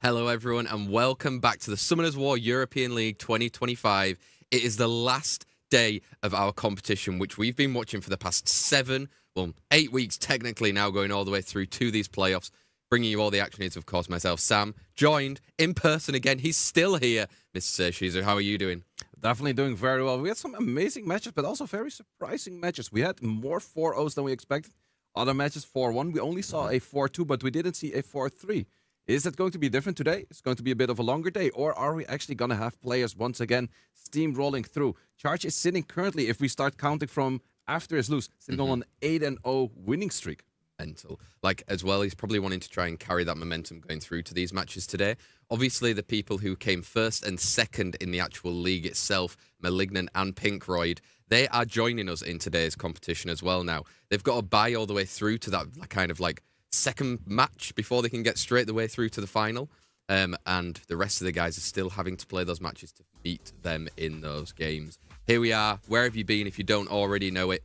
Hello, everyone, and welcome back to the Summoners War European League 2025. It is the last day of our competition, which we've been watching for the past 8 weeks, technically now going all the way through to these playoffs. Bringing you all the action is, of course, myself, Sam, joined in person again. He's still here. Mr. Shizu, how are you doing? Definitely doing very well. We had some amazing matches, but also very surprising matches. We had more 4-0s than we expected. Other matches 4-1. We only saw a 4-2, but we didn't see a 4-3. Is it going to be different today? It's going to be a bit of a longer day, or are we actually going to have players once again steamrolling through? Charge is sitting currently, if we start counting from after his lose, sitting on an 8-0 winning streak. Mental. Like, as well, he's probably wanting to try and carry that momentum going through to these matches today. Obviously, the people who came first and second in the actual league itself, Malignant and Pinkroyd, they are joining us in today's competition as well now. They've got to buy all the way through to that kind of like second match before they can get straight the way through to the final. And the rest of the guys are still having to play those matches to beat them in those games. Here we are. Where have you been if you don't already know it?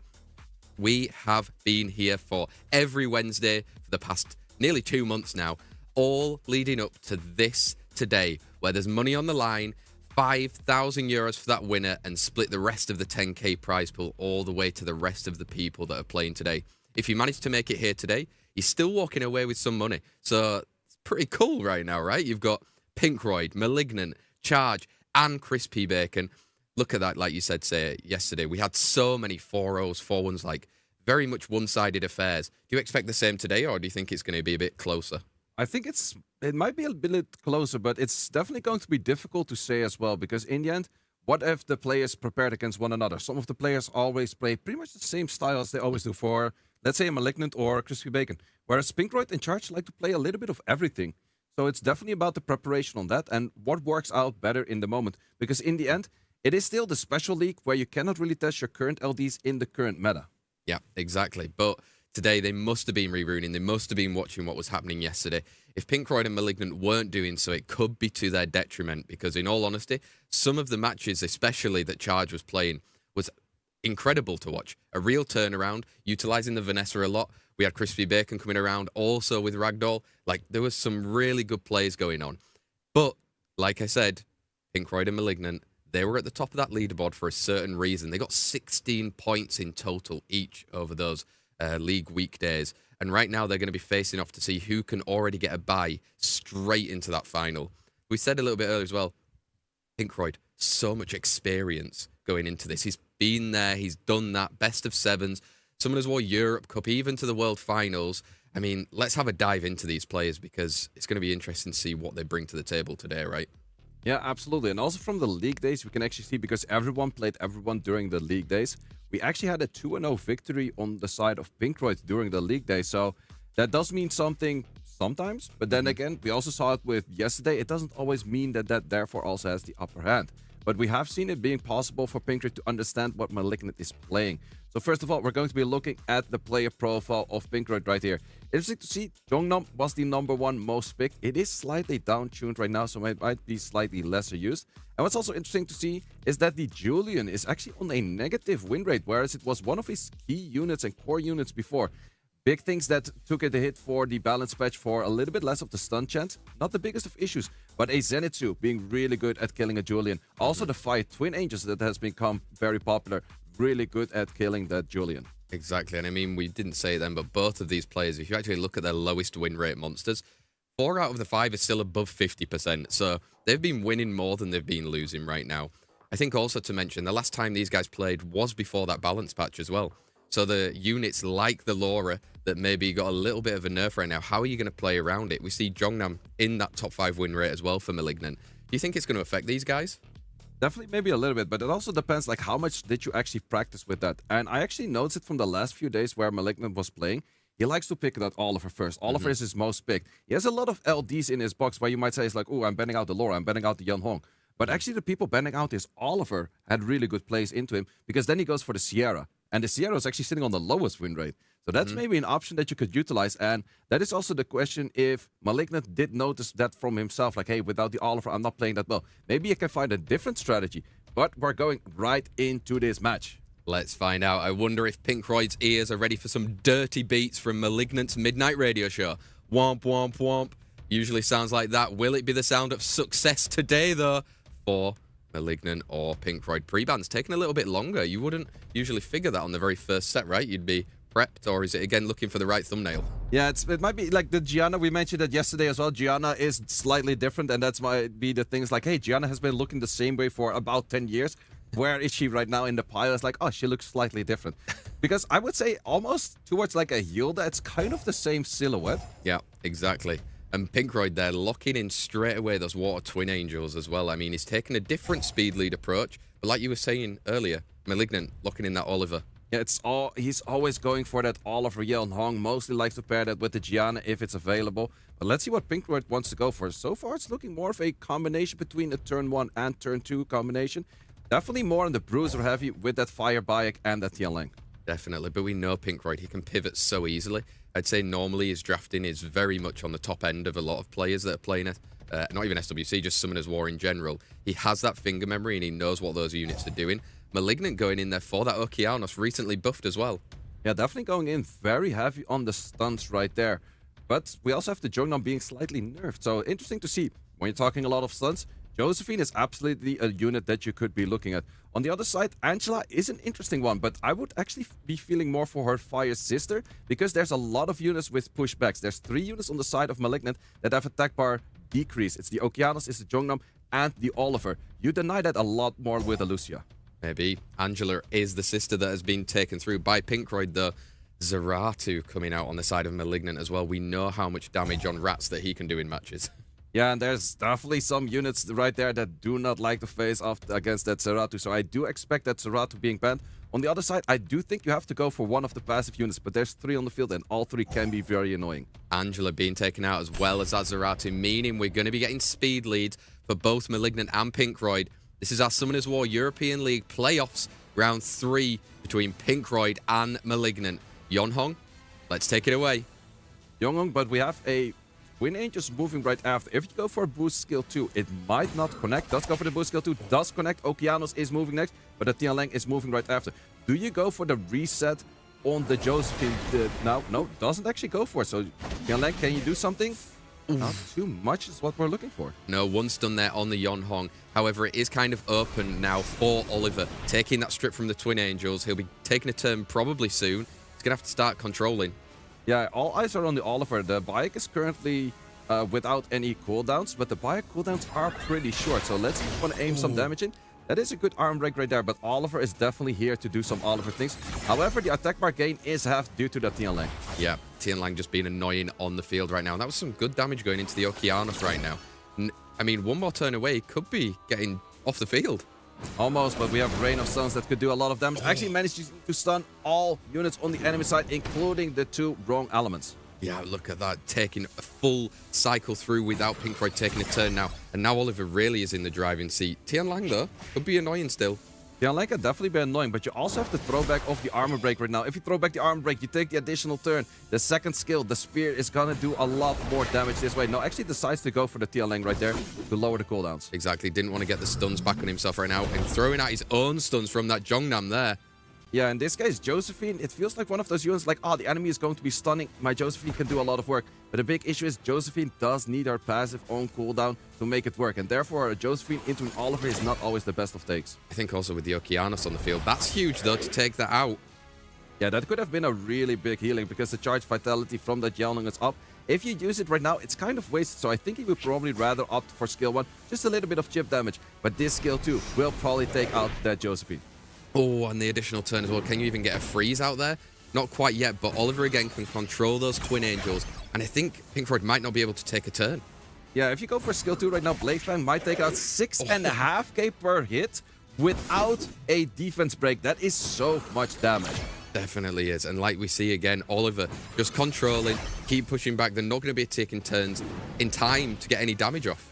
We have been here for every Wednesday for the past nearly 2 months now, all leading up to this today, where there's money on the line, 5,000 euros for that winner, and split the rest of the 10k prize pool all the way to the rest of the people that are playing today. If you manage to make it here today, you're still walking away with some money. So it's pretty cool right now, right? You've got Pinkroyd, Malignant, Charge, and Crispy Bacon. Look at that, like you said, yesterday. We had so many 4-0s, 4-1s, like very much one-sided affairs. Do you expect the same today, or do you think it's going to be a bit closer? I think it might be a bit closer, but it's definitely going to be difficult to say as well, because in the end, what if the players prepared against one another? Some of the players always play pretty much the same style as they always do for, let's say, a Malignant or Crispy Bacon, whereas Pinkroyd and Charge like to play a little bit of everything. So it's definitely about the preparation on that and what works out better in the moment, because in the end, it is still the special league where you cannot really test your current LDs in the current meta. Yeah, exactly. But today they must have been reruning. They must have been watching what was happening yesterday. If Pinkroyd and Malignant weren't doing so, it could be to their detriment, because in all honesty, some of the matches, especially that Charge was playing, was incredible to watch. A real turnaround, utilizing the Vanessa a lot. We had Crispy Bacon coming around also with Ragdoll. Like, there was some really good plays going on. But, like I said, Pinkroyd and Malignant, they were at the top of that leaderboard for a certain reason. They got 16 points in total each over those league weekdays. And right now they're going to be facing off to see who can already get a bye straight into that final. We said a little bit earlier as well, Pinkroyd, so much experience going into this. He's been there, he's done that, best of sevens, Summoners War Europe Cup, even to the World Finals. I mean, let's have a dive into these players, because it's going to be interesting to see what they bring to the table today, right? Yeah, absolutely. And also from the league days, we can actually see, because everyone played everyone during the league days, we actually had a 2-0 victory on the side of Pinkroyd during the league day. So that does mean something sometimes. But then again, we also saw it with yesterday. It doesn't always mean that that therefore also has the upper hand. But we have seen it being possible for Pinkroyd to understand what Malignant is playing. So first of all, we're going to be looking at the player profile of Pinkroyd right here. Interesting to see, Jongnam was the #1 most picked. It is slightly down-tuned right now, so it might be slightly lesser used. And what's also interesting to see is that the Julian is actually on a negative win rate, whereas it was one of his key units and core units before. Big things that took it a hit for the balance patch for a little bit less of the stun chance. Not the biggest of issues, but a Zenitsu being really good at killing a Julian. Also the Fire Twin Angels that has become very popular. Really good at killing that Julian. Exactly, and I mean, we didn't say it then, but both of these players, if you actually look at their lowest win rate monsters, 4 out of the 5 is still above 50%, so they've been winning more than they've been losing right now. I think also to mention, the last time these guys played was before that balance patch as well. So the units like the Laura that maybe got a little bit of a nerf right now, how are you going to play around it? We see Jongnam in that top 5 win rate as well for Malignant. Do you think it's going to affect these guys? Definitely maybe a little bit, but it also depends like how much did you actually practice with that. And I actually noticed it from the last few days where Malignant was playing. He likes to pick that Oliver first. Oliver is his most picked. He has a lot of LDs in his box where you might say it's like, oh, I'm banning out the Laura, I'm banning out the Yan Hong. But actually the people banning out his Oliver had really good plays into him, because then he goes for the Sierra. And the Sierra is actually sitting on the lowest win rate. So that's maybe an option that you could utilize. And that is also the question if Malignant did notice that from himself. Like, hey, without the Oliver, I'm not playing that well. Maybe you can find a different strategy. But we're going right into this match. Let's find out. I wonder if Pinkroyd's ears are ready for some dirty beats from Malignant's Midnight Radio Show. Womp, womp, womp. Usually sounds like that. Will it be the sound of success today, though, for Malignant or Pinkroyd? Pre-ban's taking a little bit longer. You wouldn't usually figure that on the very first set, right? You'd be prepped, or is it, again, looking for the right thumbnail? Yeah, it might be like the Gianna. We mentioned that yesterday as well. Gianna is slightly different, and that's might be the things like, hey, Gianna has been looking the same way for about 10 years. Where is she right now in the pile? It's like, oh, she looks slightly different. Because I would say almost towards like a Hilda, it's kind of the same silhouette. Yeah, exactly. And Pinkroyd there locking in straight away those Water Twin Angels as well. I mean, he's taken a different speed lead approach. But like you were saying earlier, Malignant locking in that Oliver. Yeah, he's always going for that Oliver. Yeonhong mostly likes to pair that with the Gianna if it's available. But let's see what Pinkroyd wants to go for. So far, it's looking more of a combination between a turn 1 and turn 2 combination. Definitely more on the Bruiser heavy with that Fire Bayek and that Tianlang. Definitely, but we know Pinkroyd, he can pivot so easily. I'd say normally his drafting is very much on the top end of a lot of players that are playing it. Not even SWC, just Summoners War in general. He has that finger memory and he knows what those units are doing. Malignant going in there for that Okeanos, recently buffed as well. Yeah, definitely going in very heavy on the stunts right there. But we also have the Jongnam being slightly nerfed. So interesting to see when you're talking a lot of stunts. Josephine is absolutely a unit that you could be looking at. On the other side, Angela is an interesting one, but I would actually be feeling more for her Fire Sister because there's a lot of units with pushbacks. There's 3 units on the side of Malignant that have attack bar decrease. It's the Okeanos, it's the Jongnam, and the Oliver. You deny that a lot more with a Lucia. Maybe. Angela is the sister that has been taken through by Pinkroyd, though. Zeratu coming out on the side of Malignant as well. We know how much damage on rats that he can do in matches. Yeah, and there's definitely some units right there that do not like to face off against that Zeratu. So I do expect that Zeratu being banned. On the other side, I do think you have to go for one of the passive units, but there's 3 on the field, and all 3 can be very annoying. Angela being taken out as well as that Zeratu, meaning we're going to be getting speed leads for both Malignant and Pinkroyd. This is our Summoners War European League playoffs, round 3 between Pinkroyd and Malignant. Yeonhong, let's take it away. Yeonhong, but we have a Twin Angels moving right after. If you go for a boost skill 2, it might not connect. Does go for the boost skill 2, does connect. Okeanos is moving next, but the Tianlang is moving right after. Do you go for the reset on the Josephine? No, doesn't actually go for it. So Tianlang, can you do something? Not too much is what we're looking for. No, one stun there on the Yeonhong. However, it is kind of open now for Oliver. Taking that strip from the Twin Angels. He'll be taking a turn probably soon. He's going to have to start controlling. Yeah, all eyes are on the Oliver. The Bayek is currently without any cooldowns, but the Bayek cooldowns are pretty short. So let's want to aim some damage in. That is a good arm break right there, but Oliver is definitely here to do some Oliver things. However, the attack bar gain is half due to the Tianlang. Yeah, Tianlang just being annoying on the field right now. And that was some good damage going into the Okeanos right now. I mean, one more turn away could be getting off the field. Almost, but we have Rain of Stuns that could do a lot of damage. Actually managed to stun all units on the enemy side, including the 2 wrong elements. Yeah, look at that, taking a full cycle through without Pinkroyd taking a turn now. And now Oliver really is in the driving seat. Tianlang, though, could be annoying still. Tianlang can definitely be annoying, but you also have the throwback of the armor break right now. If you throw back the armor break, you take the additional turn. The second skill, the spear, is gonna do a lot more damage this way. No, actually decides to go for the Tianlang right there to lower the cooldowns. Exactly, didn't want to get the stuns back on himself right now. And throwing out his own stuns from that Jongnam there. Yeah, in this case, Josephine, it feels like one of those units like, oh, the enemy is going to be stunning. My Josephine can do a lot of work. But the big issue is Josephine does need her passive on cooldown to make it work. And therefore, a Josephine into an Oliver is not always the best of takes. I think also with the Okeanos on the field, that's huge, though, to take that out. Yeah, that could have been a really big healing because the charge vitality from that Yeonhong is up. If you use it right now, it's kind of wasted. So I think he would probably rather opt for skill 1. Just a little bit of chip damage. But this skill 2 will probably take out that Josephine. Oh, and the additional turn as well. Can you even get a freeze out there? Not quite yet, but Oliver again can control those Twin Angels. And I think Pinkroyd might not be able to take a turn. Yeah, if you go for skill 2 right now, Blade Fang might take out 6.5k per hit without a defense break. That is so much damage. Definitely is. And like we see again, Oliver just controlling, keep pushing back. They're not going to be taking turns in time to get any damage off.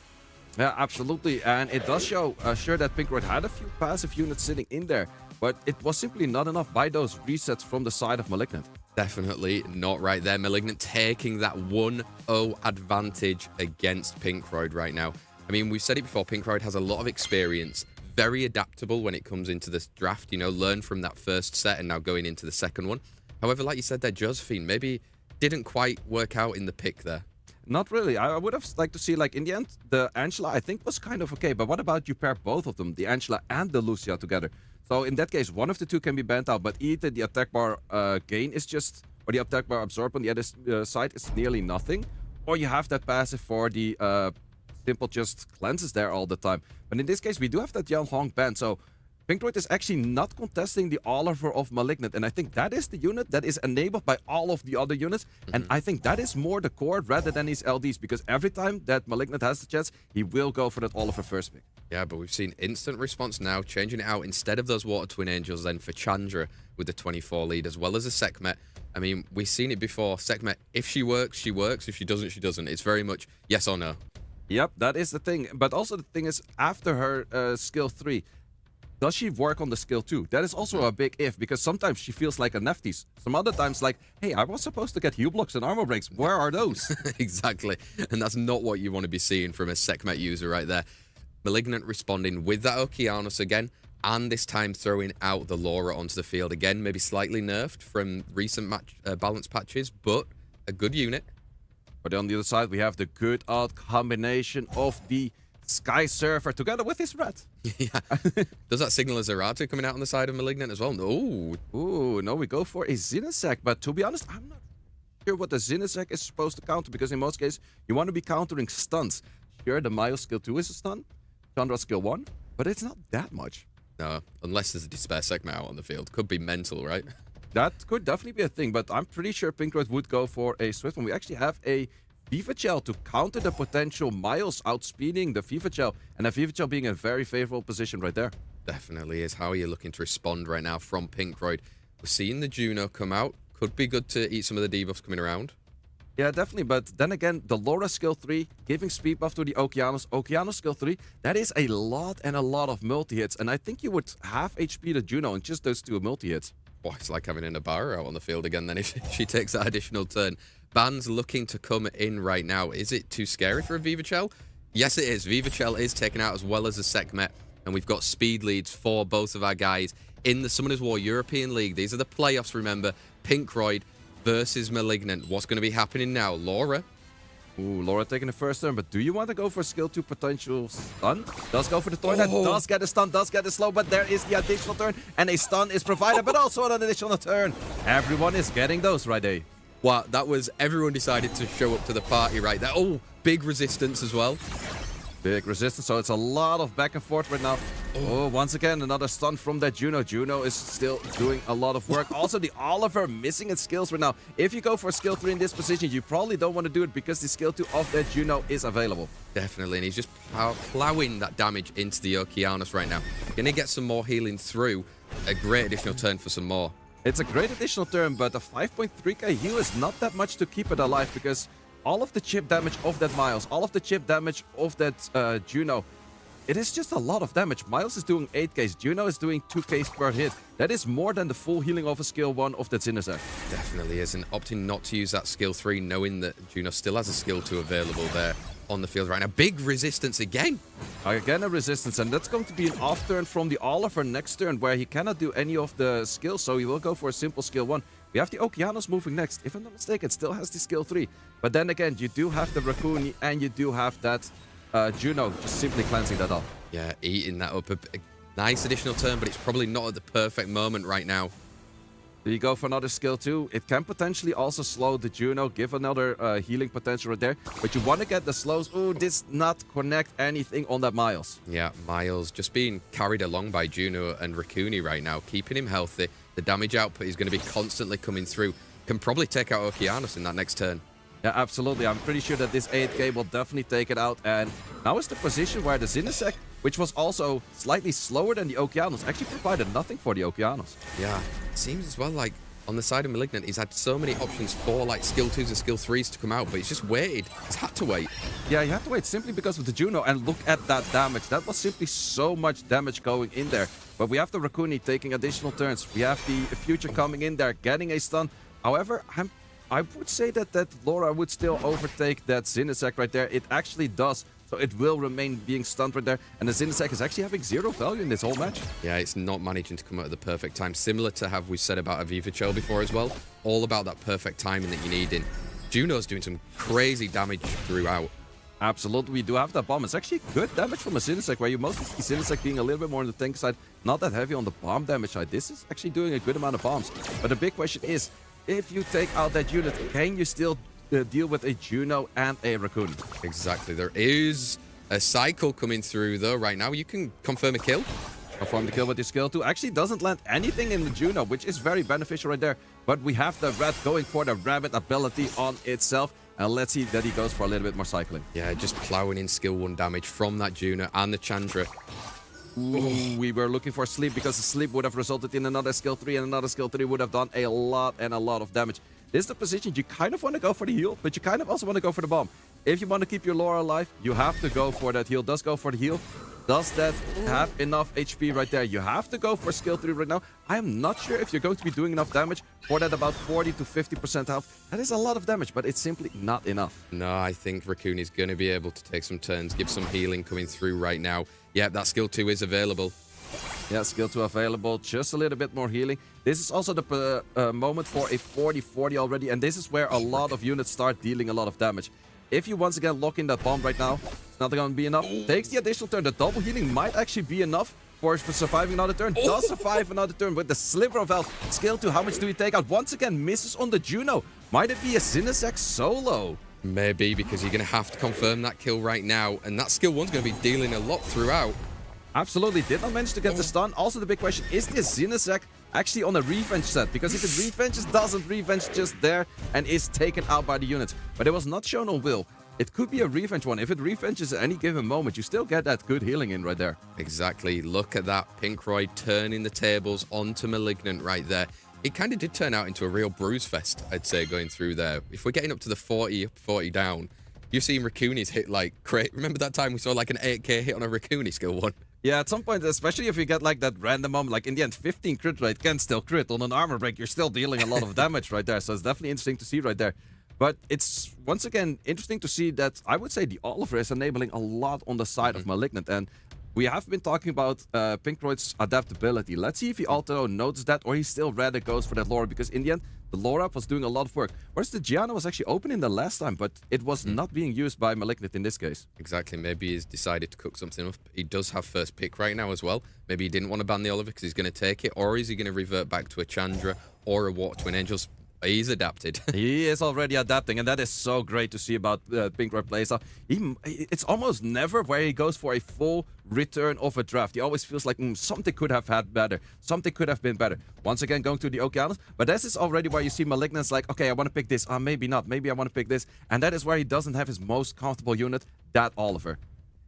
Yeah, absolutely. And it does show sure that Pinkroyd had a few passive units sitting in there, but it was simply not enough by those resets from the side of Malignant. Definitely not right there. Malignant taking that 1-0 advantage against Pinkroyd right now. I mean, we've said it before, Pinkroyd has a lot of experience, very adaptable when it comes into this draft, you know, learn from that first set and now going into the second one. However, like you said there, Josephine maybe didn't quite work out in the pick there. Not really. I would have liked to see, like, in the end, the Angela, I think, was kind of okay. But what about you pair both of them, the Angela and the Lucia together? So in that case, one of the two can be banned out, but either the attack bar gain is just, or the attack bar absorb on the other side is nearly nothing, or you have that passive for the simple just cleanses there all the time. But in this case, we do have that Yan Hong banned, so Pinkroyd is actually not contesting the Oliver of Malignant, and I think that is the unit that is enabled by all of the other units, and I think that is more the core rather than his LDs, because every time that Malignant has the chance, he will go for that Oliver first pick. Yeah, but we've seen instant response now, changing it out instead of those Water Twin Angels then for Chandra with the 24 lead, as well as a Sekhmet. I mean, we've seen it before. Sekhmet, if she works, she works. If she doesn't, she doesn't. It's very much yes or no. Yep, that is the thing. But also the thing is, after her skill 3, does she work on the skill 2? That is also a big if, because sometimes she feels like a Neftis. Some other times like, hey, I was supposed to get heal blocks and armor breaks. Where are those? Exactly. And that's not what you want to be seeing from a Sekhmet user right there. Malignant responding with that Okeanos again, and this time throwing out the Laura onto the field again, maybe slightly nerfed from recent match balance patches, but a good unit. But on the other side, we have the good odd combination of the Sky Surfer together with his rat. Yeah. Does that signal a Zerato coming out on the side of Malignant as well? No. Ooh, no, we go for a Zinasek. But to be honest, I'm not sure what the Zinasek is supposed to counter, because in most cases, you want to be countering stuns. Sure, the Mayo skill 2 is a stun, Chandra skill 1, but it's not that much. No, unless there's a Despair Sekhmet out on the field. Could be mental, right? That could definitely be a thing, but I'm pretty sure Pinkroyd would go for a Swift one. We actually have a Viva Gel to counter the potential Miles outspeeding the Viva Gel, and the Viva Gel being in a very favorable position right there. Definitely is. How are you looking to respond right now from Pinkroyd? We're seeing the Juno come out. Could be good to eat some of the debuffs coming around. Yeah, definitely, but then again, the Laura skill 3, giving speed buff to the Okeanos. Okeanos skill 3, that is a lot and a lot of multi-hits, and I think you would half HP the Juno in just those 2 multi-hits. Boy, it's like having an Ibarra out on the field again then if she takes that additional turn. Ban's looking to come in right now. Is it too scary for a Viva Chell? Yes, it is. Viva Chell is taken out as well as a Sekhmet, and we've got speed leads for both of our guys in the Summoners War European League. These are the playoffs, remember. Pinkroyd versus Malignant. What's going to be happening now? Laura. Ooh, Laura taking the first turn, but do you want to go for skill 2 potential stun? Does go for the toilet, does get a stun, does get a slow, but there is the additional turn, and a stun is provided, but also an additional turn. Everyone is getting those right there. Wow, that was everyone decided to show up to the party right there. Oh, big resistance as well. Big resistance, so it's a lot of back and forth right now. Oh, once again, another stun from that Juno. Juno is still doing a lot of work. Also, the Oliver missing its skills right now. If you go for skill 3 in this position, you probably don't want to do it because the skill 2 of that Juno is available. Definitely, and he's just plowing that damage into the Okeanos right now. Gonna get some more healing through. A great additional turn for some more. It's a great additional turn, but a 5.3k heal is not that much to keep it alive, because all of the chip damage of that Miles, all of the chip damage of that Juno, it is just a lot of damage. Miles is doing 8k, Juno is doing 2k per hit. That is more than the full healing of a skill 1 of that Zinazek. Definitely is, and opting not to use that skill 3, knowing that Juno still has a skill 2 available there on the field right now. Big resistance again. Again, a resistance, and that's going to be an off turn from the Oliver next turn, where he cannot do any of the skills, so he will go for a simple skill 1. We have the Okeanos moving next. If I'm not mistaken, it still has the skill 3. But then again, you do have the Raccoon, and you do have that Juno just simply cleansing that off. Yeah, eating that up. A nice additional turn, but it's probably not at the perfect moment right now. Do you go for another skill 2? It can potentially also slow the Juno, give another healing potential right there. But you want to get the slows. Ooh, this not connect anything on that Miles. Yeah, Miles just being carried along by Juno and Raccoon right now, keeping him healthy. The damage output is going to be constantly coming through. Can probably take out Okeanos in that next turn. Yeah, absolutely. I'm pretty sure that this 8k will definitely take it out. And now is the position where the Zinasek, which was also slightly slower than the Okeanos, actually provided nothing for the Okeanos. Yeah, it seems as well like on the side of Malignant, he's had so many options for like skill 2s and skill 3s to come out, but he's just waited. He's had to wait. Yeah, you have to wait simply because of the Juno, and look at that damage. That was simply so much damage going in there. But we have the Raccoon taking additional turns. We have the Future coming in there, getting a stun. However, I would say that Laura would still overtake that Zinasek right there. It actually does. So it will remain being stunned right there. And the Zinasek is actually having 0 value in this whole match. Yeah, it's not managing to come out at the perfect time. Similar to have we said about Aviva Chell before as well. All about that perfect timing that you need in. Juno's doing some crazy damage throughout. Absolutely, we do have that bomb. It's actually good damage from a Sinistech, where you mostly see Sinistech being a little bit more on the tank side, not that heavy on the bomb damage side. This is actually doing a good amount of bombs. But the big question is, if you take out that unit, can you still deal with a Juno and a Raccoon? Exactly. There is a cycle coming through, though, right now. You can confirm a kill. Confirm the kill with the skill 2. Actually doesn't land anything in the Juno, which is very beneficial right there. But we have the Rat going for the Rabbit ability on itself. And let's see that he goes for a little bit more cycling. Yeah, just plowing in skill 1 damage from that Juno and the Chandra. Ooh, we were looking for sleep, because the sleep would have resulted in another skill 3, and another skill 3 would have done a lot of damage. This is the position you kind of want to go for the heal, but you kind of also want to go for the bomb. If you want to keep your Laura alive, you have to go for that heal. Does go for the heal. Does that have enough HP right there? You have to go for skill 3 right now. I am not sure if you're going to be doing enough damage for that about 40 to 50% health. That is a lot of damage, but it's simply not enough. No, I think Raccoon is going to be able to take some turns, give some healing coming through right now. Yeah, that skill 2 is available. Yeah, skill 2 available, just a little bit more healing. This is also the moment for a 40-40 already, and this is where a lot of units start dealing a lot of damage. If you once again lock in that bomb right now, it's not going to be enough. Takes the additional turn. The double healing might actually be enough for surviving another turn. Does survive another turn with the sliver of health. Skill 2, how much do we take out? Once again, misses on the Juno. Might it be a Sinistech solo? Maybe, because you're going to have to confirm that kill right now, and that skill 1's going to be dealing a lot throughout. Absolutely, did not manage to get the stun. Also, the big question, is this Sinistech actually on a revenge set? Because if it revenges, doesn't revenge just there and is taken out by the units. But it was not shown on Will. It could be a revenge one. If it revenges at any given moment, you still get that good healing in right there. Exactly. Look at that. Pinkroyd turning the tables onto Malignant right there. It kind of did turn out into a real bruise fest, I'd say, going through there. If we're getting up to the 40 down, you're seeing Raccoonies hit like great. Remember that time we saw like an 8k hit on a Raccoony skill 1? Yeah, at some point, especially if you get like that random moment, like in the end, 15 crit rate can still crit. On an armor break, you're still dealing a lot of damage right there. So it's definitely interesting to see right there. But it's, once again, interesting to see that I would say the Oliver is enabling a lot on the side of Malignant. And we have been talking about Pinkroyd's adaptability. Let's see if he also noticed that, or he still rather goes for that Laura. Because in the end, the Laura was doing a lot of work. Whereas the Gianna was actually open in the last time, but it was not being used by Malignant in this case. Exactly. Maybe he's decided to cook something up. He does have first pick right now as well. Maybe he didn't want to ban the Oliver because he's going to take it. Or is he going to revert back to a Chandra or a Water Twin Angels? He's adapted. He is already adapting, and that is so great to see about Pinkroyd playstyle. It's almost never where he goes for a full return of a draft. He always feels like something could have had better. Something could have been better. Once again, going to the Okeanos. But this is already where you see Malignant's like, okay, I want to pick this. Maybe not. Maybe I want to pick this. And that is where he doesn't have his most comfortable unit, that Oliver.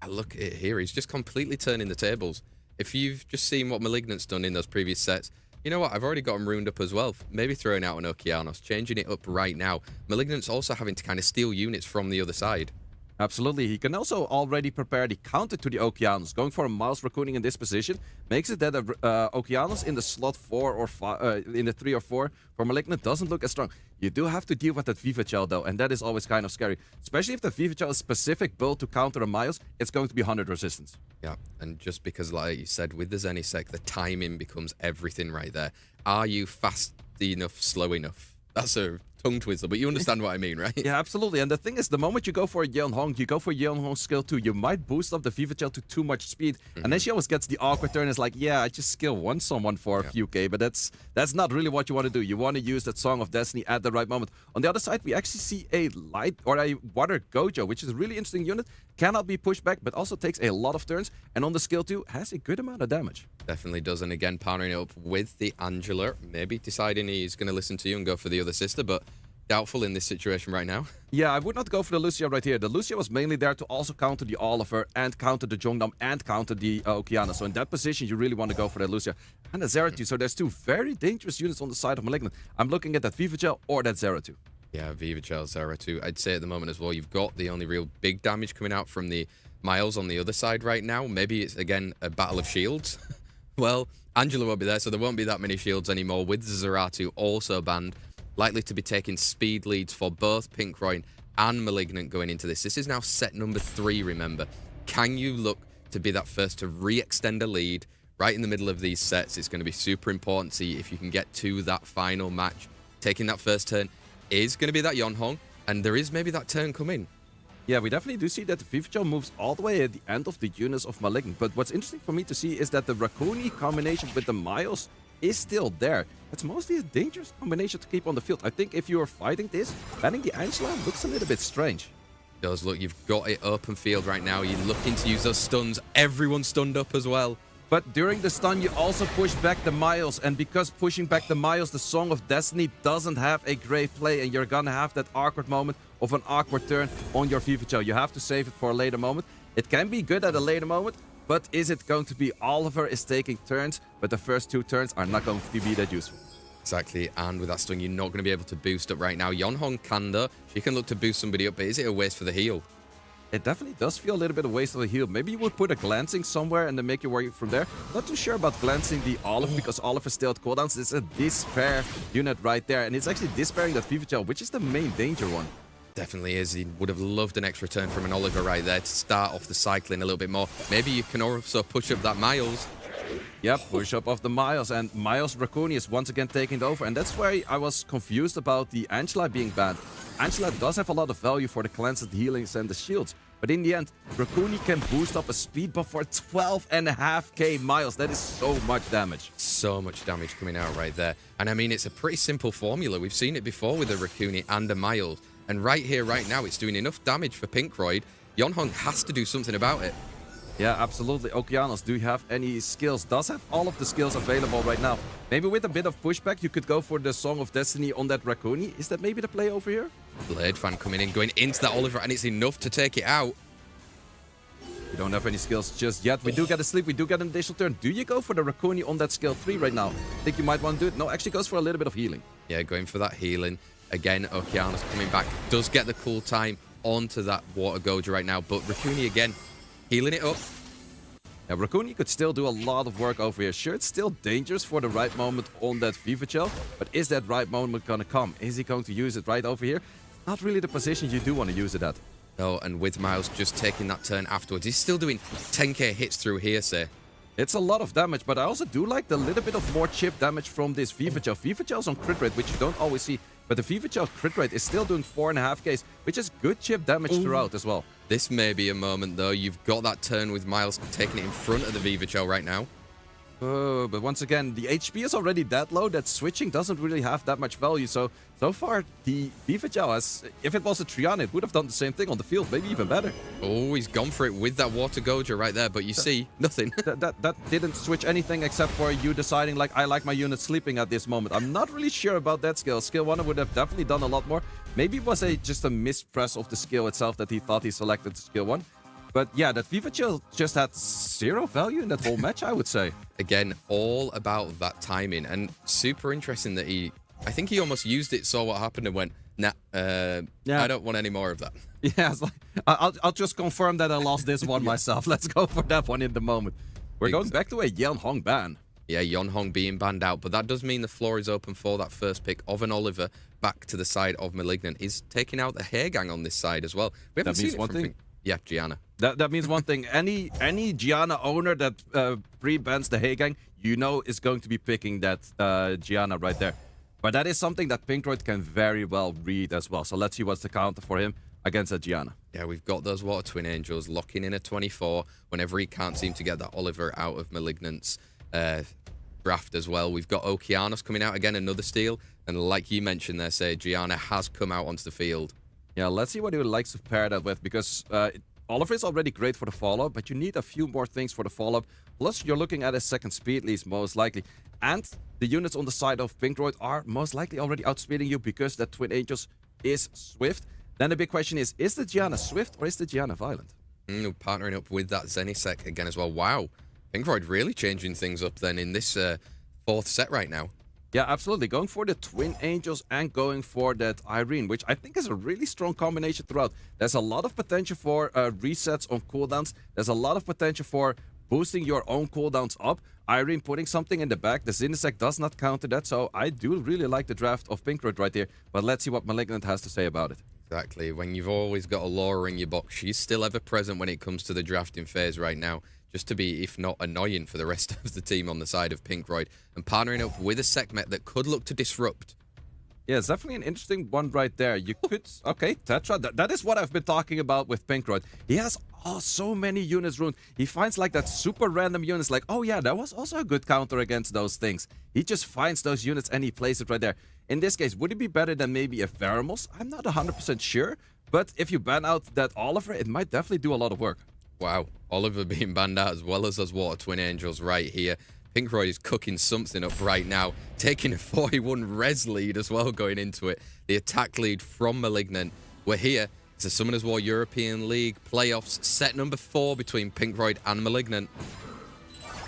Look at it here. He's just completely turning the tables. If you've just seen what Malignant's done in those previous sets, you know what? I've already got him ruined up as well. Maybe throwing out an Okeanos, changing it up right now. Malignant's also having to kind of steal units from the other side. Absolutely. He can also already prepare the counter to the Okeanos. Going for a Miles Raccooning in this position makes it that Okeanos in the slot 4 or 5, in the 3 or 4 for Malignant doesn't look as strong. You do have to deal with that Viva Gel though, and that is always kind of scary. Especially if the Viva Gel is specific build to counter a Miles, it's going to be 100 resistance. Yeah, and just because, like you said, with the Zenisec, the timing becomes everything right there. Are you fast enough, slow enough? That's a tongue twister, but you understand what I mean, right? Yeah, absolutely. And the thing is, the moment you go for Yeonhong, you go for Yeonhong's skill 2, you might boost up the Viva Gel to too much speed. And then she always gets the awkward turn. It's like, yeah, I just skill 1 someone for a few K, but that's not really what you want to do. You want to use that Song of Destiny at the right moment. On the other side, we actually see a light or a Water Gojo, which is a really interesting unit. Cannot be pushed back, but also takes a lot of turns. And on the skill 2, has a good amount of damage. Definitely does. And again, powering it up with the Angela. Maybe deciding he's going to listen to you and go for the other sister, but doubtful in this situation right now. Yeah, I would not go for the Lucia right here. The Lucia was mainly there to also counter the Oliver and counter the Jeongdam and counter the Okeana. So in that position, you really want to go for that Lucia. And the Zeratul. So there's two very dangerous units on the side of Malignant. I'm looking at that Viva Gel or that Zeratul. Yeah, Viva Gel, Zeratul. I'd say at the moment as well, you've got the only real big damage coming out from the Miles on the other side right now. Maybe it's, again, a battle of shields. Well, Angela won't be there, so there won't be that many shields anymore. With Zeratul also banned, likely to be taking speed leads for both Pinkroyd and Malignant going into this. This is now set number 3, remember. Can you look to be that first to re-extend a lead right in the middle of these sets? It's going to be super important to see if you can get to that final match. Taking that first turn is going to be that Yeonhong. And there is maybe that turn coming. Yeah, we definitely do see that the Vivichel moves all the way at the end of the units of Malignant. But what's interesting for me to see is that the Raccoon combination with the Miles is still there. It's mostly a dangerous combination to keep on the field. I think if you are fighting this, banning the Angela looks a little bit strange. Does look, you've got it open field right now. You're looking to use those stuns. Everyone's stunned up as well. But during the stun, you also push back the Miles. And because pushing back the Miles, the Song of Destiny doesn't have a great play. And you're gonna have that awkward moment of an awkward turn on your Vivichel. You have to save it for a later moment. It can be good at a later moment. But is it going to be Oliver is taking turns? But the first 2 turns are not going to be that useful. Exactly, and with that stun, you're not going to be able to boost up right now. Yeonhong can though. She can look to boost somebody up, but is it a waste for the heal? It definitely does feel a little bit of waste of a heal. Maybe you would put a glancing somewhere and then make your way from there. Not too sure about glancing the Olive because Olive is still at cooldowns. It's a despair unit right there. And it's actually despairing that Vivichel, which is the main danger one. Definitely is. He would have loved an extra turn from an Oliver right there to start off the cycling a little bit more. Maybe you can also push up that Miles. Yep, push up of the Miles, and Miles Raccoon is once again taking it over, and that's why I was confused about the Angela being banned. Angela does have a lot of value for the cleanses, the healings, and the shields, but in the end, Raccoon can boost up a speed buff for 12.5k miles. That is so much damage. So much damage coming out right there. And I mean, it's a pretty simple formula. We've seen it before with a Raccoon and a Miles, and right here, right now, it's doing enough damage for Pinkroyd. Yeonhong has to do something about it. Yeah, absolutely. Okeanos, do you have any skills? Does have all of the skills available right now. Maybe with a bit of pushback, you could go for the Song of Destiny on that Raccoon. Is that maybe the play over here? Blade fan coming in, going into that Oliver, and it's enough to take it out. We don't have any skills just yet. We do get a sleep. We do get an additional turn. Do you go for the Raccoon on that skill 3 right now? I think you might want to do it. No, actually goes for a little bit of healing. Yeah, going for that healing. Again, Okeanos coming back. Does get the cool time onto that Water Goja right now, but Raccoon again, healing it up. Yeah, Raccoon could still do a lot of work over here. Sure, it's still dangerous for the right moment on that Vivichel, but is that right moment gonna come? Is he going to use it right over here? Not really the position you do want to use it at. No, and with Miles just taking that turn afterwards, he's still doing 10k hits through Hearsay. It's a lot of damage, but I also do like the little bit of more chip damage from this Vivichel. Vivichel's on crit rate, which you don't always see, but the Vivichel crit rate is still doing 4.5Ks, which is good chip damage throughout as well. This may be a moment, though. You've got that turn with Miles taking it in front of the Vivichel right now. Oh, but once again, the HP is already that low that switching doesn't really have that much value. So far, the Vivichel has, if it was a Triana, it would have done the same thing on the field, maybe even better. Oh, he's gone for it with that Water Goja right there, but you see, nothing. that didn't switch anything except for you deciding, like, I like my unit sleeping at this moment. I'm not really sure about that skill. Skill 1 would have definitely done a lot more. Maybe it was just a mispress of the skill itself that he thought he selected skill 1. But yeah, that Vivichel just had 0 value in that whole match, I would say. Again, all about that timing. And super interesting that I think he almost used it, saw what happened and went, nah, I don't want any more of that. Yeah, it's like, I'll just confirm that I lost this one myself. Let's go for that one in the moment. We're going back to a Yeonhong ban. Yeah, Yeonhong being banned out, but that does mean the floor is open for that first pick of an Oliver back to the side of Malignant. He's taking out the Hair Gang on this side as well. We haven't seen it from yeah, Gianna. That means one thing. Any Gianna owner that pre-bans the Hae Gang, you know is going to be picking that Gianna right there. But that is something that Pinkroyd can very well read as well. So let's see what's the counter for him against a Gianna. Yeah, we've got those Water Twin Angels locking in a 24 whenever he can't seem to get that Oliver out of Malignant's draft as well. We've got Okeanos coming out again, another steal. And like you mentioned there, say, Gianna has come out onto the field. Yeah, let's see what he likes to pair that with, because Oliver is already great for the follow-up, but you need a few more things for the follow-up. Plus, you're looking at a second speed least, most likely. And the units on the side of Pinkroyd are most likely already outspeeding you because that Twin Angels is swift. Then the big question is the Gianna swift or is the Gianna violent? Partnering up with that Zenisek again as well. Wow, Pinkroyd really changing things up then in this fourth set right now. Yeah, absolutely. Going for the Twin Angels and going for that Irene, which I think is a really strong combination throughout. There's a lot of potential for resets on cooldowns. There's a lot of potential for boosting your own cooldowns up. Irene putting something in the back. The Zenisek does not counter that, so I do really like the draft of Pinkroyd right here. But let's see what Malignant has to say about it. Exactly. When you've always got a Laura in your box, she's still ever present when it comes to the drafting phase right now. Just to be, if not annoying, for the rest of the team on the side of Pinkroyd. And partnering up with a Sekhmet that could look to disrupt. Yeah, it's definitely an interesting one right there. You could... Okay, Tetra, that is what I've been talking about with Pinkroyd. He has so many units ruined. He finds like that super random units like, oh yeah, that was also a good counter against those things. He just finds those units and he plays it right there. In this case, would it be better than maybe a Veramos? I'm not 100% sure, but if you ban out that Oliver, it might definitely do a lot of work. Wow, Oliver being banned out as well as those Water Twin Angels right here. Pinkroyd is cooking something up right now, taking a 41 res lead as well going into it. The attack lead from Malignant. We're here. It's a Summoners War European League playoffs, set number 4 between Pinkroyd and Malignant.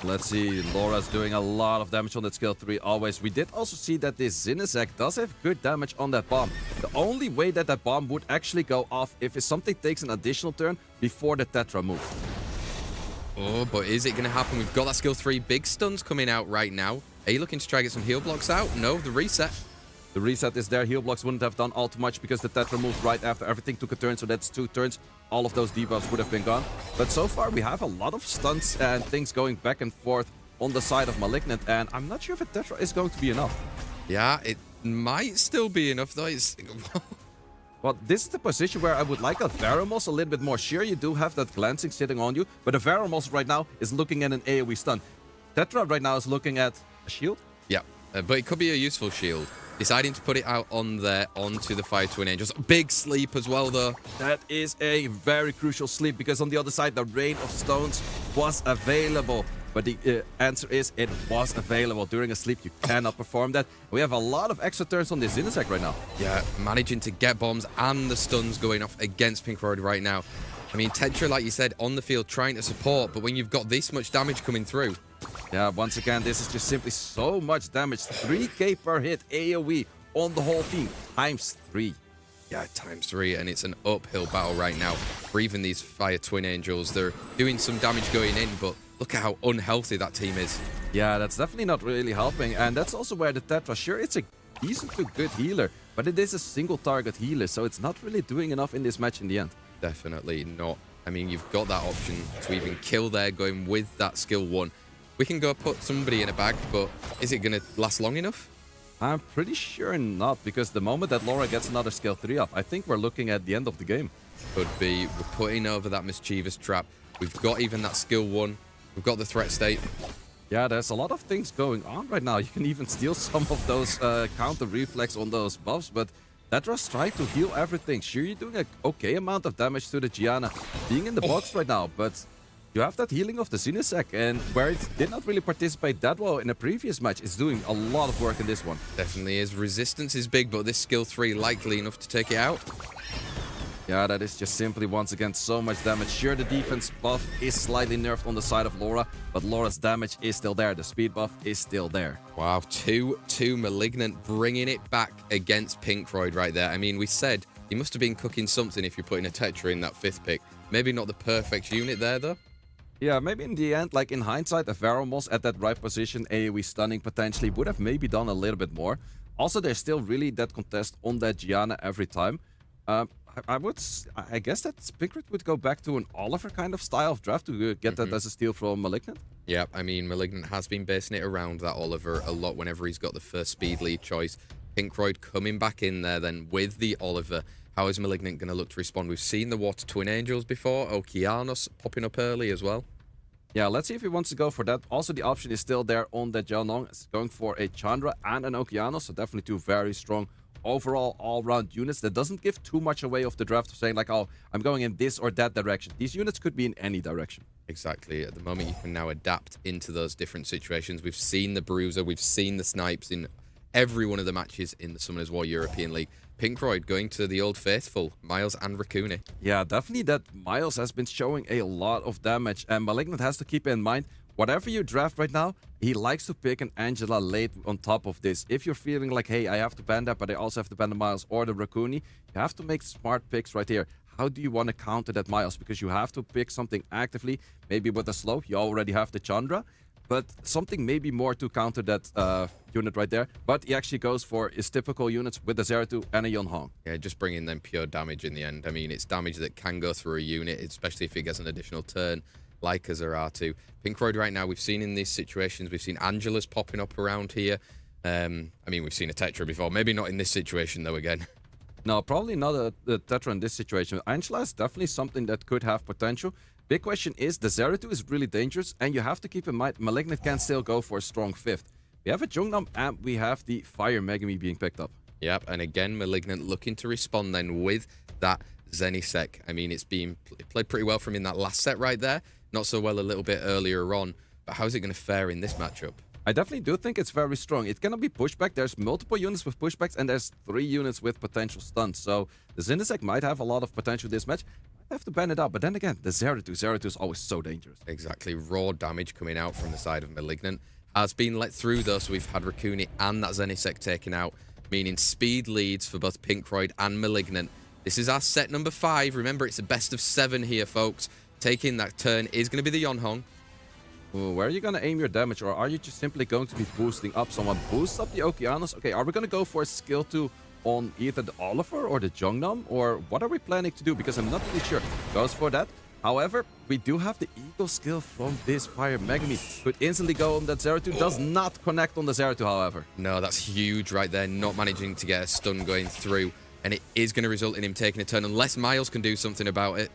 Let's see, Laura's doing a lot of damage on that skill 3 always. We did also see that this Zinizek does have good damage on that bomb. The only way that that bomb would actually go off if something takes an additional turn before the Tetra move. Oh, but is it going to happen? We've got that skill 3 big stuns coming out right now. Are you looking to try to get some heal blocks out? No, the reset. The reset is there. Heal blocks wouldn't have done all too much because the Tetra moved right after everything took a turn, so that's 2 turns. All of those debuffs would have been gone. But so far, we have a lot of stunts and things going back and forth on the side of Malignant, and I'm not sure if a Tetra is going to be enough. Yeah, it might still be enough, though. It's... Well, this is the position where I would like a Veramos a little bit more. Sure, you do have that glancing sitting on you, but a Veramos right now is looking at an AoE stun. Tetra right now is looking at a shield. Yeah, but it could be a useful shield. Deciding to put it out on there onto the Fire Twin Angels. Big sleep as well, though. That is a very crucial sleep because on the other side, the Rain of Stones was available. But the answer is it was available. During a sleep, you cannot perform that. We have a lot of extra turns on this Zinizek right now. Yeah, managing to get bombs and the stuns going off against Pinkroyd right now. I mean, Tetra, like you said, on the field trying to support, but when you've got this much damage coming through... Yeah, once again, this is just simply so much damage. 3k per hit AoE on the whole team, times 3. Yeah, times 3, and it's an uphill battle right now for even these Fire Twin Angels. They're doing some damage going in, but look at how unhealthy that team is. Yeah, that's definitely not really helping, and that's also where the Tetra, sure, it's a decent to good healer, but it is a single target healer, so it's not really doing enough in this match in the end. Definitely not. I mean, you've got that option to even kill there, going with that skill 1. We can go put somebody in a bag, but is it going to last long enough? I'm pretty sure not, because the moment that Laura gets another skill 3 off, I think we're looking at the end of the game. Could be. We're putting over that Mischievous Trap. We've got even that skill 1. We've got the threat state. Yeah, there's a lot of things going on right now. You can even steal some of those counter reflex on those buffs, but Tetra's trying to heal everything. Sure, you're doing an okay amount of damage to the Gianna being in the box right now, but you have that healing of the Zinizek, and where it did not really participate that well in a previous match, it's doing a lot of work in this one. Definitely is. Resistance is big, but this skill 3 likely enough to take it out. Yeah, that is just simply, once again, so much damage. Sure, the defense buff is slightly nerfed on the side of Laura, but Laura's damage is still there. The speed buff is still there. Wow, 2-2 Malignant bringing it back against Pinkroyd right there. I mean, we said he must have been cooking something if you're putting a Tetra in that 5th pick. Maybe not the perfect unit there, though. Yeah, maybe in the end, like in hindsight, a Veramos at that right position, AoE stunning potentially, would have maybe done a little bit more. Also, there's still really that contest on that Gianna every time. I guess that Pinkroyd would go back to an Oliver kind of style of draft to get that as a steal from Malignant. Yeah, I mean, Malignant has been basing it around that Oliver a lot whenever he's got the first speed lead choice. Pinkroyd coming back in there then with the Oliver. How is Malignant going to look to respond? We've seen the Water Twin Angels before. Okeanos popping up early as well. Yeah, let's see if he wants to go for that. Also, the option is still there on that Jianong. It's going for a Chandra and an Okeanos, so definitely 2 very strong overall all-round units. That doesn't give too much away of the draft of saying like, oh, I'm going in this or that direction. These units could be in any direction. Exactly. At the moment, you can now adapt into those different situations. We've seen the Bruiser, we've seen the Snipes in every one of the matches in the Summoners War European League. Pinkroyd going to the Old Faithful, Miles and Raccoon. Yeah, definitely that Miles has been showing a lot of damage, and Malignant has to keep in mind, whatever you draft right now, he likes to pick an Angela late on top of this. If you're feeling like, hey, I have to ban that, but I also have to ban the Miles or the Raccoon, you have to make smart picks right here. How do you want to counter that Miles? Because you have to pick something actively, maybe with a slow. You already have the Chandra, but something maybe more to counter that unit right there. But he actually goes for his typical units with a Zeratul and a Yunhong. Yeah, just bringing them pure damage in the end. I mean, it's damage that can go through a unit, especially if it gets an additional turn, like a Zeratul. Pinkroyd right now, we've seen in these situations, we've seen Angelas popping up around here. I mean, we've seen a Tetra before. Maybe not in this situation, though, again. No, probably not the Tetra in this situation. Angela is definitely something that could have potential. Big question is, the Zeratul is really dangerous, and you have to keep in mind, Malignant can still go for a strong 5th. We have a Jungnam, and we have the Fire Megami being picked up. Yep, and again, Malignant looking to respond then with that Zenisec. I mean, it's been played pretty well from in that last set right there. Not so well a little bit earlier on. But how's it going to fare in this matchup? I definitely do think it's very strong. It cannot be pushback. There's multiple units with pushbacks, and there's 3 units with potential stuns. So the Zenisec might have a lot of potential this match. Might have to ban it out. But then again, the Zeratul is always so dangerous. Exactly. Raw damage coming out from the side of Malignant. Has been let through, though, so we've had Raccoon and that Zenisec taken out, meaning speed leads for both Pinkroyd and Malignant. This is our set number 5. Remember, it's a best of 7 here, folks. Taking that turn is going to be the Yonhong. Ooh, where are you going to aim your damage, or are you just simply going to be boosting up? Someone boosts up the Okeanos. Okay, are we going to go for a skill 2 on either the Oliver or the Jungnam, or what are we planning to do? Because I'm not really sure. Goes for that. However, we do have the Eagle skill from this Fire Megami. Could instantly go on that Zeratul. Does not connect on the Zeratul, however. No, that's huge right there. Not managing to get a stun going through. And it is going to result in him taking a turn, unless Miles can do something about it.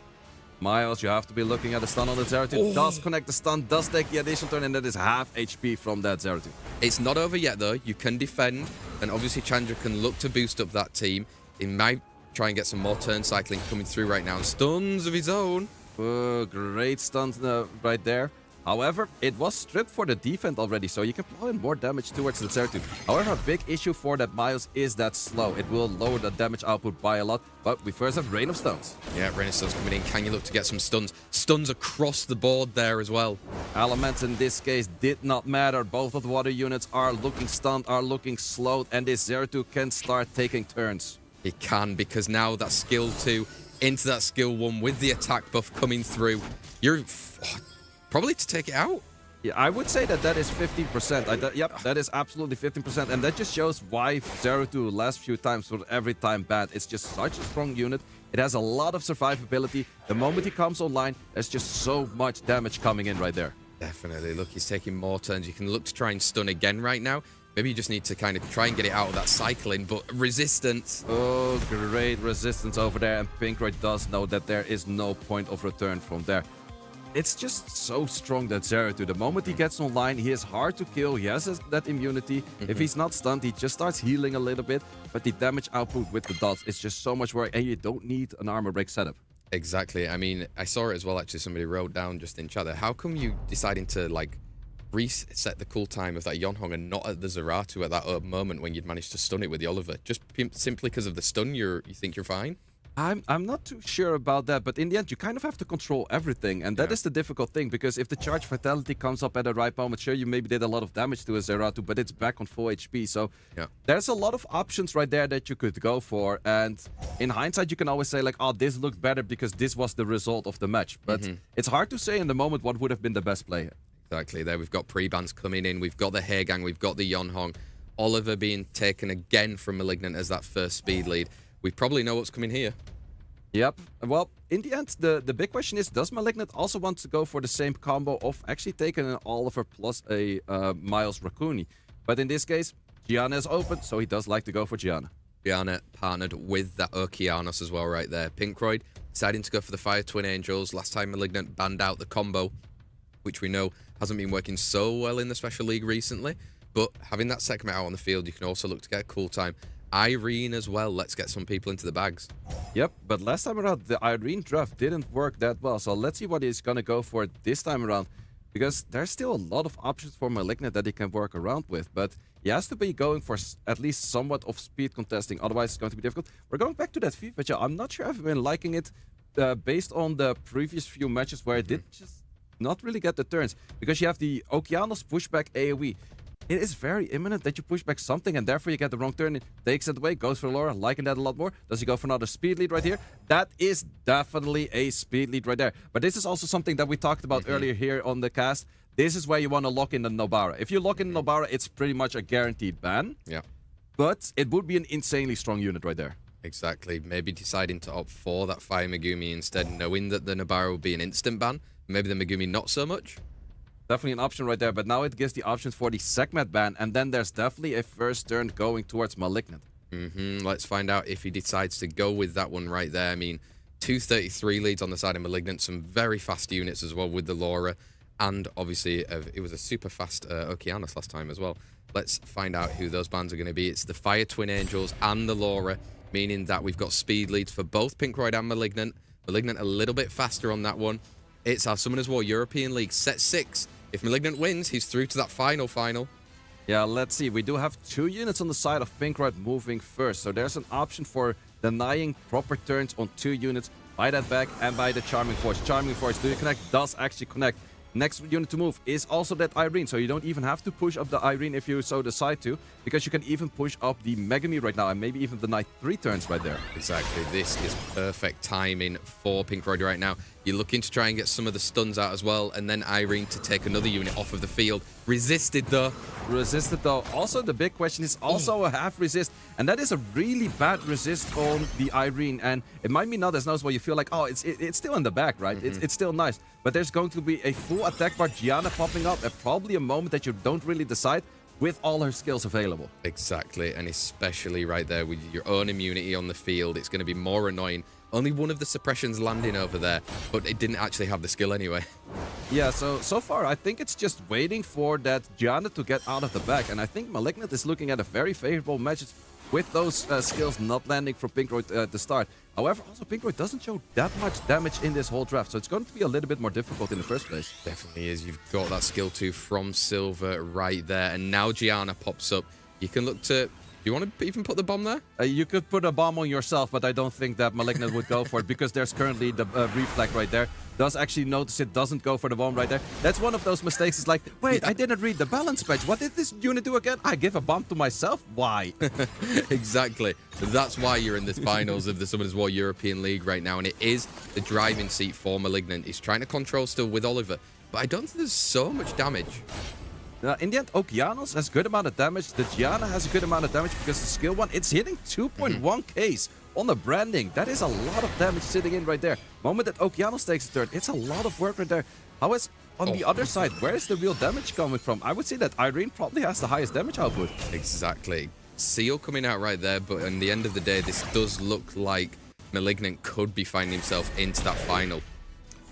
Miles, you have to be looking at the stun on the Zeratul. Does connect the stun, does take the additional turn, and that is half HP from that Zeratul. It's not over yet, though. You can defend, and obviously Chandra can look to boost up that team. He might try and get some more turn cycling coming through right now. And stuns of his own. Oh, great stuns right there. However, it was stripped for the defense already, so you can plow in more damage towards the Zeratul. However, a big issue for that Miles is that slow. It will lower the damage output by a lot, but we first have Rain of Stones. Yeah, Rain of Stones coming in. Can you look to get some stuns? Stuns across the board there as well. Elements in this case did not matter. Both of the water units are looking stunned, are looking slowed, and this Zeratul can start taking turns. It can, because now that skill 2 into that skill 1 with the attack buff coming through, you're probably to take it out. Yeah, I would say that is 15%. Yep, that is absolutely 15%. And that just shows why Zeratul last few times was every time bad. It's just such a strong unit. It has a lot of survivability. The moment he comes online, there's just so much damage coming in right there. Definitely. Look, he's taking more turns. You can look to try and stun again right now. Maybe you just need to kind of try and get it out of that cycling, but resistance. Oh, great resistance over there. And Pinkroyd does know that there is no point of return from there. It's just so strong, that Zeratul. The moment he gets online, he is hard to kill. He has that immunity. If he's not stunned, he just starts healing a little bit. But the damage output with the dots is just so much work, and you don't need an armor break setup. Exactly. I mean, I saw it as well, actually. Somebody wrote down just in chat there. How come you deciding to, like, reset the cooltime of that Yonhong and not at the Zeratul at that moment when you'd managed to stun it with the Oliver? Just simply because of the stun, you think you're fine? I'm not too sure about that, but in the end, you kind of have to control everything, and that is the difficult thing, because if the charge vitality comes up at the right moment, sure, you maybe did a lot of damage to a Zeratul, but it's back on full HP, so there's a lot of options right there that you could go for, and in hindsight, you can always say, like, oh, this looked better because this was the result of the match, but it's hard to say in the moment what would have been the best play. Exactly. There we've got pre-bans coming in, we've got the Hairgang, we've got the Yonhong, Oliver being taken again from Malignant as that first speed lead. We probably know what's coming here. Yep. Well, in the end, the big question is, does Malignant also want to go for the same combo of actually taking an Oliver plus a Miles Raccoon? But in this case, Gianna is open, so he does like to go for Gianna. Gianna partnered with that Okeanos as well right there. Pinkroyd deciding to go for the Fire Twin Angels. Last time Malignant banned out the combo, which we know hasn't been working so well in the Special League recently. But having that segment out on the field, you can also look to get a cool time. Irene as well. Let's get some people into the bags. Yep, but last time around, the Irene draft didn't work that well. So let's see what he's going to go for this time around. Because there's still a lot of options for Malignant that he can work around with. But he has to be going for at least somewhat of speed contesting. Otherwise, it's going to be difficult. We're going back to that FIFA chat. I'm not sure I've been liking it based on the previous few matches where it did just not really get the turns. Because you have the Okeanos pushback AoE. It is very imminent that you push back something and therefore you get the wrong turn. It takes it away, goes for Laura, liking that a lot more. Does he go for another speed lead right here? That is definitely a speed lead right there. But this is also something that we talked about earlier here on the cast. This is where you want to lock in the Nobara. If you lock in Nobara, it's pretty much a guaranteed ban. Yeah. But it would be an insanely strong unit right there. Exactly. Maybe deciding to opt for that Fire Megumi instead, knowing that the Nobara will be an instant ban. Maybe the Megumi not so much. Definitely an option right there, but now it gives the options for the segment ban, and then there's definitely a first turn going towards Malignant. Let's find out if he decides to go with that one right there. I mean, 233 leads on the side of Malignant, some very fast units as well with the Laura, and obviously it was a super fast Okeanos last time as well. Let's find out who those bands are going to be. It's the Fire Twin Angels and the Laura, meaning that we've got speed leads for both Pinkroyd and Malignant. Malignant a little bit faster on that one. It's our Summoners War European League set 6. If Malignant wins, he's through to that final. Yeah, let's see. We do have 2 units on the side of Pinkroyd moving first. So there's an option for denying proper turns on 2 units by that back and by the Charming Force. Charming Force, do you connect? Does actually connect. Next unit to move is also that Irene, so you don't even have to push up the Irene if you so decide to, because you can even push up the Megami right now, and maybe even deny 3 turns right there. Exactly. This is perfect timing for Pinkroyd right now. You're looking to try and get some of the stuns out as well, and then Irene to take another unit off of the field. Resisted though. Also, the big question is also a half resist, and that is a really bad resist on the Irene, and it might be not as noticeable. You feel like, oh, it's still in the back, right? It's still nice, but there's going to be a full attack bar Gianna popping up at probably a moment that you don't really decide, with all her skills available. Exactly, and especially right there with your own immunity on the field, it's going to be more annoying. Only one of the suppressions landing over there, but it didn't actually have the skill anyway. Yeah, so far, I think it's just waiting for that Gianna to get out of the back, and I think Malignant is looking at a very favorable match with those skills not landing for Pinkroyd at the start. However, also Pinkroyd doesn't show that much damage in this whole draft, so it's going to be a little bit more difficult in the first place. Definitely is. You've got that skill 2 from Silver right there, and now Gianna pops up. You can look to... Do you want to even put the bomb there? You could put a bomb on yourself, but I don't think that Malignant would go for it, because there's currently the reflect right there. Does actually notice it, doesn't go for the bomb right there. That's one of those mistakes. It's like, wait, I didn't read the balance patch. What did this unit do again? I give a bomb to myself? Why? Exactly. That's why you're in the finals of the Summoners War European League right now, and it is the driving seat for Malignant. He's trying to control still with Oliver, but I don't think there's so much damage. In the end, Okeanos has a good amount of damage. The Gianna has a good amount of damage because the skill 1, it's hitting 2.1Ks on the branding. That is a lot of damage sitting in right there. Moment that Okeanos takes a turn, it's a lot of work right there. How is on the other side, where is the real damage coming from? I would say that Irene probably has the highest damage output. Exactly. Seal coming out right there, but in the end of the day, this does look like Malignant could be finding himself into that final.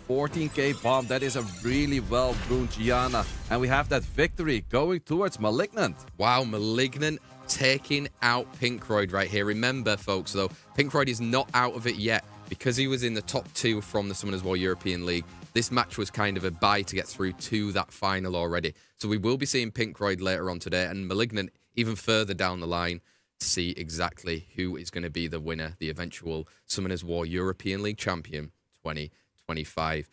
14k bomb, that is a really well-brewed Gianna. And we have that victory going towards Malignant. Wow, Malignant taking out Pinkroyd right here. Remember, folks, though, Pinkroyd is not out of it yet because he was in the top 2 from the Summoners War European League. This match was kind of a bye to get through to that final already. So we will be seeing Pinkroyd later on today, and Malignant even further down the line to see exactly who is going to be the winner, the eventual Summoners War European League champion 2025.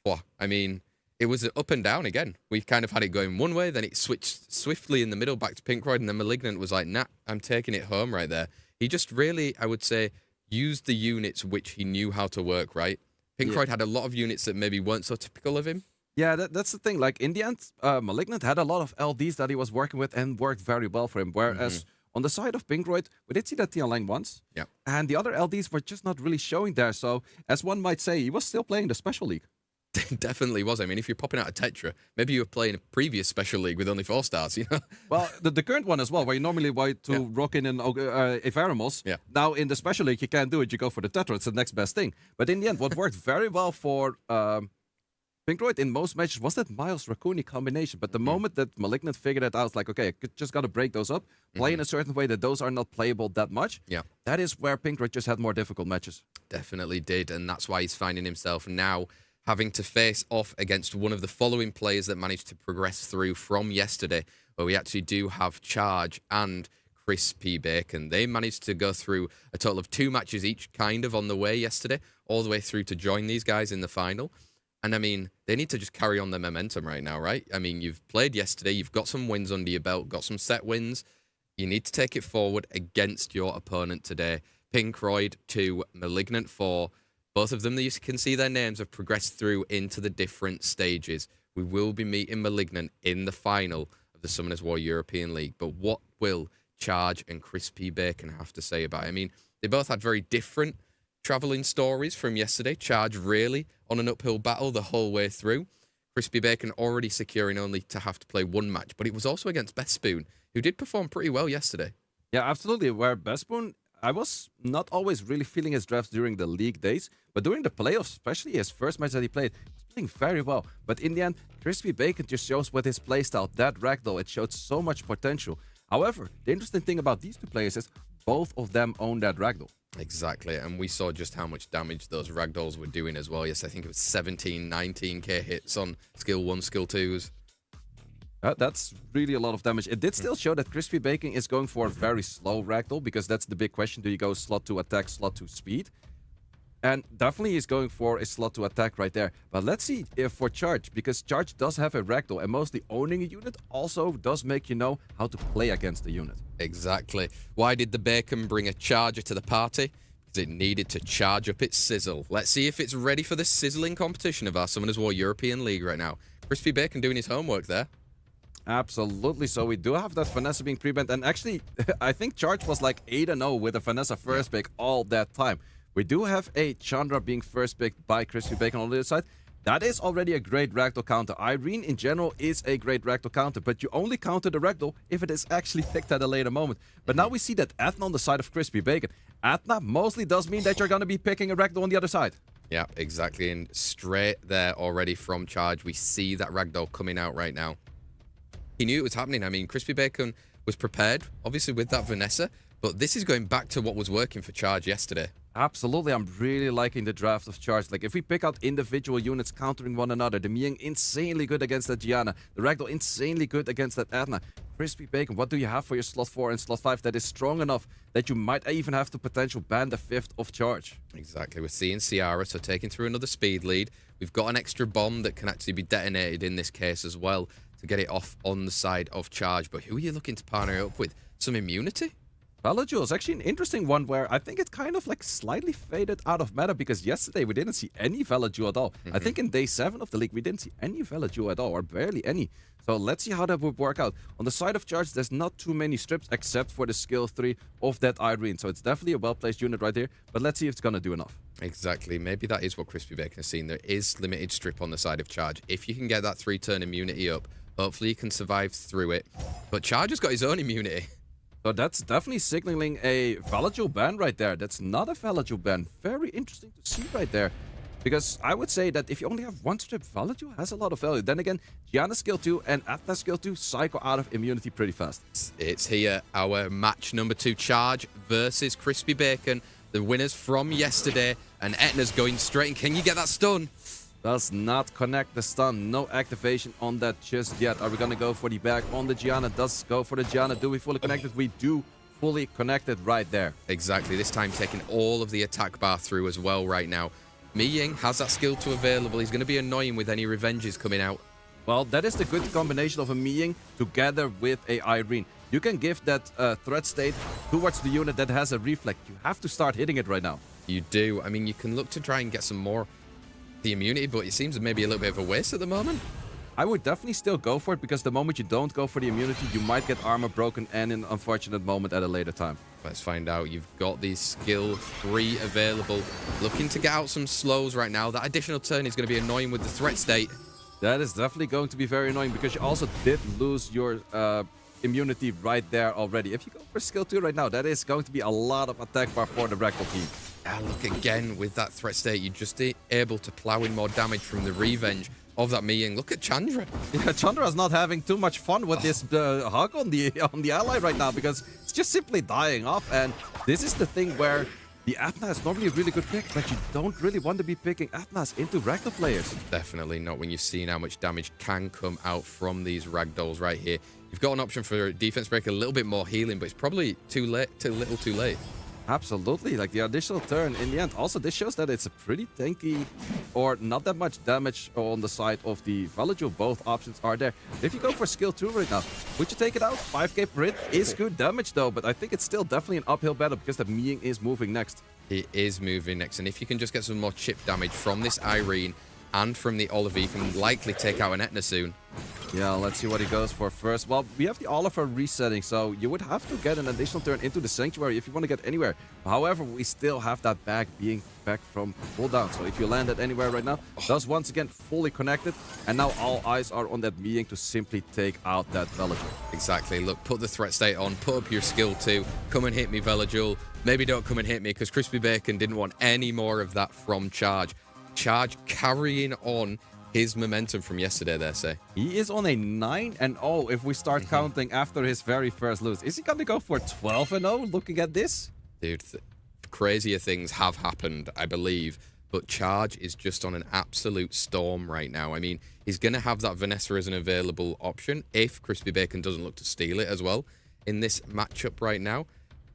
Well, I mean, it was up and down again. We've kind of had it going one way, then it switched swiftly in the middle back to Pinkroyd, and then Malignant was like, nah, I'm taking it home right there. He just really, I would say, used the units which he knew how to work, right? Pinkroyd had a lot of units that maybe weren't so typical of him. Yeah, that's the thing. Like, in the end, Malignant had a lot of LDs that he was working with and worked very well for him, whereas on the side of Pinkroyd, we did see that Tianlang once. Yeah. And the other LDs were just not really showing there. So, as one might say, he was still playing the Special League. Definitely was. I mean, if you're popping out a Tetra, maybe you were playing a previous Special League with only 4 stars, you know? Well, the current one as well, where you normally want to rock in Evaramos. Yeah. Now, in the Special League, you can't do it. You go for the Tetra. It's the next best thing. But in the end, what worked very well for Pinkroyd in most matches was that Miles Raccoon combination. But the moment that Malignant figured it out, it's like, okay, I just got to break those up, play in a certain way that those are not playable that much. Yeah. That is where Pinkroyd just had more difficult matches. Definitely did, and that's why he's finding himself now having to face off against one of the following players that managed to progress through from yesterday, where we actually do have Charge and Chris P. Bacon. They managed to go through a total of 2 matches each kind of on the way yesterday, all the way through to join these guys in the final. And I mean, they need to just carry on their momentum right now, right? I mean, you've played yesterday, you've got some wins under your belt, got some set wins. You need to take it forward against your opponent today. Pinkroyd 2, Malignant 4. Both of them, you can see their names have progressed through into the different stages. We will be meeting Malignant in the final of the Summoners War European League. But what will Charge and Chris P. Bacon have to say about it? I mean, they both had very different traveling stories from yesterday. Charge really on an uphill battle the whole way through. Crispy Bacon already securing only to have to play one match, but it was also against Best Spoon, who did perform pretty well yesterday. Yeah, absolutely. Where Bespoon, I was not always really feeling his drafts during the league days, but during the playoffs, especially his first match that he played, he was playing very well. But in the end, Crispy Bacon just shows with his playstyle, that ragdoll, it showed so much potential. However, the interesting thing about these two players is both of them own that ragdoll. Exactly, and we saw just how much damage those ragdolls were doing as well. Yes, I think it was 17, 19k hits on skill 1, skill 2s. That's really a lot of damage. It did still show that Crispy Bacon is going for a very slow ragdoll, because that's the big question. Do you go slot to attack, slot to speed? And definitely he's going for a slot to attack right there. But let's see if for Charge, because Charge does have a ragdoll, and mostly owning a unit also does make you know how to play against the unit. Exactly. Why did the Bacon bring a charger to the party? Because it needed to charge up its sizzle. Let's see if it's ready for the sizzling competition of our Summoners War European League right now. Crispy Bacon doing his homework there. Absolutely. So we do have that Vanessa being pre-banned. And actually, I think Charge was like 8-0 with a Vanessa first pick all that time. We do have a Chandra being first picked by Crispy Bacon on the other side. That is already a great ragdoll counter. Irene in general is a great ragdoll counter, but you only counter the ragdoll if it is actually picked at a later moment. But now we see that Athena on the side of Crispy Bacon. Athena mostly does mean that you're going to be picking a ragdoll on the other side. Yeah, exactly. And straight there already from Charge, we see that ragdoll coming out right now. He knew it was happening. I mean, Crispy Bacon was prepared, obviously, with that Vanessa, but this is going back to what was working for Charge yesterday. Absolutely, I'm really liking the draft of Charge. Like, if we pick out individual units countering one another, the Miing insanely good against that Gianna, the Ragdoll insanely good against that Athena. Crispy Bacon, what do you have for your slot 4 and slot 5 that is strong enough that you might even have the potential ban the 5th of Charge? Exactly, we're seeing Ciara, so taking through another speed lead. We've got an extra bomb that can actually be detonated in this case as well to get it off on the side of Charge. But who are you looking to partner it up with? Some immunity? Valajul is actually an interesting one where I think it kind of like slightly faded out of meta, because yesterday we didn't see any Valajul at all. I think in day 7 of the league we didn't see any Valajul at all, or barely any. So let's see how that would work out. On the side of Charge, there's not too many strips except for the skill 3 of that Irene. So it's definitely a well-placed unit right here, but let's see if it's going to do enough. Exactly. Maybe that is what Crispy Bacon has seen. There is limited strip on the side of Charge. If you can get that 3-turn immunity up, hopefully you can survive through it. But Charge has got his own immunity. So that's definitely signaling a Valajul ban right there. That's not a Valajul ban. Very interesting to see right there. Because I would say that if you only have one strip, Valajul has a lot of value. Then again, Gianna skill 2 and Athena skill 2 cycle out of immunity pretty fast. It's here, our match number 2, Charge versus Crispy Bacon. The winners from yesterday, and Etna's going straight. And can you get that stun? Does not connect the stun. No activation on that just yet. Are we going to go for the back on the Gianna? Does go for the Gianna. Do we fully connect it? We do fully connect it right there. Exactly. This time taking all of the attack bar through as well right now. Miing has that skill 2 available. He's going to be annoying with any revenges coming out. Well, that is the good combination of a Miing together with a Irene. You can give that threat state towards the unit that has a reflect. You have to start hitting it right now. You do. I mean, you can look to try and get some more the immunity, but it seems maybe a little bit of a waste at the moment. I would definitely still go for it, because the moment you don't go for the immunity, you might get armor broken and an unfortunate moment at a later time. Let's find out. You've got the skill 3 available. Looking to get out some slows right now. That additional turn is going to be annoying with the threat state. That is definitely going to be very annoying, because you also did lose your immunity right there already. If you go for skill 2 right now, that is going to be a lot of attack bar for the Ragdoll team. Yeah, look again with that threat state. You're just able to plow in more damage from the revenge of that Miing. Look at Chandra. Yeah, Chandra's not having too much fun with this hug on the ally right now, because it's just simply dying off. And this is the thing where the Athena is normally a really good pick, but you don't really want to be picking Athenas into Ragdoll players. Definitely not when you've seen how much damage can come out from these Ragdolls right here. You've got an option for defense break, a little bit more healing, but it's probably too late, too little too late. Absolutely, like the additional turn in the end. Also, this shows that it's a pretty tanky or not that much damage on the side of the Valajul. Both options are there. If you go for skill 2 right now, would you take it out? 5k per hit is good damage though, but I think it's still definitely an uphill battle, because the Miing is moving next. It is moving next, and if you can just get some more chip damage from this Irene and from the Olive, you can likely take out an Etna soon. Yeah, let's see what he goes for first. Well, we have the Oliver resetting, so you would have to get an additional turn into the Sanctuary if you want to get anywhere. However, we still have that bag being back from cooldown. So if you land it anywhere right now, does once again fully connected. And now all eyes are on that Miying to simply take out that Villager. Exactly. Look, put the threat state on, put up your skill 2, come and hit me, Velajool. Maybe don't come and hit me because Crispy Bacon didn't want any more of that from Charge. Charge carrying on his momentum from yesterday, they say. He is on a 9-0 if we start counting after his very first lose. Is he going to go for 12-0 looking at this? Dude, crazier things have happened, I believe. But Charge is just on an absolute storm right now. I mean, he's going to have that Vanessa as an available option if Crispy Bacon doesn't look to steal it as well in this matchup right now.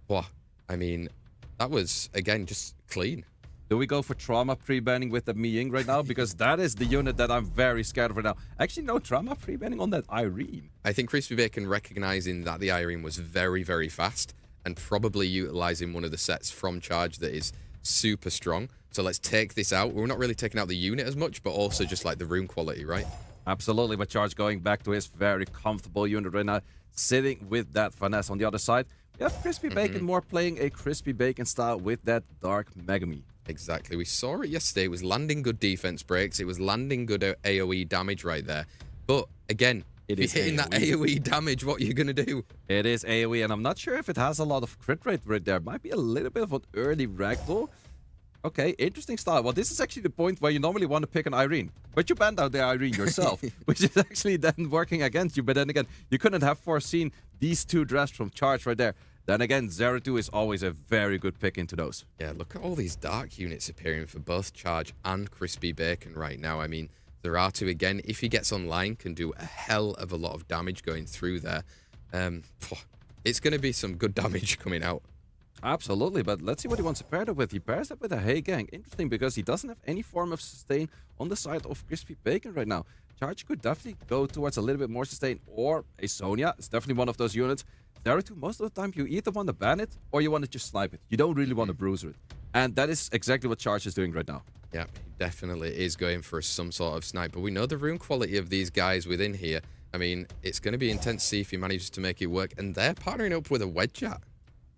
Wow. I mean, that was, again, just clean. Do we go for Trauma pre-banning with the Miying right now? Because that is the unit that I'm very scared of right now. Actually, no Trauma pre-banning on that Irene. I think Crispy Bacon recognizing that the Irene was very, very fast and probably utilizing one of the sets from Charge that is super strong. So let's take this out. We're not really taking out the unit as much, but also just like the rune quality, right? Absolutely, but Charge going back to his very comfortable unit right now, sitting with that finesse on the other side. We have Crispy Bacon more playing a Crispy Bacon style with that Dark Megami. Exactly. We saw it yesterday. It was landing good defense breaks. It was landing good AoE damage right there. But again, if you're hitting that AoE damage, what are you going to do? It is AoE, and I'm not sure if it has a lot of crit rate right there. Might be a little bit of an early ragdoll. Okay, interesting style. Well, this is actually the point where you normally want to pick an Irene. But you banned out the Irene yourself, which is actually then working against you. But then again, you couldn't have foreseen these two drafts from Charge right there. Then again, Zeratul is always a very good pick into those. Yeah, look at all these dark units appearing for both Charge and Crispy Bacon right now. I mean, Zeratul, again, if he gets online, can do a hell of a lot of damage going through there. It's going to be some good damage coming out. Absolutely, but let's see what he wants to pair that with. He pairs that with a Hey Gang. Interesting, because he doesn't have any form of sustain on the side of Crispy Bacon right now. Charge could definitely go towards a little bit more sustain, or a Sonya. It's definitely one of those units. Zeratul, most of the time, you either want to ban it, or you want to just snipe it. You don't really want to bruiser it. And that is exactly what Charge is doing right now. Yeah, he definitely is going for some sort of snipe. But we know the rune quality of these guys within here. I mean, it's going to be intense to see if he manages to make it work. And they're partnering up with a Wedgeat.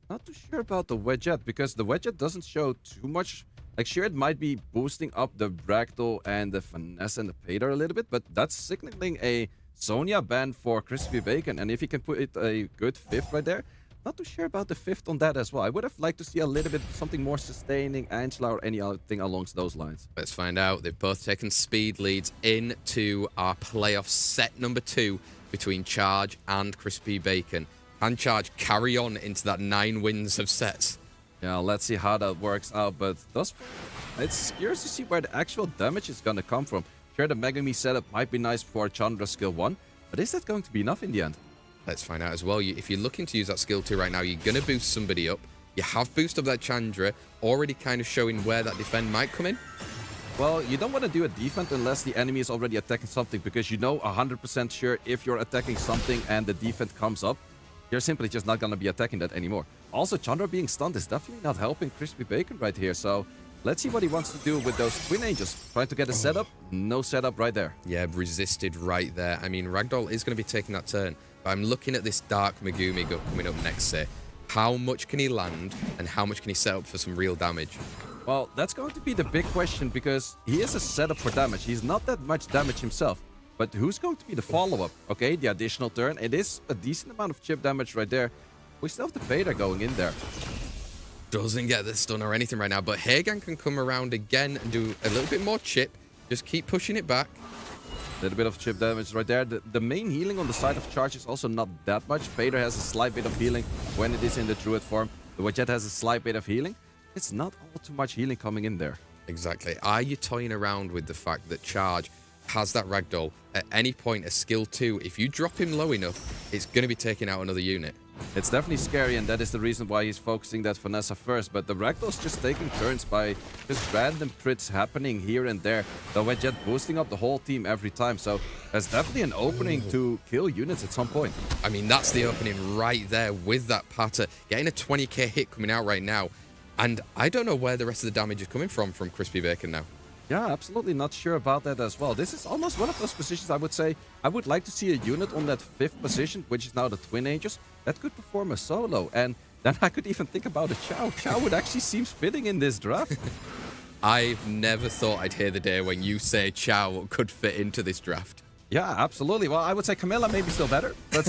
Not too sure about the Wedgeat, because the Wedgeat doesn't show too much. Like, sure, it might be boosting up the Ragdoll and the Finesse and the Pader a little bit, but that's signaling a Sonya ban for Crispy Bacon. And if he can put it a good 5th right there, not too sure about the 5th on that as well. I would have liked to see a little bit something more sustaining, Angela, or any other thing along those lines. Let's find out. They've both taken speed leads into our playoff set number 2 between Charge and Crispy Bacon. Can Charge carry on into that 9 wins of sets? Yeah, let's see how that works out, but it's curious to see where the actual damage is gonna come from. Sure, the Megami setup might be nice for Chandra skill 1, but is that going to be enough in the end? Let's find out as well. If you're looking to use that skill 2 right now, you're going to boost somebody up. You have boosted up that Chandra, already kind of showing where that defend might come in. Well, you don't want to do a defense unless the enemy is already attacking something, because you know 100% sure if you're attacking something and the defense comes up, you're simply just not going to be attacking that anymore. Also, Chandra being stunned is definitely not helping Crispy Bacon right here, so let's see what he wants to do with those Twin Angels. Trying to get a setup, no setup right there. Yeah, resisted right there. I mean, Ragdoll is going to be taking that turn, but I'm looking at this Dark Megumi coming up next, say. How much can he land, and how much can he set up for some real damage? Well, that's going to be the big question, because he is a setup for damage. He's not that much damage himself. But who's going to be the follow-up? Okay, the additional turn. It is a decent amount of chip damage right there. We still have the Vader going in there. Doesn't get the stun or anything right now, but Hagan can come around again and do a little bit more chip. Just keep pushing it back. A little bit of chip damage right there. The main healing on the side of Charge is also not that much. Vader has a slight bit of healing when it is in the Druid form. The Wedgeat has a slight bit of healing. It's not all too much healing coming in there. Exactly. Are you toying around with the fact that Charge has that Ragdoll at any point, a skill 2? If you drop him low enough, it's going to be taking out another unit. It's definitely scary, and that is the reason why he's focusing that Vanessa first. But the Ragdoll's just taking turns by just random crits happening here and there. The Wedgeat boosting up the whole team every time. So there's definitely an opening to kill units at some point. I mean, that's the opening right there with that Patter. Getting a 20k hit coming out right now. And I don't know where the rest of the damage is coming from Crispy Bacon now. Yeah, absolutely not sure about that as well. This is almost one of those positions I would say I would like to see a unit on that 5th position, which is now the Twin Angels, that could perform a solo. And then I could even think about a Chow. Chow would actually seems fitting in this draft. I've never thought I'd hear the day when you say Chow could fit into this draft. Yeah, absolutely. Well, I would say Camilla maybe still better. But,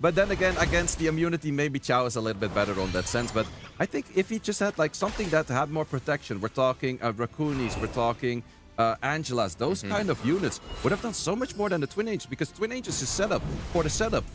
but then again, against the immunity, maybe Chow is a little bit better on that sense. But I think if he just had like something that had more protection, we're talking Raccoonis, we're talking Angelas, those kind of units would have done so much more than the Twin Angels, because Twin Angels is set up for the setup,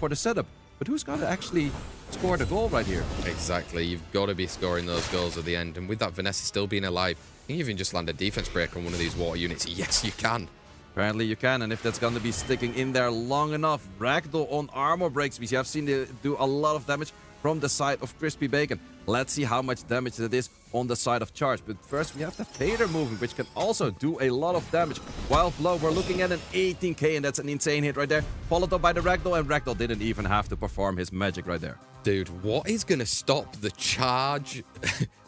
But who's going to actually score the goal right here? Exactly. You've got to be scoring those goals at the end. And with that Vanessa still being alive, can you even just land a defense break on one of these water units? Yes, you can. Apparently you can, and if that's going to be sticking in there long enough, Ragdoll on armor breaks, we have seen it do a lot of damage from the side of Crispy Bacon. Let's see how much damage that is on the side of Charge. But first we have the Vader moving, which can also do a lot of damage. Wild Blow, we're looking at an 18k, and that's an insane hit right there. Followed up by the Ragdoll, and Ragdoll didn't even have to perform his magic right there. Dude, what is going to stop the Charge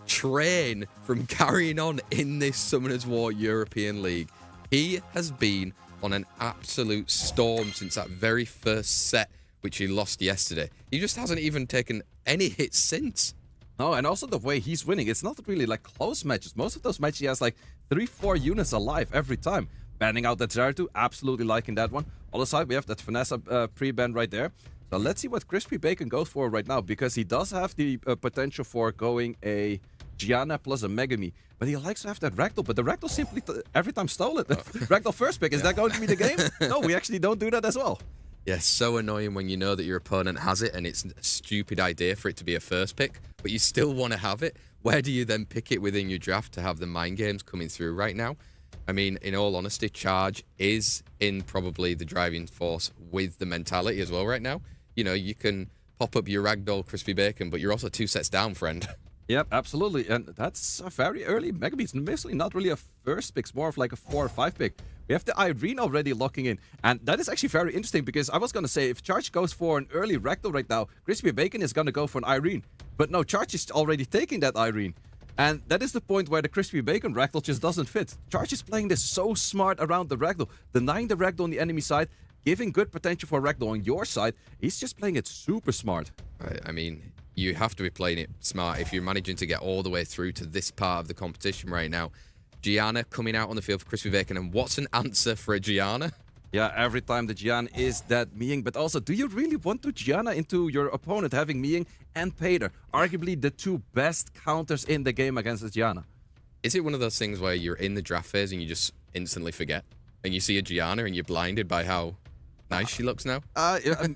train from carrying on in this Summoners War European League? He has been on an absolute storm since that very first set, which he lost yesterday. He just hasn't even taken any hits since. No, and also the way he's winning, it's not really like close matches. Most of those matches he has like 3-4 units alive every time. Banning out that Zeratul, absolutely liking that one. On the side, we have that Vanessa pre-ban right there. So let's see what Crispy Bacon goes for right now, because he does have the potential for going a Gianna plus a Megami. But he likes to have that Ragdoll, but the Ragdoll simply every time stole it. Ragdoll first pick, is that going to be the game? No, we actually don't do that as well. Yeah, so annoying when you know that your opponent has it and it's a stupid idea for it to be a first pick, but you still want to have it. Where do you then pick it within your draft to have the mind games coming through right now? I mean, in all honesty, Charge is in probably the driving force with the mentality as well right now. You know, you can pop up your Ragdoll Crispy Bacon, but you're also 2 sets down, friend. Yep, absolutely. And that's a very early Megami. It's basically not really a first pick. It's more of like a 4 or 5 pick. We have the Irene already locking in. And that is actually very interesting, because I was going to say, if Charge goes for an early Ragdoll right now, Crispy Bacon is going to go for an Irene. But no, Charge is already taking that Irene. And that is the point where the Crispy Bacon Ragdoll just doesn't fit. Charge is playing this so smart around the Ragdoll, denying the Ragdoll on the enemy side, giving good potential for Ragdoll on your side. He's just playing it super smart. I mean, you have to be playing it smart if you're managing to get all the way through to this part of the competition right now. Gianna coming out on the field for Crispy Bacon, and what's an answer for a Gianna? Yeah, every time the Gian is that Miying, but also, do you really want to Gianna into your opponent having Miying and Pater? Arguably the 2 best counters in the game against the Gianna. Is it one of those things where you're in the draft phase and you just instantly forget? And you see a Gianna and you're blinded by how nice she looks now?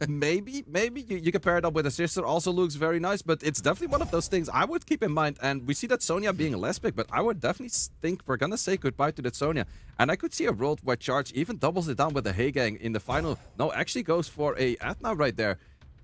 Maybe you can pair it up with a sister. Also looks very nice, but it's definitely one of those things I would keep in mind. And we see that Sonya being a less pick, but I would definitely think we're gonna say goodbye to that Sonya. And I could see a world where Charge even doubles it down with the Hey Gang in the final. No, actually goes for a Athena right there.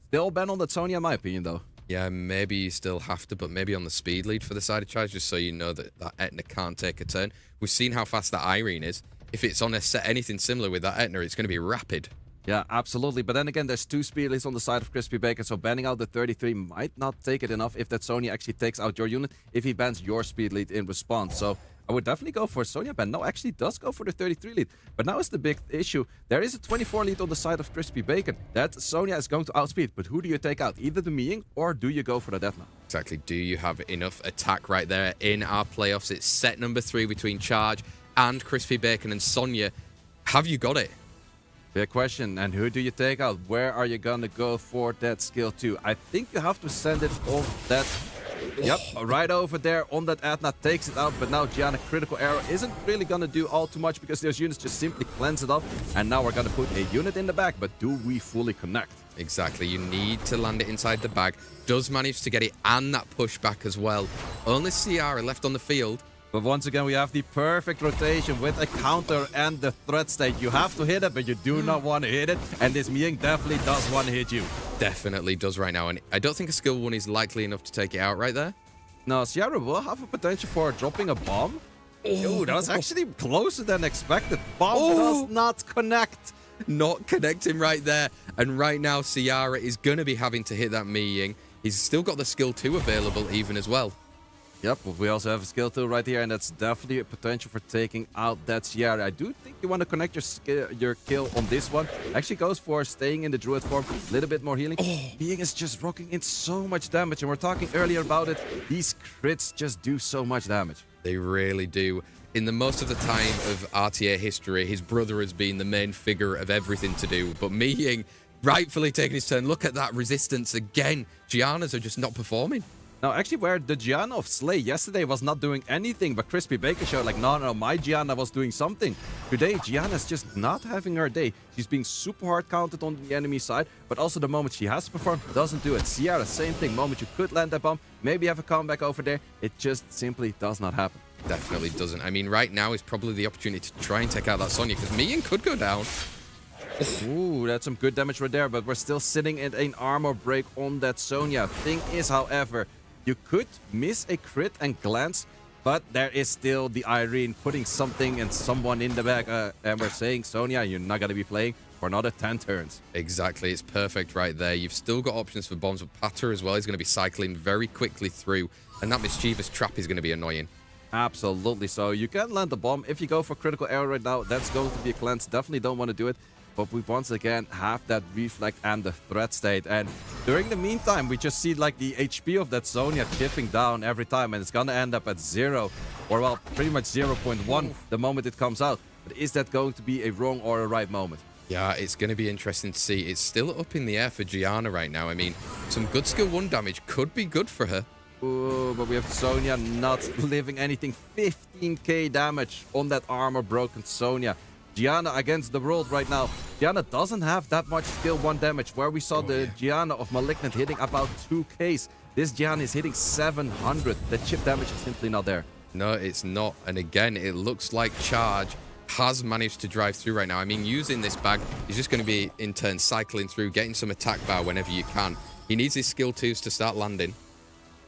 Still ban on that Sonya, in my opinion, though. Yeah, maybe you still have to, but maybe on the speed lead for the side of Charge, just so you know that Etna can't take a turn. We've seen how fast that Irene is. If it's on a set anything similar with that Etna, it's going to be rapid. Yeah, absolutely. But then again, there's 2 speed leads on the side of Crispy Bacon, so banning out the 33 might not take it enough if that Sonya actually takes out your unit, if he bans your speed lead in response. So I would definitely go for Sonya ban. No, actually does go for the 33 lead. But now is the big issue. There is a 24 lead on the side of Crispy Bacon. That Sonya is going to outspeed. But who do you take out? Either the Miying or do you go for the Deathknell? Exactly. Do you have enough attack right there in our playoffs? It's set number 3 between Charge and Crispy Bacon and Sonya. Have you got it? Big question. And who do you take out? Where are you going to go for that skill 2? I think you have to send it on that. Yep, right over there on that Athena, takes it out, but now Gianna critical arrow isn't really gonna do all too much because those units just simply cleanse it up, and now we're gonna put a unit in the back, but do we fully connect? Exactly, you need to land it inside the bag. Does manage to get it and that pushback as well. Only Ciara left on the field. But once again, we have the perfect rotation with a counter and the threat state. You have to hit it, but you do not want to hit it. And this Miying definitely does want to hit you. Definitely does right now. And I don't think a skill 1 is likely enough to take it out right there. No, Ciara will have a potential for dropping a bomb. Oh, that was actually closer than expected. Bomb does not connect. Not connecting right there. And right now, Ciara is going to be having to hit that Miying. He's still got the skill 2 available even as well. Yep, but we also have a skill 2 right here, and that's definitely a potential for taking out that Sierra. I do think you want to connect your kill on this one. Actually goes for staying in the Druid form, a little bit more healing. Being is just rocking in so much damage, and we're talking earlier about it. These crits just do so much damage. They really do. In the most of the time of RTA history, his brother has been the main figure of everything to do. But Mi Ying rightfully taking his turn. Look at that resistance again. Gianna's are just not performing. Now, actually, where the Gianna of Slay yesterday was not doing anything, but Crispy Bacon showed like, no, my Gianna was doing something. Today, Gianna's just not having her day. She's being super hard counted on the enemy side, but also the moment she has to perform, doesn't do it. Sierra, same thing. Moment you could land that bomb, maybe have a comeback over there, it just simply does not happen. Definitely doesn't. I mean, right now is probably the opportunity to try and take out that Sonya, because Mi Ying could go down. Ooh, that's some good damage right there, but we're still sitting at an armor break on that Sonya. Thing is, however, you could miss a crit and glance, but there is still the Irene putting something and someone in the back. And we're saying, Sonya, you're not going to be playing for another 10 turns. Exactly. It's perfect right there. You've still got options for bombs, but Pater as well is going to be cycling very quickly through, and that mischievous trap is going to be annoying. Absolutely. So you can land the bomb. If you go for critical error right now, that's going to be a cleanse. Definitely don't want to do it. But we once again have that reflect and the threat state. And during the meantime, we just see like the HP of that Sonya chipping down every time. And it's going to end up at 0. Or well, pretty much 0.1 the moment it comes out. But is that going to be a wrong or a right moment? Yeah, it's going to be interesting to see. It's still up in the air for Gianna right now. I mean, some good skill 1 damage could be good for her. Ooh, but we have Sonya not living anything. 15k damage on that armor broken Sonya. Gianna against the world right now. Gianna doesn't have that much skill 1 damage, where we saw Gianna of Malignant hitting about 2Ks. This Gianna is hitting 700. The chip damage is simply not there. No, it's not. And again, it looks like Charge has managed to drive through right now. I mean, using this bag, he's just going to be, in turn, cycling through, getting some attack bar whenever you can. He needs his skill 2s to start landing.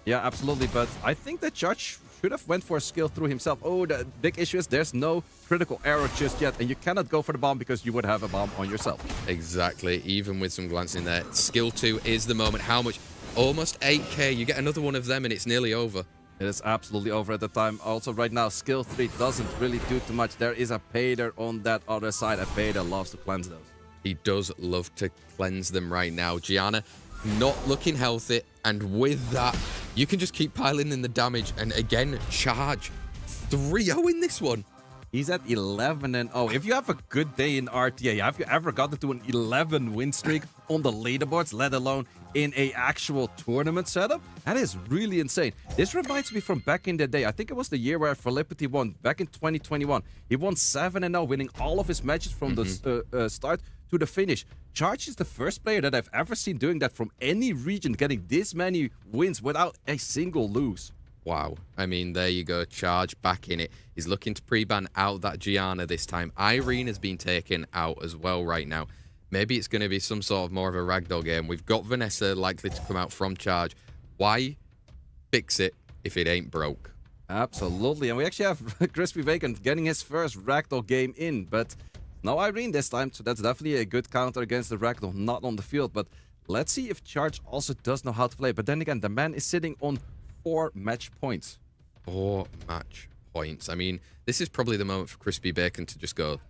Yeah, absolutely. But I think that Judge should have went for a skill through himself. Oh, the big issue is there's no critical error just yet, and you cannot go for the bomb because you would have a bomb on yourself. Exactly. Even with some glancing there. Skill 2 is the moment. How much? Almost 8k. You get another one of them and it's nearly over. It is absolutely over at the time. Also, right now, skill 3 doesn't really do too much. There is a Pader on that other side. A Pader loves to cleanse those. He does love to cleanse them right now. Gianna not looking healthy, and with that, you can just keep piling in the damage. And again, Charge 3-0 in this one. He's at 11-0. If you have a good day in RTA, have you ever gotten to an 11 win streak on the leaderboards, let alone in a actual tournament setup? That is really insane. This reminds me from back in the day. I think it was the year where Felicity won, back in 2021. He won 7-0, winning all of his matches from the start to the finish. Charge is the first player that I've ever seen doing that from any region, getting this many wins without a single lose. Wow. I mean, there you go. Charge back in it. He's looking to pre-ban out that Gianna this time. Irene has been taken out as well right now. Maybe it's going to be some sort of more of a ragdoll game. We've got Vanessa likely to come out from Charge. Why fix it if it ain't broke? Absolutely. And we actually have Crispy Bacon getting his first ragdoll game in, but no Irene this time. So that's definitely a good counter against the ragdoll, not on the field. But let's see if Charge also does know how to play. But then again, the man is sitting on 4 match points. 4 match points. I mean, this is probably the moment for Crispy Bacon to just go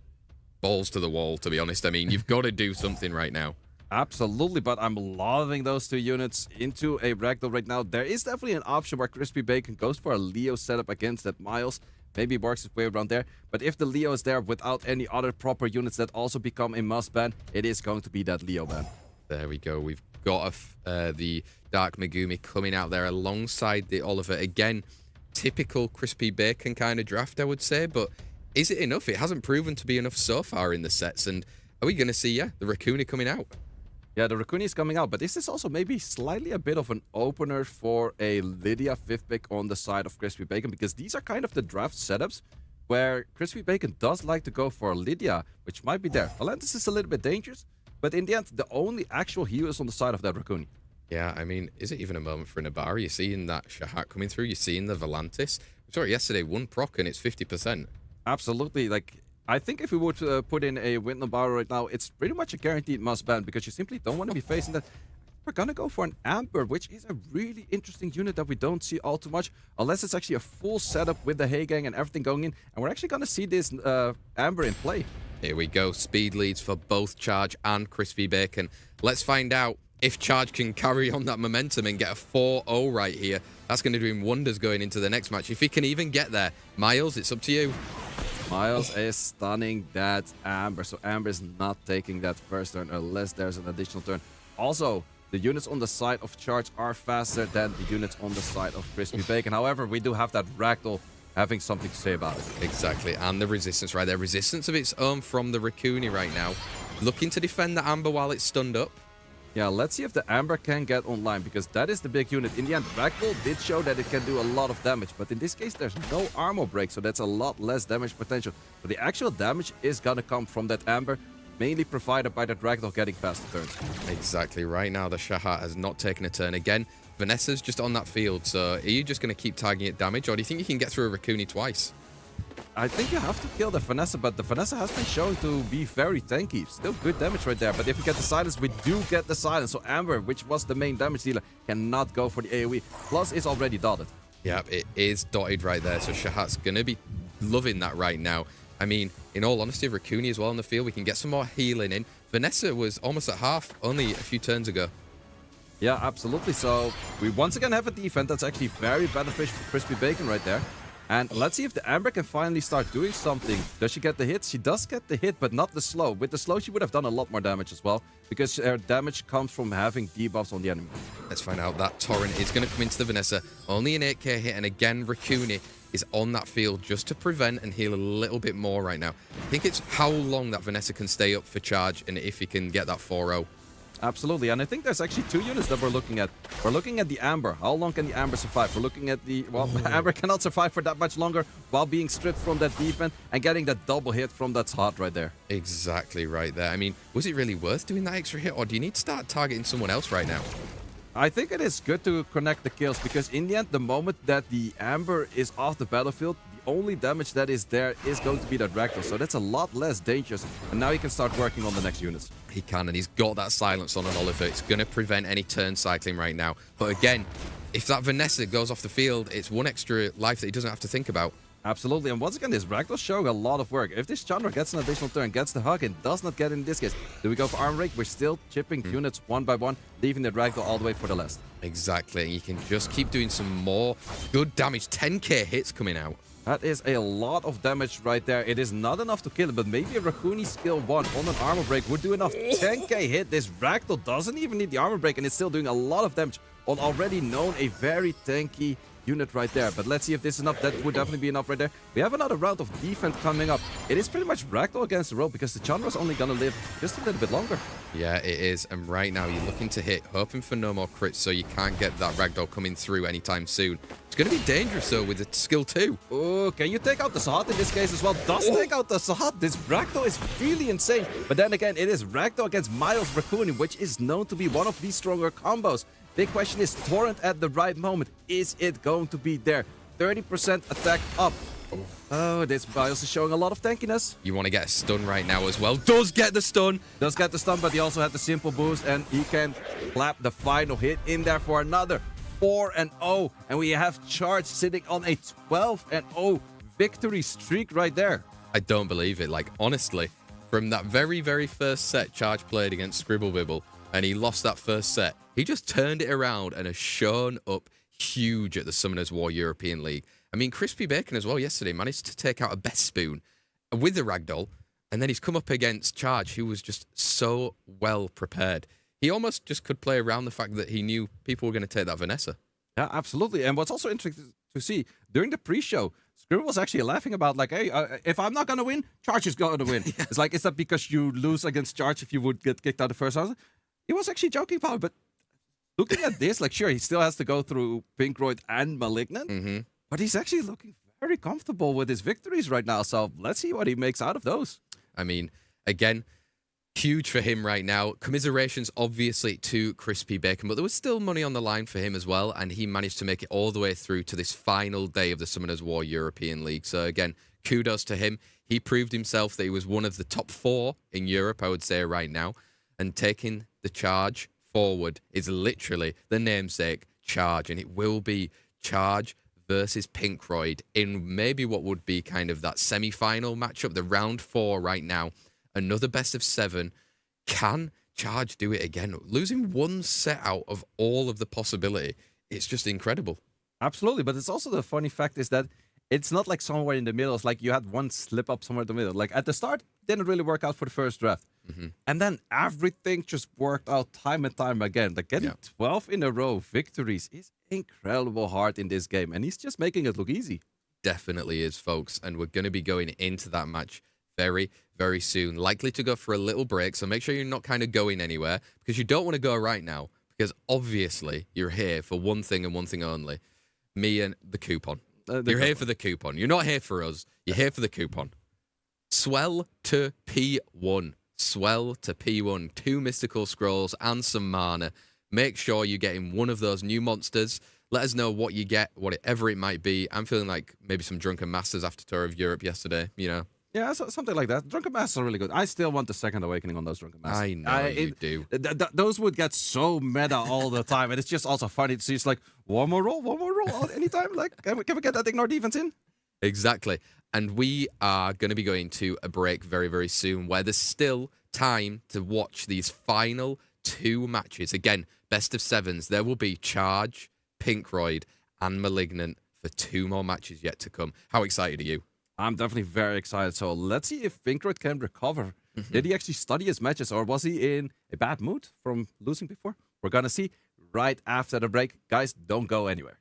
balls to the wall, to be honest. I mean, you've got to do something right now. Absolutely, but I'm loving those 2 units into a ragdoll right now. There is definitely an option where Crispy Bacon goes for a Leo setup against that Miles. Maybe works his way around there. But if the Leo is there without any other proper units that also become a must ban, it is going to be that Leo ban. There we go. We've got the Dark Megumi coming out there alongside the Oliver. Again, typical Crispy Bacon kind of draft, I would say. But is it enough? It hasn't proven to be enough so far in the sets. And are we going to see, the Raccoon coming out? Yeah, the Raccoon is coming out. But is this also maybe slightly a bit of an opener for a Lydia 5th pick on the side of Crispy Bacon? Because these are kind of the draft setups where Crispy Bacon does like to go for Lydia, which might be there. Valantis is a little bit dangerous. But in the end, the only actual heal is on the side of that Raccoon. Yeah, I mean, is it even a moment for Nabari? You're seeing that Shahak coming through. You're seeing the Volantis. We saw it yesterday, 1 proc, and it's 50%. Absolutely. Like, I think if we would put in a Wind Nabari right now, it's pretty much a guaranteed must ban because you simply don't want to be facing that. we're gonna go for an Amber, which is a really interesting unit that we don't see all too much, unless it's actually a full setup with the Hay Gang and everything going in. And we're actually gonna see this Amber in play. Here we go. Speed leads for both Charge and Crispy Bacon. Let's find out if Charge can carry on that momentum and get a 4-0 right here. That's going to do him wonders going into the next match. If he can even get there. Miles, it's up to you. Miles is stunning that Amber. So Amber is not taking that first turn unless there's an additional turn. Also, the units on the side of Charge are faster than the units on the side of Crispy Bacon. However, we do have that Ragdoll having something to say about it. Exactly. And the resistance right there. Resistance of its own from the Raccoony right now. Looking to defend the Amber while it's stunned up. Yeah, let's see if the Amber can get online, because that is the big unit. In the end, Ragdoll did show that it can do a lot of damage, but in this case, there's no armor break, so that's a lot less damage potential. But the actual damage is gonna come from that Amber, mainly provided by that Ragdoll getting faster turns. Exactly. Right now, the Shahat has not taken a turn. Again, Vanessa's just on that field, so are you just going to keep tagging it damage, or do you think you can get through a Raccoony twice? I think you have to kill the Vanessa, but the Vanessa has been shown to be very tanky. Still good damage right there, but if we get the silence, we do get the silence. So Amber, which was the main damage dealer, cannot go for the AoE. Plus, it's already dotted. Yeah, it is dotted right there, so Shahat's going to be loving that right now. I mean, in all honesty, Raccoony as well on the field. We can get some more healing in. Vanessa was almost at half only a few turns ago. Yeah, absolutely. So we once again have a defense that's actually very beneficial for Crispy Bacon right there. And let's see if the Amber can finally start doing something. Does she get the hit? She does get the hit, but not the slow. With the slow, she would have done a lot more damage as well, because her damage comes from having debuffs on the enemy. Let's find out. That Torrent is going to come into the Vanessa. Only an 8k hit, and again, Raccoony is on that field just to prevent and heal a little bit more right now. I think it's how long that Vanessa can stay up for Charge and if he can get that 4-0. Absolutely, and I think there's actually two units that we're looking at. We're looking at the Amber. How long can the Amber survive? We're looking at the... Well, Amber cannot survive for that much longer while being stripped from that defense and getting that double hit from that Shot right there. Exactly right there. I mean, was it really worth doing that extra hit, or do you need to start targeting someone else right now? I think it is good to connect the kills, because in the end, the moment that the Amber is off the battlefield, the only damage that is there is going to be that Ragdoll. So that's a lot less dangerous. And now he can start working on the next units. He can, and he's got that silence on an Oliver. It's going to prevent any turn cycling right now. But again, if that Vanessa goes off the field, it's one extra life that he doesn't have to think about. Absolutely, and once again, this Ragdoll showing a lot of work. If this Chandra gets an additional turn, gets the hug, and does not get in this case, do we go for armor break? We're still chipping units one by one, leaving the Ragdoll all the way for the last. Exactly, and you can just keep doing some more good damage. 10k hits coming out. That is a lot of damage right there. It is not enough to kill him, but maybe a Raccoony skill 1 on an armor break would do enough. 10k hit. This Ragdoll doesn't even need the armor break, and it's still doing a lot of damage on already known a very tanky unit right there. But let's see if this is enough. That would definitely be enough right there. We have another round of defense coming up. It is pretty much Ragdoll against the rope, because the Chandra's only gonna live just a little bit longer. Yeah, it is. And right now, you're looking to hit, hoping for no more crits, so you can't get that Ragdoll coming through anytime soon. It's going to be dangerous, though, with the skill 2. Oh, can you take out the Sahat in this case as well? Does take out the Sahat. This Ragdoll is really insane. But then again, it is Ragdoll against Miles Raccoony, which is known to be one of the stronger combos. Big question is, Torrent at the right moment, is it going to be there? 30% attack up. Oh, this Miles is showing a lot of tankiness. You want to get a stun right now as well. Does get the stun. Does get the stun, but he also had the simple boost, and he can clap the final hit in there for another 4-0. And we have Charge sitting on a 12-0 victory streak right there. I don't believe it. Like, honestly, from that very, very first set Charge played against Scribblebibble, and he lost that first set, he just turned it around and has shown up huge at the Summoners War European League. I mean, Crispy Bacon as well yesterday managed to take out a best spoon with the Ragdoll, and then he's come up against Charge, who was just so well prepared. He almost just could play around the fact that he knew people were going to take that Vanessa. Yeah, absolutely. And what's also interesting to see, during the pre-show, Scribble was actually laughing about, like, hey, if I'm not going to win, Charge is going to win. Yeah. It's like, is that because you lose against Charge if you would get kicked out the first round? He was actually joking about it, but looking at this, like, sure, he still has to go through Pinkroid and Malignant, but he's actually looking very comfortable with his victories right now. So let's see what he makes out of those. I mean, again, huge for him right now. Commiserations, obviously, to Crispy Bacon, but there was still money on the line for him as well, and he managed to make it all the way through to this final day of the Summoners War European League. So again, kudos to him. He proved himself that he was one of the top 4 in Europe, I would say, right now, and taking the Charge forward is literally the namesake Charge, and it will be Charge versus Pinkroyd in maybe what would be kind of that semi-final matchup, the round 4 right now. Another best of 7. Can Charge do it again? Losing one set out of all of the possibility, it's just incredible. Absolutely, but it's also the funny fact is that it's not like somewhere in the middle. It's like you had one slip up somewhere in the middle. Like at the start, didn't really work out for the first draft. And then everything just worked out time and time again. Like getting 12 in a row victories is incredible hard in this game. And he's just making it look easy. Definitely is, folks. And we're going to be going into that match very, very soon. Likely to go for a little break. So make sure you're not kind of going anywhere, because you don't want to go right now. Because obviously you're here for one thing and one thing only. Me and the coupon. You're here for the coupon. You're not here for us. You're here for the coupon. Swell to P1. Swell to P1. 2 mystical scrolls and some mana. Make sure you're getting one of those new monsters. Let us know what you get, whatever it might be. I'm feeling like maybe some Drunken Masters after Tour of Europe yesterday, you know? Yeah, something like that. Drunken Masters are really good. I still want the Second Awakening on those Drunken Masters. I know you do. Those would get so meta all the time, and it's just also funny to see. It's like, one more roll anytime. Like, can we get that Ignore defense in? Exactly. And we are going to be going to a break very, very soon, where there's still time to watch these final 2 matches. Again, best of 7s. There will be Charge, Pinkroyd, and Malignant for 2 more matches yet to come. How excited are you? I'm definitely very excited. So let's see if Pinkroyd can recover. Did he actually study his matches, or was he in a bad mood from losing before? We're going to see right after the break. Guys, don't go anywhere.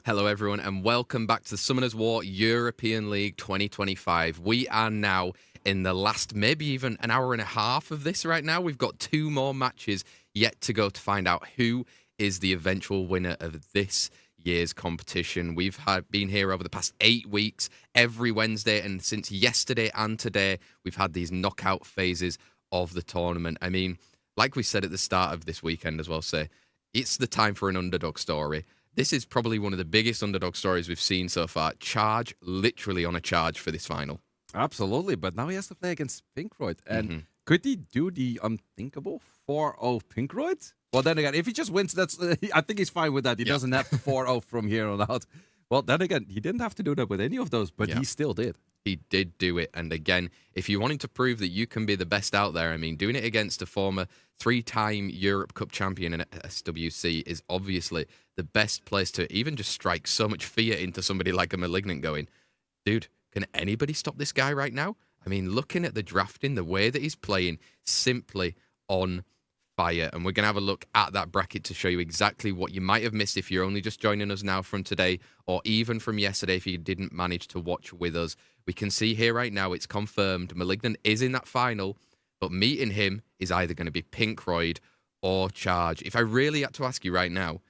Hello, everyone, and welcome back to the Summoners War European League 2025. We are now in the last, maybe even an hour and a half of this right now. We've got 2 more matches yet to go to find out who is the eventual winner of this year's competition. We've been here over the past 8 weeks, every Wednesday, and since yesterday and today, we've had these knockout phases of the tournament. I mean, like we said at the start of this weekend as well, it's the time for an underdog story. This is probably one of the biggest underdog stories we've seen so far. Charge literally on a charge for this final. Absolutely, but now he has to play against Pinkroyd. And could he do the unthinkable 4-0 Pinkroyd? Well, then again, if he just wins, I think he's fine with that. He doesn't have to 4-0 from here on out. Well, then again, he didn't have to do that with any of those, but he still did. He did do it. And again, if you wanted to prove that you can be the best out there, I mean, doing it against a former 3-time Europe Cup champion in SWC is obviously the best place to even just strike so much fear into somebody like a Malignant going, dude, can anybody stop this guy right now? I mean, looking at the drafting, the way that he's playing, simply on fire. And we're going to have a look at that bracket to show you exactly what you might have missed if you're only just joining us now from today, or even from yesterday if you didn't manage to watch with us. We can see here right now, it's confirmed Malignant is in that final, but meeting him is either going to be Pinkroyd or Charge. If I really had to ask you right now,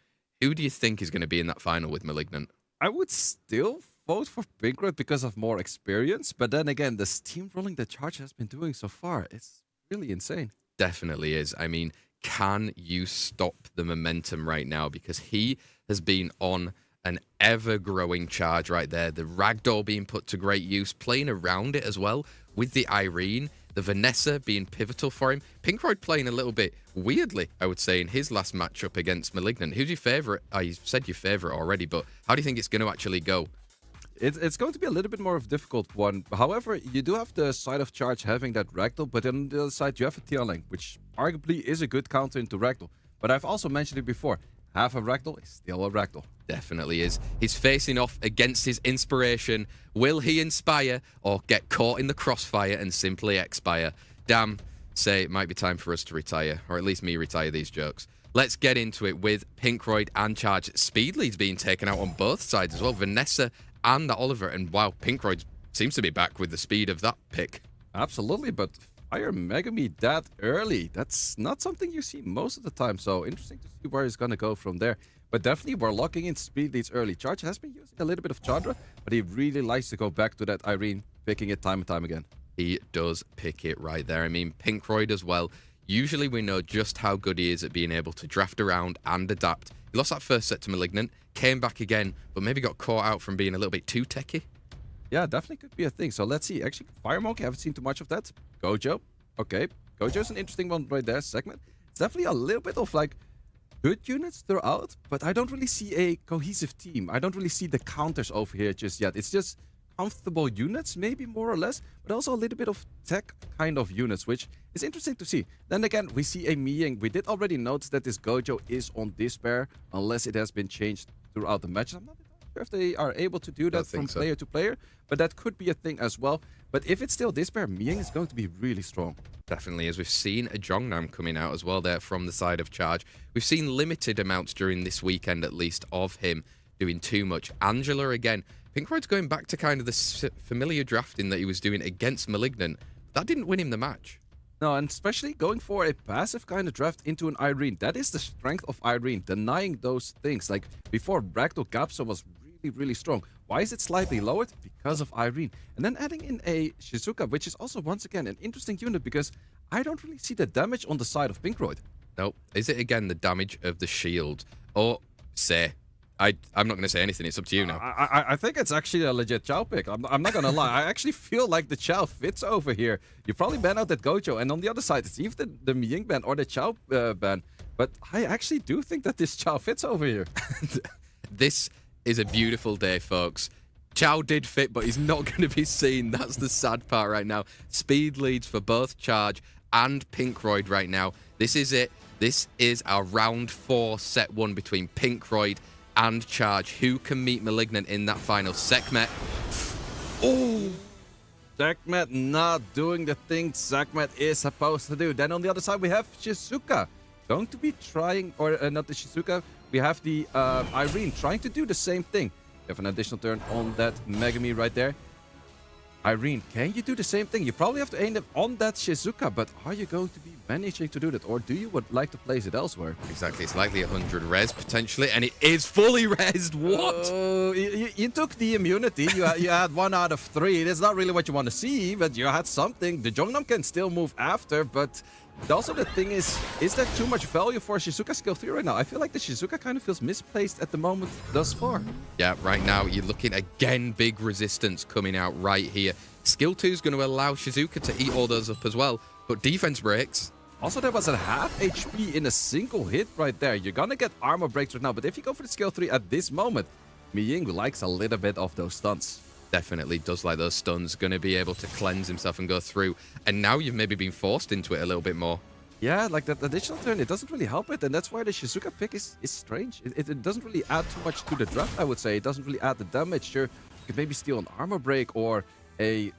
who do you think is going to be in that final with Malignant? I would still vote for Pinkroyd because of more experience, but then again, the steamrolling that Charge has been doing so far, it's really insane. Definitely is. I mean, can you stop the momentum right now? Because he has been on an ever-growing charge right there. The Ragdoll being put to great use, playing around it as well with the Irene, the Vanessa being pivotal for him. Pinkroyd playing a little bit weirdly, I would say, in his last matchup against Malignant. Who's your favourite? You said your favourite already, but how do you think it's going to actually go? It's going to be a little bit more of a difficult one. However, you do have the side of Charge having that Ragdoll, but on the other side, you have a Tianling, which arguably is a good counter into Ragdoll. But I've also mentioned it before. Half a Ragdoll is still a Ragdoll. Definitely is. He's facing off against his inspiration. Will he inspire or get caught in the crossfire and simply expire? Damn, say it might be time for us to retire, or at least me retire these jokes. Let's get into it with Pinkroyd and Charge. Speed leads being taken out on both sides as well. Vanessa and Oliver, and wow, Pinkroyd seems to be back with the speed of that pick. Absolutely, but Fire Megami that early, that's not something you see most of the time, so interesting to see where he's going to go from there. But definitely we're locking in speed leads early. Charge has been using a little bit of Chandra, but he really likes to go back to that Irene, picking it time and time again. He does pick it right there. I mean, Pinkroyd as well. Usually we know just how good he is at being able to draft around and adapt. He lost that first set to Malignant, came back again, but maybe got caught out from being a little bit too techie. Yeah, definitely could be a thing. So let's see. Actually, Fire Monkey, I haven't seen too much of that. Gojo. Okay. Gojo's an interesting one right there, segment. It's definitely a little bit of like good units throughout, but I don't really see a cohesive team. I don't really see the counters over here just yet. It's just comfortable units, maybe more or less, but also a little bit of tech kind of units, which is interesting to see. Then again, we see a Miying. We did already notice that this Gojo is on Despair, unless it has been changed throughout the match. I'm not sure if they are able to do that from player to player, but that could be a thing as well. But if it's still Despair, Miying is going to be really strong. Definitely, as we've seen a Jongnam coming out as well there from the side of Charge. We've seen limited amounts during this weekend, at least, of him doing too much. Angela again. Pinkroyd's going back to kind of the familiar drafting that he was doing against Malignant. That didn't win him the match. No, and especially going for a passive kind of draft into an Irene. That is the strength of Irene, denying those things. Like before, Ragdoll Gapso was really, really strong. Why is it slightly lowered? Because of Irene. And then adding in a Shizuka, which is also, once again, an interesting unit because I don't really see the damage on the side of Pinkroyd. No. Is it, again, the damage of the shield? Or, say... I'm not going to say anything. It's up to you now. I think it's actually a legit Chao pick. I'm not going to lie. I actually feel like the Chao fits over here. You probably ban out that Gojo. And on the other side, it's either the Miying ban or the Chao ban. But I actually do think that this Chao fits over here. This is a beautiful day, folks. Chao did fit, but he's not going to be seen. That's the sad part right now. Speed leads for both Charge and Pinkroyd right now. This is it. This is our round 4 set 1 between Pinkroyd and Charge. Who can meet Malignant in that final? Sekhmet. Oh! Sekhmet not doing the things Sekhmet is supposed to do. Then on the other side, we have Shizuka. Going to be trying, or not the Shizuka, We have the Irene trying to do the same thing. You have an additional turn on that Megami right there. Irene, can you do the same thing? You probably have to aim it on that Shizuka, but are you going to be managing to do that? Or do you would like to place it elsewhere? Exactly. It's likely 100 res potentially, and it is fully resed. What? Oh, you took the immunity. You had 1 out of 3. It's not really what you want to see, but you had something. The Jongnam can still move after, but also the thing is that too much value for Shizuka skill 3 right now? I feel like the Shizuka kind of feels misplaced at the moment thus far. Yeah, right now you're looking again, big resistance coming out right here. Skill 2 is going to allow Shizuka to eat all those up as well, but defense breaks. Also, there was a half HP in a single hit right there. You're gonna get armor breaks right now, but if you go for the skill 3 at this moment, Miying likes a little bit of those stunts. Definitely does like those stuns, going to be able to cleanse himself and go through. And now you've maybe been forced into it a little bit more. Yeah, like that additional turn, it doesn't really help it, and that's why the Shizuka pick is strange. It doesn't really add too much to the draft, I would say. It doesn't really add the damage. Sure, you could maybe steal an armor break or a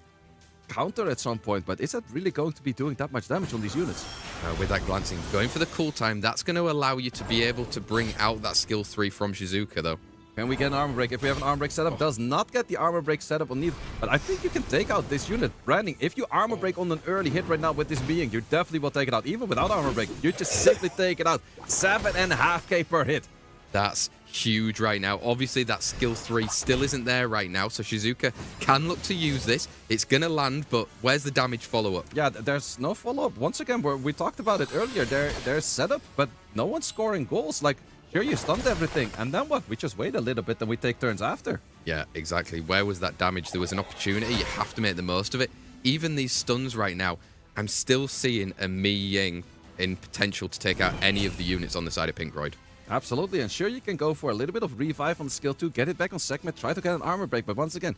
counter at some point, but is that really going to be doing that much damage on these units? With that glancing, going for the cool time, that's going to allow you to be able to bring out that skill 3 from Shizuka, though. Can we get an armor break? If we have an armor break setup, does not get the armor break setup on neither. But I think you can take out this unit. Branding, if you armor break on an early hit right now with this being, you definitely will take it out. Even without armor break, you just simply take it out. 7.5k per hit. That's huge right now. Obviously, that skill 3 still isn't there right now, so Shizuka can look to use this. It's going to land, but where's the damage follow-up? Yeah, there's no follow-up. Once again, we talked about it earlier. There's setup, but no one's scoring goals. Like, here you stunned everything, and then what? We just wait a little bit and we take turns after. Yeah, exactly. Where was that damage? There was an opportunity. You have to make the most of it. Even these stuns right now, I'm still seeing a Miying in potential to take out any of the units on the side of Pinkroyd. Absolutely, and sure you can go for a little bit of revive on the skill 2, get it back on segment, try to get an armor break, but once again,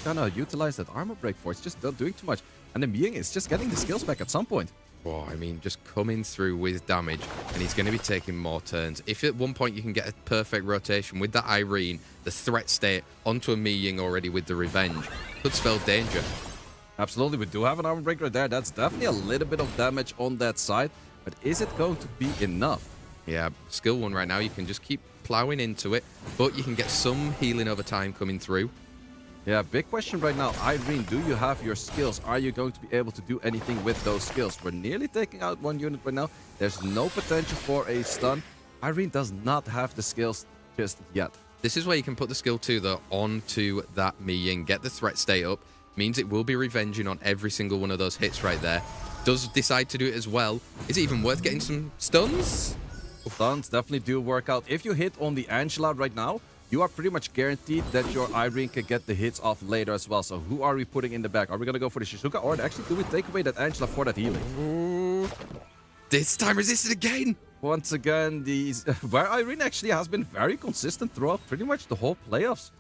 gonna utilize that armor break for it's just not doing too much. And then Miying is just getting the skills back at some point. Oh, I mean, just coming through with damage, and he's going to be taking more turns. If at one point you can get a perfect rotation with that Irene, the threat state, onto a Miying already with the revenge, could spell danger. Absolutely, we do have an armor break right there. That's definitely a little bit of damage on that side, but is it going to be enough? Yeah, skill 1 right now, you can just keep plowing into it, but you can get some healing over time coming through. Yeah, big question right now. Irene, do you have your skills? Are you going to be able to do anything with those skills? We're nearly taking out 1 unit right now. There's no potential for a stun. Irene does not have the skills just yet. This is where you can put the skill 2, though, onto that Miying, get the threat state up. Means it will be revenging on every single one of those hits right there. Does decide to do it as well. Is it even worth getting some stuns? Stuns definitely do work out. If you hit on the Angela right now, you are pretty much guaranteed that your Irene can get the hits off later as well. So who are we putting in the back? Are we going to go for the Shizuka, or actually do we take away that Angela for that healing? Ooh. This time resisted again. Once again, where Irene actually has been very consistent throughout pretty much the whole playoffs.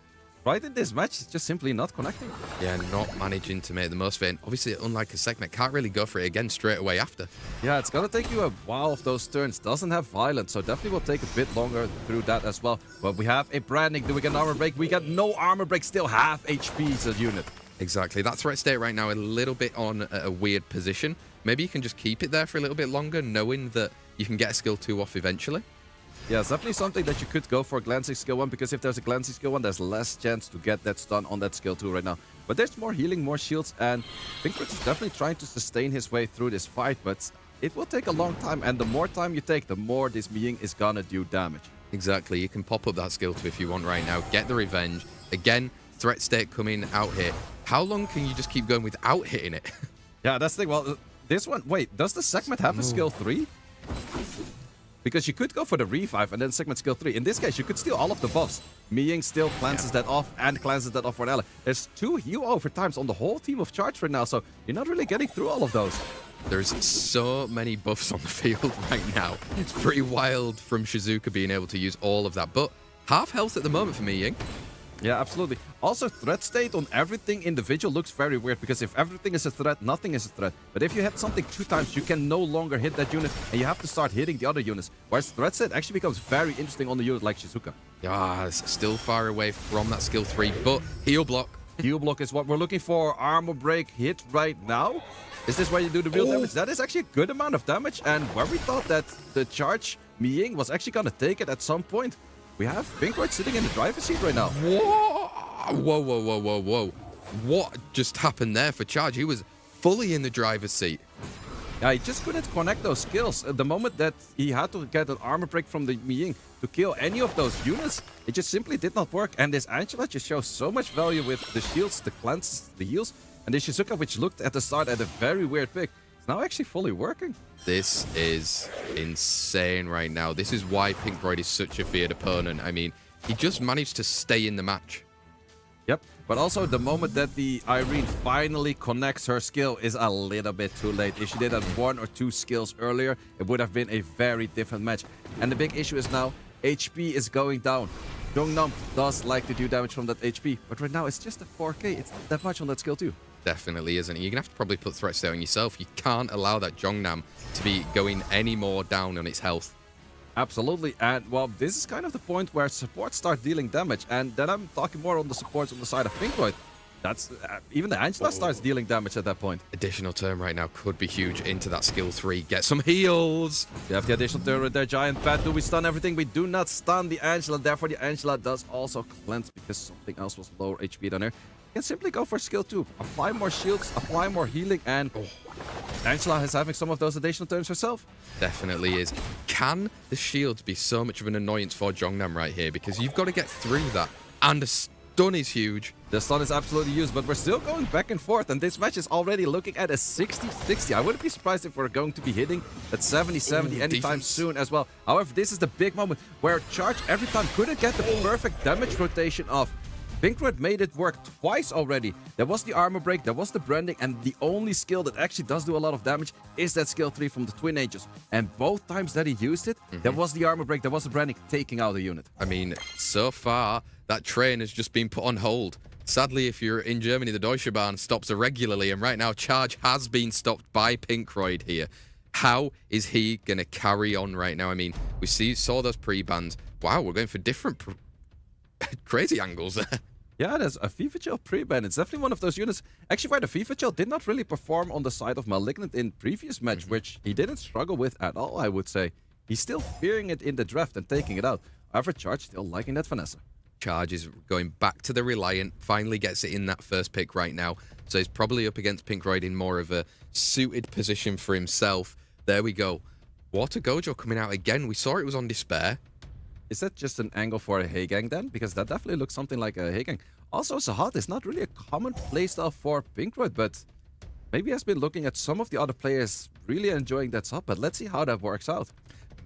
Right in this match, it's just simply not connecting. Yeah, not managing to make the most of it. And obviously, unlike a segment, can't really go for it again straight away after. Yeah, it's gonna take you a while of those turns. Doesn't have violence, so definitely will take a bit longer through that as well. But we have a branding. Do we get an armor break? We get no armor break, still half HP as a unit. Exactly. That threat state right now a little bit on a weird position. Maybe you can just keep it there for a little bit longer, knowing that you can get a skill 2 off eventually. Yeah, it's definitely something that you could go for glancing skill 1, because if there's a glancing skill 1, there's less chance to get that stun on that skill 2 right now. But there's more healing, more shields, and Pinkroyd is definitely trying to sustain his way through this fight, but it will take a long time, and the more time you take, the more this Miying is gonna do damage. Exactly. You can pop up that skill 2 if you want right now. Get the revenge. Again, threat state coming out here. How long can you just keep going without hitting it? Yeah, that's the thing. Well, this one... Wait, does the segment have a skill 3? Because you could go for the revive and then segment skill 3. In this case, you could steal all of the buffs. Miying still cleanses that off and cleanses that off for an ally. There's 2 heal overtimes on the whole team of Charge right now, so you're not really getting through all of those. There's so many buffs on the field right now. It's pretty wild from Shizuka being able to use all of that. But half health at the moment for Miying. Yeah, absolutely. Also, threat state on everything individual looks very weird, because if everything is a threat, nothing is a threat. But if you hit something 2 times, you can no longer hit that unit, and you have to start hitting the other units. Whereas threat state actually becomes very interesting on the unit like Shizuka. Yeah, it's still far away from that skill 3, but heal block. Heal block is what we're looking for. Armor break hit right now. Is this where you do the real damage? That is actually a good amount of damage, and where we thought that the charge Miying was actually going to take it at some point. We have Pinkroyd sitting in the driver's seat right now. Whoa. What just happened there for Charge? He was fully in the driver's seat. Yeah, he just couldn't connect those skills. At the moment that he had to get an armor break from the Miying to kill any of those units, it just simply did not work. And this Angela just shows so much value with the shields, the cleanse, the heals. And the Shizuka, which looked at the start at a very weird pick, is now actually fully working. This is insane right now. This is why Pinkroyd is such a feared opponent. I mean, he just managed to stay in the match. Yep, but also the moment that the Irene finally connects her skill is a little bit too late. If she did that 1 or 2 skills earlier, it would have been a very different match. And the big issue is now, HP is going down. Jongnam does like to do damage from that HP, but right now it's just a 4k. It's not that much on that skill too. Definitely isn't. You're going to have to probably put threats down yourself. You can't allow that Jongnam to be going any more down on its health. Absolutely, and well, this is kind of the point where supports start dealing damage, and then I'm talking more on the supports on the side of Pinkroyd. That's even the Angela starts dealing damage at that point. Additional turn right now could be huge into that skill 3. Get some heals. You have the additional turn with their Giant Bat. Do we stun everything? We do not stun the Angela. Therefore, the Angela does also cleanse because something else was lower HP than her. You can simply go for skill 2. Apply more shields, apply more healing, and Angela is having some of those additional turns herself. Definitely is. Can the shields be so much of an annoyance for Jongnam right here? Because you've got to get through that. And the stun is huge. The stun is absolutely used, but we're still going back and forth, and this match is already looking at a 60-60. I wouldn't be surprised if we're going to be hitting that 70-70 anytime soon as well. However, this is the big moment where Charge every time couldn't get the perfect damage rotation off. Pinkroyd made it work twice already. There was the armor break, there was the branding, and the only skill that actually does do a lot of damage is that skill 3 from the Twin Angels. And both times that he used it, there was the armor break, there was the branding, taking out a unit. I mean, so far, that train has just been put on hold. Sadly, if you're in Germany, the Deutsche Bahn stops irregularly, and right now, Charge has been stopped by Pinkroyd here. How is he going to carry on right now? I mean, we saw those pre-bans. Wow, we're going for different crazy angles there. Yeah, there's a FIFA Chill pre-ban. It's definitely one of those units. Actually, where the FIFA Chill did not really perform on the side of Malignant in previous match, which he didn't struggle with at all, I would say. He's still fearing it in the draft and taking it out. However, Charge still liking that Vanessa. Charge is going back to the Reliant, finally gets it in that first pick right now. So he's probably up against Pinkroyd in more of a suited position for himself. There we go. Water Gojo coming out again. We saw it was on Despair. Is that just an angle for a Heigang then? Because that definitely looks something like a Heigang. Also, Zahat is not really a common playstyle for Pinkroyd, but maybe he has been looking at some of the other players really enjoying that Zahat, but let's see how that works out.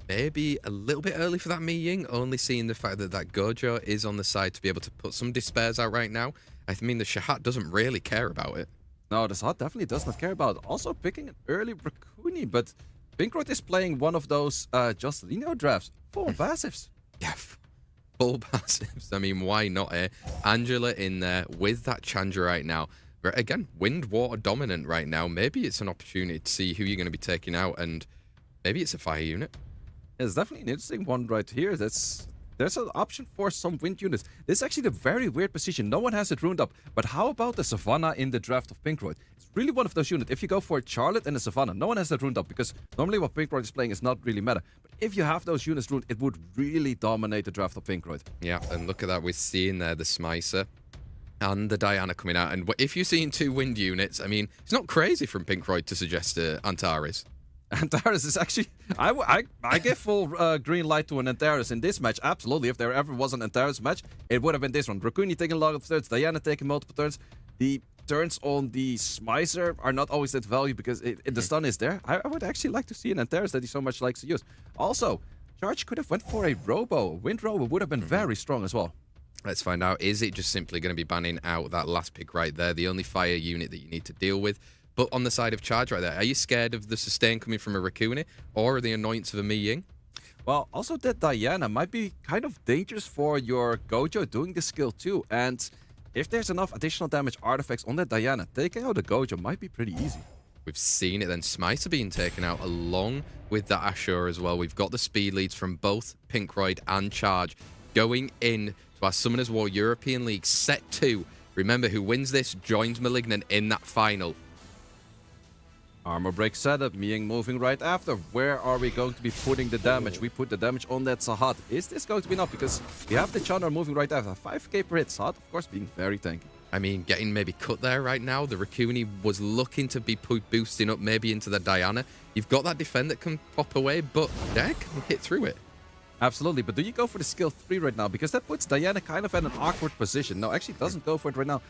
Maybe a little bit early for that Miying, only seeing the fact that that Gojo is on the side to be able to put some Despairs out right now. I mean, the Shahat doesn't really care about it. No, the Zahat definitely does not care about it. Also picking an early Raccoony, but Pinkroyd is playing one of those Justelino drafts. Full passives. Yeah, full passives. I mean, why not, eh? Angela in there with that Chandra right now. But again, wind, water dominant right now. Maybe it's an opportunity to see who you're going to be taking out, and maybe it's a fire unit. It's definitely an interesting one right here. There's an option for some wind units. This is actually a very weird position. No one has it runed up. But how about the Savannah in the draft of Pinkroyd? It's really one of those units. If you go for Charlotte and the Savannah, no one has that runed up because normally what Pinkroyd is playing is not really meta. But if you have those units runed, it would really dominate the draft of Pinkroyd. Yeah, and look at that. We're seeing there the Smicer and the Diana coming out. And if you're seeing 2 wind units, I mean, it's not crazy from Pinkroyd to suggest Antares. Antares is actually... I give full green light to an Antares in this match. Absolutely. If there ever was an Antares match, it would have been this one. Raccoony taking a lot of turns, Diana taking multiple turns. The turns on the Smicer are not always that value because the stun is there. I would actually like to see an Antares that he so much likes to use. Also, Charge could have went for a Robo. Wind Robo would have been very strong as well. Let's find out. Is it just simply going to be banning out that last pick right there? The only fire unit that you need to deal with. But on the side of Charge right there, are you scared of the sustain coming from a Raccoony or the annoyance of a Miying? Well, also that Diana might be kind of dangerous for your Gojo doing the skill too. And if there's enough additional damage artifacts on that Diana, taking out the Gojo might be pretty easy. We've seen it then. Smicer being taken out along with that Ashura as well. We've got the speed leads from both Pinkroyd and Charge going in to our Summoners War European League Set 2. Remember, who wins this joins Malignant in that final. Armor break setup, Ming moving right after. Where are we going to be putting the damage? We put the damage on that Sahat. Is this going to be enough? Because we have the Chandra moving right after. 5k per hit. Sahat, of course, being very tanky. I mean, getting maybe cut there right now. The Rakuni was looking to be boosting up maybe into the Diana. You've got that defend that can pop away, but Diana can hit through it. Absolutely, but do you go for the skill 3 right now? Because that puts Diana kind of in an awkward position. No, actually doesn't go for it right now.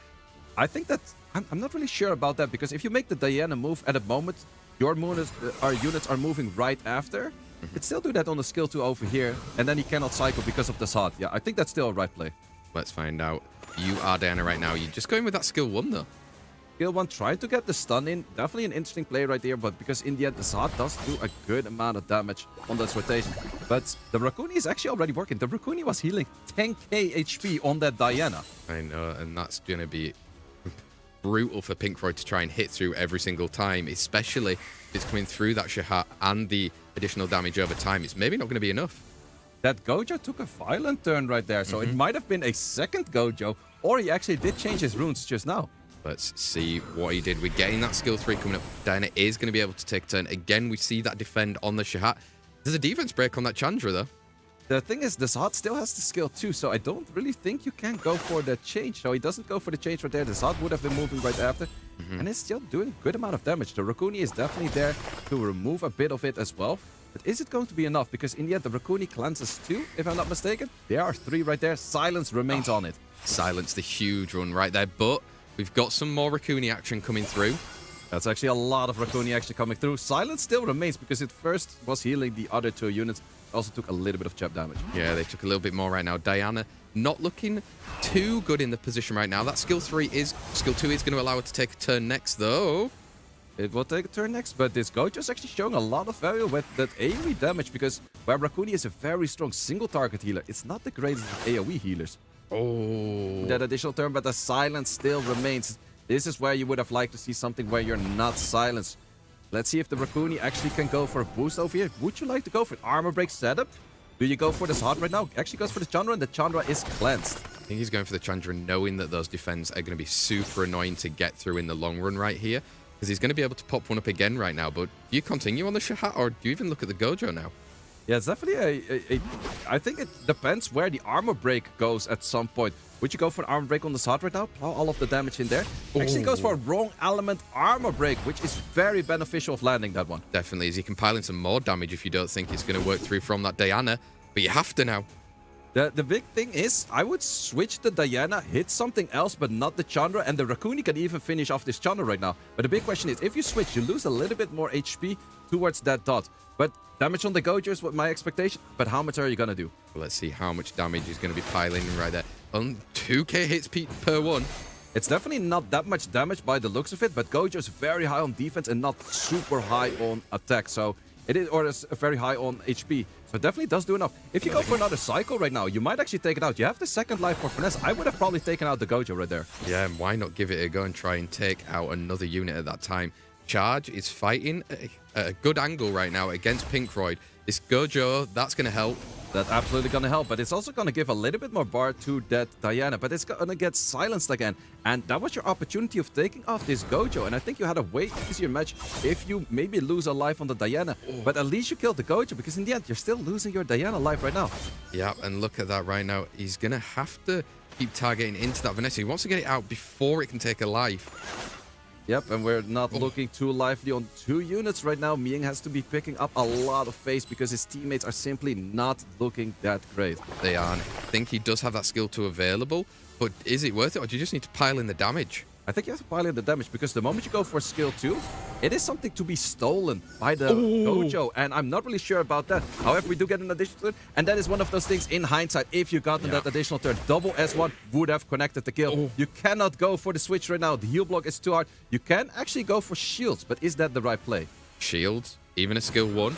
I think that... I'm not really sure about that, because if you make the Diana move at a moment, your units are moving right after. You'd still do that on the skill 2 over here, and then you cannot cycle because of the Sahat. Yeah, I think that's still a right play. Let's find out. You are Diana right now. You're just going with that skill 1, though. Skill 1 tried to get the stun in. Definitely an interesting play right there, but because in the end, the Sahat does do a good amount of damage on this rotation. But the Rakuni is actually already working. The Rakuni was healing 10k HP on that Diana. I know, and that's going to be brutal for Pinkroyd to try and hit through every single time, especially if it's coming through that Shahat and the additional damage over time. It's maybe not going to be enough. That Gojo took a violent turn right there, so it might have been a second Gojo, or he actually did change his runes just now. Let's see what he did. We're getting that skill 3 coming up. Diana is going to be able to take a turn. Again, we see that defend on the Shahat. There's a defense break on that Chandra, though. The thing is, the Sahat still has the skill 2, so I don't really think you can go for the change. So he doesn't go for the change right there. The Sahat would have been moving right after, and it's still doing a good amount of damage. The Rakuni is definitely there to remove a bit of it as well. But is it going to be enough? Because in the end, the Rakuni cleanses 2, if I'm not mistaken. There are 3 right there. Silence remains on it. Silence the huge run right there, but we've got some more Rakuni action coming through. That's actually a lot of Rakuni action coming through. Silence still remains because it first was healing the other 2 units. Also took a little bit of chap damage. Yeah, they took a little bit more right now. Diana not looking too good in the position right now. That skill 2 is going to allow her to take a turn next, though. It will take a turn next, but this Gojo is actually showing a lot of value with that AoE damage, because where Rakuni is a very strong single target healer, it's not the greatest AoE healers. Oh. That additional turn, but the silence still remains. This is where you would have liked to see something where you're not silenced. Let's see if the Rakuni actually can go for a boost over here. Would you like to go for an armor break setup? Do you go for the Sahat right now? Actually goes for the Chandra, and the Chandra is cleansed. I think he's going for the Chandra, knowing that those defense are going to be super annoying to get through in the long run right here. Because he's going to be able to pop one up again right now. But do you continue on the Shahat, or do you even look at the Gojo now? Yeah, it's definitely I think it depends where the armor break goes at some point. Would you go for an armor break on the Sahat right now? Plow all of the damage in there. Actually goes for a wrong element armor break, which is very beneficial of landing that one. Definitely, as you can pile in some more damage if you don't think it's going to work through from that Diana. But you have to now. The big thing is, I would switch the Diana, hit something else, but not the Chandra, and the Rakuni can even finish off this Chandra right now. But the big question is, if you switch, you lose a little bit more HP towards that dot. But damage on the Gojo is what my expectation, but how much are you gonna do? Well, let's see how much damage he's going to be piling in right there. 2k hits per one. It's definitely not that much damage by the looks of it, but Gojo is very high on defense and not super high on attack. So it is, or is very high on HP. So it definitely does do enough. If you go for another cycle right now, you might actually take it out. You have the second life for finesse. I would have probably taken out the Gojo right there. Yeah, and why not give it a go and try and take out another unit at that time? Charge is fighting at a good angle right now against Pinkroyd. This Gojo, that's going to help. That's absolutely going to help, but it's also going to give a little bit more bar to that Diana, but it's going to get silenced again. And that was your opportunity of taking off this Gojo, and I think you had a way easier match if you maybe lose a life on the Diana. But at least you killed the Gojo, because in the end, you're still losing your Diana life right now. Yeah, and look at that right now. He's going to have to keep targeting into that Vanessa. He wants to get it out before it can take a life. Yep, and we're not looking too lively on 2 units right now. Ming has to be picking up a lot of face because his teammates are simply not looking that great. They aren't. I think he does have that skill 2 available, but is it worth it, or do you just need to pile in the damage? I think you have to pile in the damage, because the moment you go for skill 2, it is something to be stolen by the Gojo, and I'm not really sure about that. However, we do get an additional turn, and that is one of those things in hindsight. If you got that additional turn, double S1 would have connected the kill. You cannot go for the switch right now. The heal block is too hard. You can actually go for shields, but is that the right play? Shields, even a skill 1.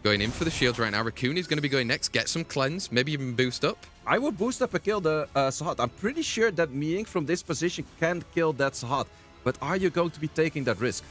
Going in for the shields right now. Rakuni's going to be going next. Get some cleanse, maybe even boost up. I would boost up and kill the Sahat. I'm pretty sure that Ming from this position can kill that Sahat. But are you going to be taking that risk?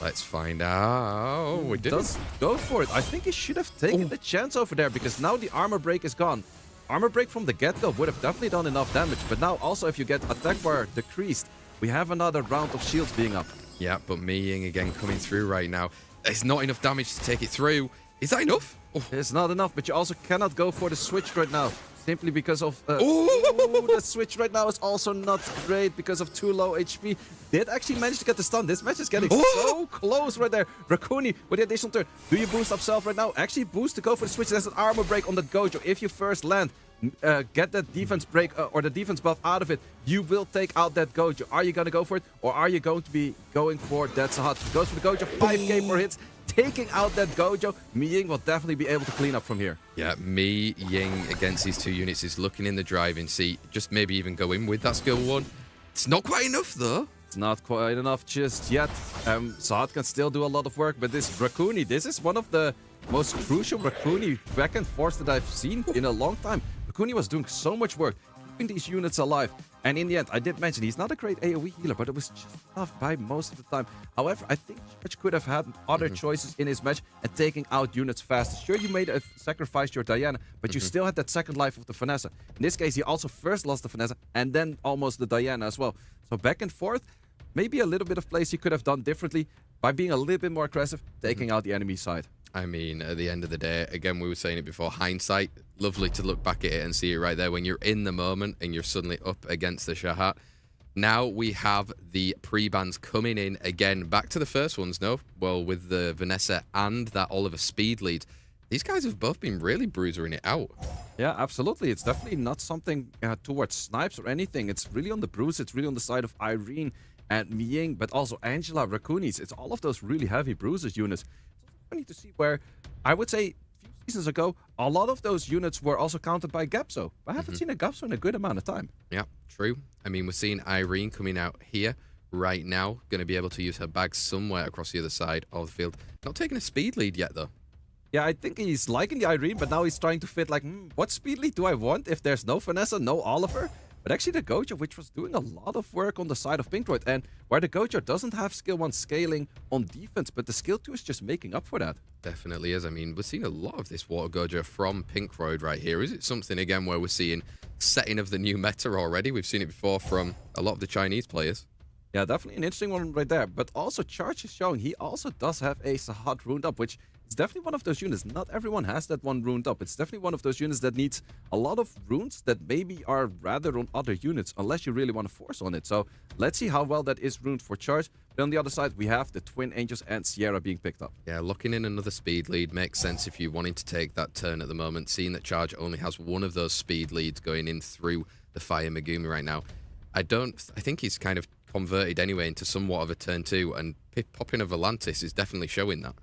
Let's find out. We did. Does go for it. I think he should have taken the chance over there, because now the armor break is gone. Armor break from the get-go would have definitely done enough damage. But now also, if you get attack bar decreased, we have another round of shields being up. Yeah, but Mi Ying again coming through right now. There's not enough damage to take it through. Is that enough? Oh. It's not enough, but you also cannot go for the switch right now. Simply because of... Ooh. The switch right now is also not great because of too low HP. Did actually manage to get the stun. This match is getting so close right there. Raccoon with the additional turn. Do you boost up self right now? Actually boost to go for the switch. There's an armor break on the Gojo. If you first land, get that defense break or the defense buff out of it, you will take out that Gojo. Are you going to go for it? Or are you going to be going for that Sahat? Goes for the Gojo. 5k more hits. Taking out that Gojo, Mi Ying will definitely be able to clean up from here. Yeah, Mi Ying against these two units is looking in the driving seat. Just maybe even go in with that skill 1. It's not quite enough, though. It's not quite enough just yet. Sahat can still do a lot of work, but this Raccoon, this is one of the most crucial Raccoon back and forth that I've seen in a long time. Raccoon was doing so much work, keeping these units alive. And in the end, I did mention he's not a great AoE healer, but it was just tough by most of the time. However, I think Charge could have had other choices in his match and taking out units fast. Sure, you made a sacrifice your Diana, but you still had that second life of the Vanessa. In this case, he also first lost the Vanessa and then almost the Diana as well. So back and forth, maybe a little bit of plays he could have done differently by being a little bit more aggressive, taking out the enemy side. I mean, at the end of the day, again, we were saying it before, hindsight, lovely to look back at it and see it right there when you're in the moment and you're suddenly up against the Shahat. Now we have the pre-bans coming in again, back to the first ones, no? Well, with the Vanessa and that Oliver speed lead. These guys have both been really bruisering it out. Yeah, absolutely. It's definitely not something towards snipes or anything. It's really on the bruise. It's really on the side of Irene and Mi Ying, but also Angela, Raccoonis. It's all of those really heavy bruises units. It's funny to see where, I would say, a few seasons ago, a lot of those units were also counted by Gapso. I haven't seen a Gapso in a good amount of time. Yeah, true. I mean, we're seeing Irene coming out here right now. Going to be able to use her bag somewhere across the other side of the field. Not taking a speed lead yet, though. Yeah, I think he's liking the Irene, but now he's trying to fit like, what speed lead do I want if there's no Vanessa, no Oliver? But actually the Gojo, which was doing a lot of work on the side of Pinkroyd, and where the Gojo doesn't have skill 1 scaling on defense, but the skill 2 is just making up for that. Definitely is. I mean, we're seeing a lot of this Water Gojo from Pinkroyd right here. Is it something, again, where we're seeing setting of the new meta already? We've seen it before from a lot of the Chinese players. Yeah, definitely an interesting one right there. But also Charge is showing he also does have a Sahat runed up, which is definitely one of those units. Not everyone has that one runed up. It's definitely one of those units that needs a lot of runes that maybe are rather on other units, unless you really want to force on it. So let's see how well that is runed for Charge. But on the other side, we have the Twin Angels and Sierra being picked up. Yeah, looking in another speed lead makes sense if you're wanting to take that turn at the moment, seeing that Charge only has one of those speed leads going in through the Fire Megumi right now. I think he's kind of converted anyway into somewhat of a turn 2, and popping a Volantis is definitely showing that.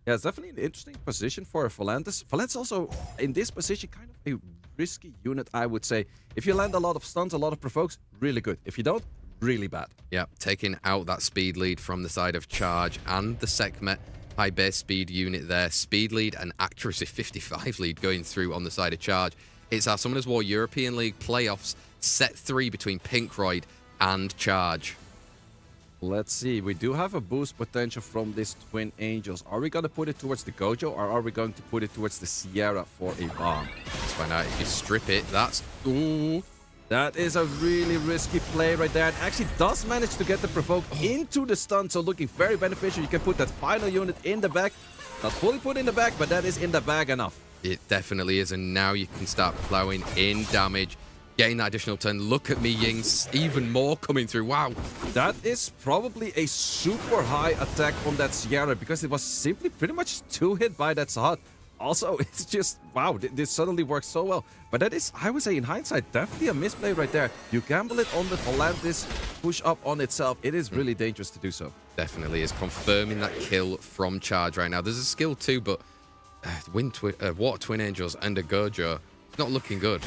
Yeah, it's definitely an interesting position for Volantis. Volantis also, in this position, kind of a risky unit, I would say. If you land a lot of stuns, a lot of provokes, really good. If you don't, really bad. Yeah, taking out that speed lead from the side of Charge and the Sekhmet high base speed unit there. Speed lead and accuracy 55 lead going through on the side of Charge. It's our Summoners War European League playoffs, set 3 between Pinkroyd and Charge. Let's see. We do have a boost potential from this Twin Angels. Are we going to put it towards the Gojo, or are we going to put it towards the Sierra for a bomb? Let's find out. If you strip it, that's... Ooh. That is a really risky play right there. It actually does manage to get the provoke into the stun, so looking very beneficial. You can put that final unit in the back. Not fully put in the back, but that is in the bag enough. It definitely is, and now you can start plowing in damage. Getting that additional turn. Look at Mi Ying's even more coming through. Wow. That is probably a super high attack on that Sierra because it was simply pretty much 2 hit by that Sahat. Also, it's just, wow, this suddenly works so well. But that is, I would say in hindsight, definitely a misplay right there. You gamble it on the Volantis, push up on itself. It is really dangerous to do so. Definitely is confirming that kill from Charge right now. There's a skill too, but Water Twin Angels and a Gojo, not looking good.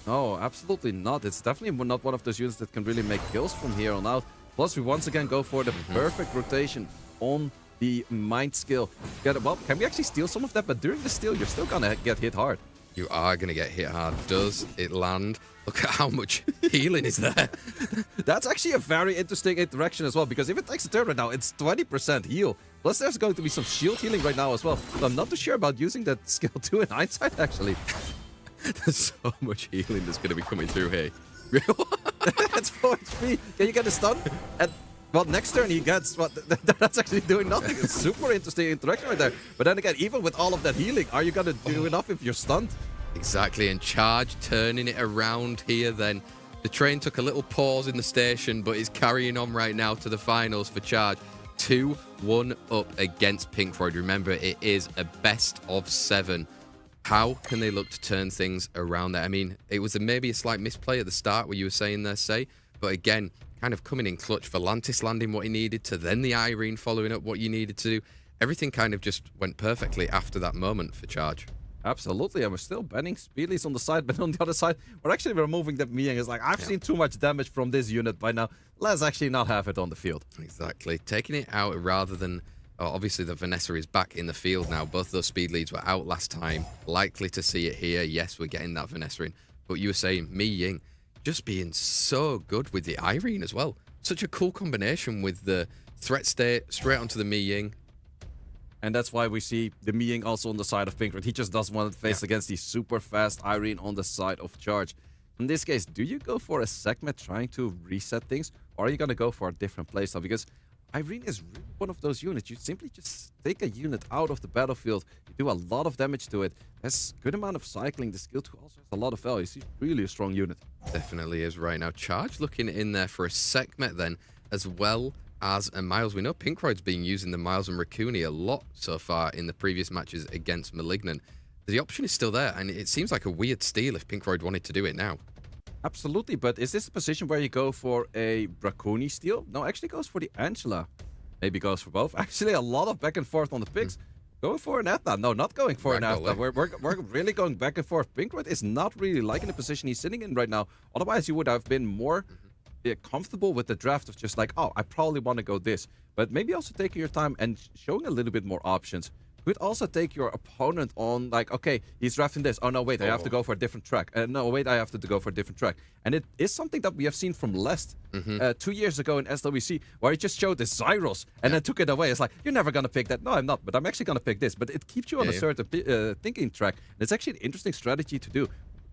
No, absolutely not. It's definitely not one of those units that can really make kills from here on out. Plus, we once again go for the perfect rotation on the Mind skill. Well, can we actually steal some of that? But during the steal, you're still gonna get hit hard. You are gonna get hit hard. Does it land? Look at how much healing is there. That's actually a very interesting interaction as well, because if it takes a turn right now, it's 20% heal. Plus, there's going to be some shield healing right now as well. So I'm not too sure about using that skill 2 in hindsight, actually. There's so much healing that's going to be coming through here. It's 4 HP. Can you get a stun? And well, next turn he gets what that's actually doing nothing. It's super interesting interaction right there. But then again, even with all of that healing, are you gonna do enough if you're stunned? Exactly, and Charge turning it around here then. The train took a little pause in the station, but is carrying on right now to the finals for Charge. 2-1 up against Pinkroyd. Remember, it is a best of 7. How can they look to turn things around there? I mean, it was maybe a slight misplay at the start where you were saying there, Say, but again, kind of coming in clutch. Volantis landing what he needed to, then the Irene following up what you needed to do. Everything kind of just went perfectly after that moment for Charge. Absolutely, and we're still banning Speedleys on the side, but on the other side, we're actually removing that Miang. It's like, I've seen too much damage from this unit by now. Let's actually not have it on the field. Exactly. Taking it out rather than... Oh, obviously, the Vanessa is back in the field now. Both those speed leads were out last time. Likely to see it here. Yes, we're getting that Vanessa in. But you were saying, Mi Ying just being so good with the Irene as well. Such a cool combination with the threat state straight onto the Mi Ying. And that's why we see the Mi Ying also on the side of Pinkroyd. He just doesn't want to face against the super fast Irene on the side of Charge. In this case, do you go for a segment trying to reset things? Or are you going to go for a different playstyle? Because Irene is really one of those units. You simply just take a unit out of the battlefield. You do a lot of damage to it. Has good amount of cycling. The skill 2 also has a lot of value. He's really a strong unit. Definitely is right now. Charge looking in there for a Sekhmet then, as well as a Miles. We know Pinkroyd's been using the Miles and Raccoon a lot so far in the previous matches against Malignant. The option is still there, and it seems like a weird steal if Pinkroyd wanted to do it now. Absolutely, but is this a position where you go for a Braconi steal? No, actually goes for the Angela. Maybe goes for both. Actually, a lot of back and forth on the picks. Going for an Etna. No, not going for an Etna. We're really going back and forth. Pinkroyd is not really liking the position he's sitting in right now. Otherwise, you would have been more comfortable with the draft of just like, oh, I probably want to go this. But maybe also taking your time and showing a little bit more options. Could also take your opponent on, like, okay, he's drafting this. Oh, no, wait, I have to go for a different track. No, wait, I have to go for a different track. And it is something that we have seen from Lest 2 years ago in SWC, where he just showed this Zyros and then took it away. It's like, you're never going to pick that. No, I'm not, but I'm actually going to pick this. But it keeps you on a certain thinking track. And it's actually an interesting strategy to do.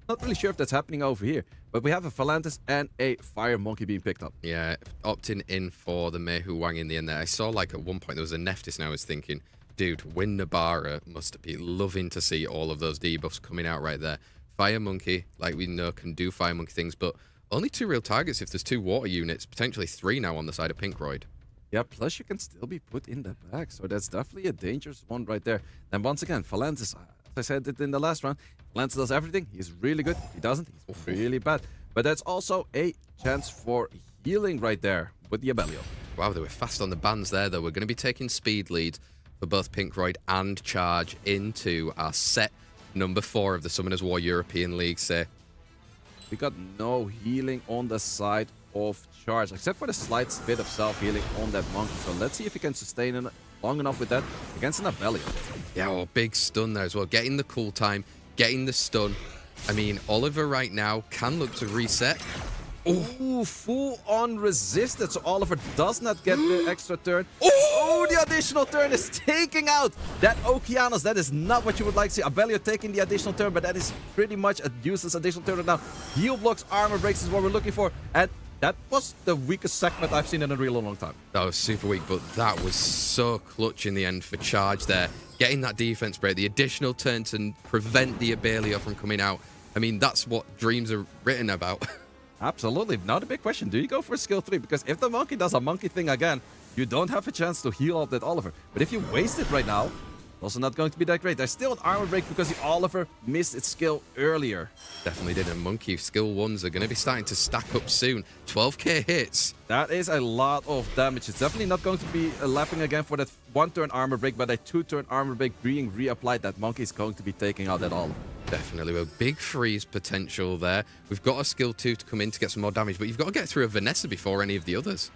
Not really sure if that's happening over here, but we have a Volantis and a Fire Monkey being picked up. Yeah, opting in for the Meihu Wang in the end there. I saw, like, at one point there was a Nephthys, and I was thinking, dude, Win Nabara must be loving to see all of those debuffs coming out right there. Fire Monkey, like we know, can do Fire Monkey things, but only 2 real targets if there's 2 water units, potentially 3 now on the side of Pinkroyd. Yeah, plus you can still be put in the back, so that's definitely a dangerous one right there. Then once again, Volantis, as I said it in the last round, Volantis does everything. He's really good. If he doesn't, he's really bad. But that's also a chance for healing right there with the Abelio. Wow, they were fast on the bands there, though. We're going to be taking speed leads for both Pinkroyd and Charge into our set number 4 of the Summoners War European League, Say. We got no healing on the side of Charge, except for the slight bit of self-healing on that Monkey. So let's see if he can sustain it long enough with that against an Abelio. Yeah, well, big stun there as well. Getting the cool time, getting the stun. I mean, Oliver right now can look to reset. Oh, full-on resisted, so Oliver does not get the extra turn. Oh, the additional turn is taking out that Okeanos. That is not what you would like to see. Abelio taking the additional turn, but that is pretty much a useless additional turn right now. Heal blocks, armor breaks is what we're looking for, and that was the weakest segment I've seen in a real long time. That was super weak, but that was so clutch in the end for Charge there. Getting that defense break, the additional turn to prevent the Abelio from coming out. I mean, that's what dreams are written about. Absolutely. Now the big question, do you go for skill 3? Because if the Monkey does a monkey thing again, you don't have a chance to heal up that Oliver. But if you waste it right now, also not going to be that great. There's still an armor break because the Oliver missed its skill earlier. Definitely did. A Monkey skill 1s are going to be starting to stack up soon. 12k hits. That is a lot of damage. It's definitely not going to be lapping again for that 1-turn armor break, but a 2-turn armor break being reapplied. That Monkey is going to be taking out that Oliver. Definitely. A big freeze potential there. We've got a skill 2 to come in to get some more damage, but you've got to get through a Vanessa before any of the others.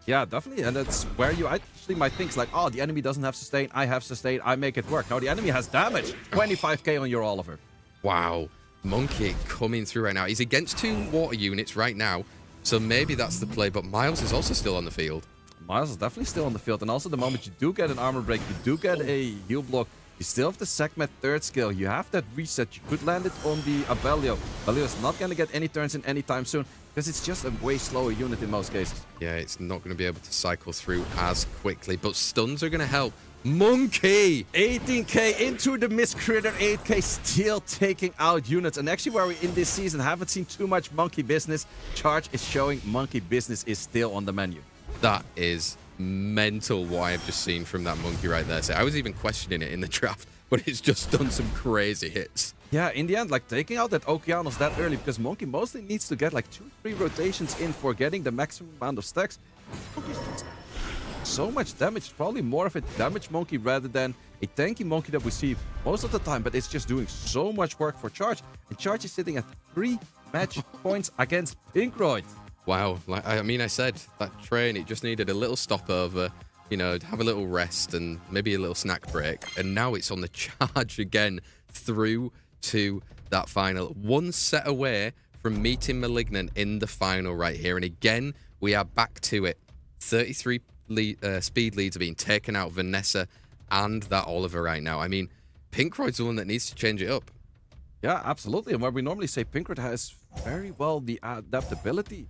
Yeah, definitely. And that's where you actually might think, like, oh, the enemy doesn't have sustain. I have sustain. I make it work. No, the enemy has damage. 25k on your Oliver. Wow. Monkey coming through right now. He's against 2 water units right now, so maybe that's the play, but Miles is also still on the field. Miles is definitely still on the field. And also the moment you do get an armor break, you do get a heal block, you still have the Sekhmet 3rd skill. You have that reset. You could land it on the Abelio. Abelio is not going to get any turns in anytime soon. because it's just a way slower unit in most cases. Yeah, it's not going to be able to cycle through as quickly, but stuns are going to help. Monkey! 18k into the Mist Critter, 8k still taking out units. And actually, where we in this season haven't seen too much monkey business, Charge is showing monkey business is still on the menu. That is mental what I've just seen from that monkey right there. So I was even questioning it in the draft, but it's just done some crazy hits. Yeah, in the end, like taking out that Okeanos that early, because Monkey mostly needs to get like 2-3 rotations in for getting the maximum amount of stacks. Monkey's just so much damage, probably more of a damage Monkey rather than a tanky Monkey that we see most of the time, but it's just doing so much work for Charge. And Charge is sitting at 3 match points against Pinkroyd. Wow, like I mean, I said that train, it just needed a little stopover, you know, have a little rest and maybe a little snack break. And now it's on the charge again through to that final. One set away from meeting Malignant in the final right here. And again, we are back to it. 33 speed leads are being taken out. Vanessa and that Oliver right now. I mean, Pinkroyd's the one that needs to change it up. Yeah, absolutely. And where we normally say Pinkroyd has very well the adaptability,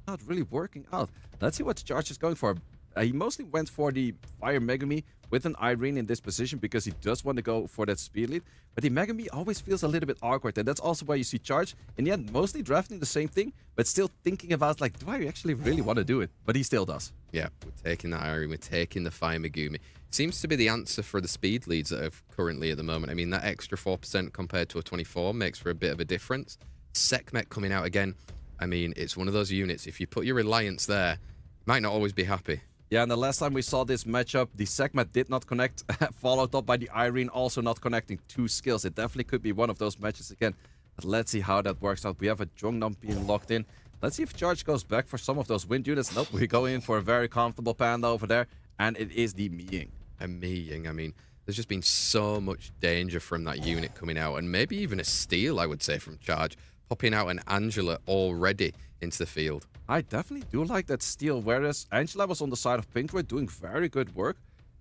not really working out. Let's see what Charge is going for. He mostly went for the Fire Megami with an Irene in this position because he does want to go for that speed lead. But the Megami always feels a little bit awkward, and that's also why you see Charge in the end mostly drafting the same thing, but still thinking about like, do I actually really want to do it? But he still does. Yeah, we're taking that Irene, we're taking the Fire Megumi. Seems to be the answer for the speed leads that are currently at the moment. I mean, that extra 4% compared to a 24 makes for a bit of a difference. Sekhmet coming out again. I mean, it's one of those units, if you put your reliance there, you might not always be happy. Yeah, and the last time we saw this matchup, the Sekhmet did not connect, followed up by the Irene also not connecting 2 skills. It definitely could be one of those matches again. But let's see how that works out. We have a Jongnam being locked in. Let's see if Charge goes back for some of those wind units. Nope, we go in for a very comfortable panda over there, and it is the Miying. And Miying, I mean, there's just been so much danger from that unit coming out, and maybe even a steal, I would say, from Charge. Popping out an Angela already into the field. I definitely do like that steal, whereas Angela was on the side of Pinkroyd doing very good work.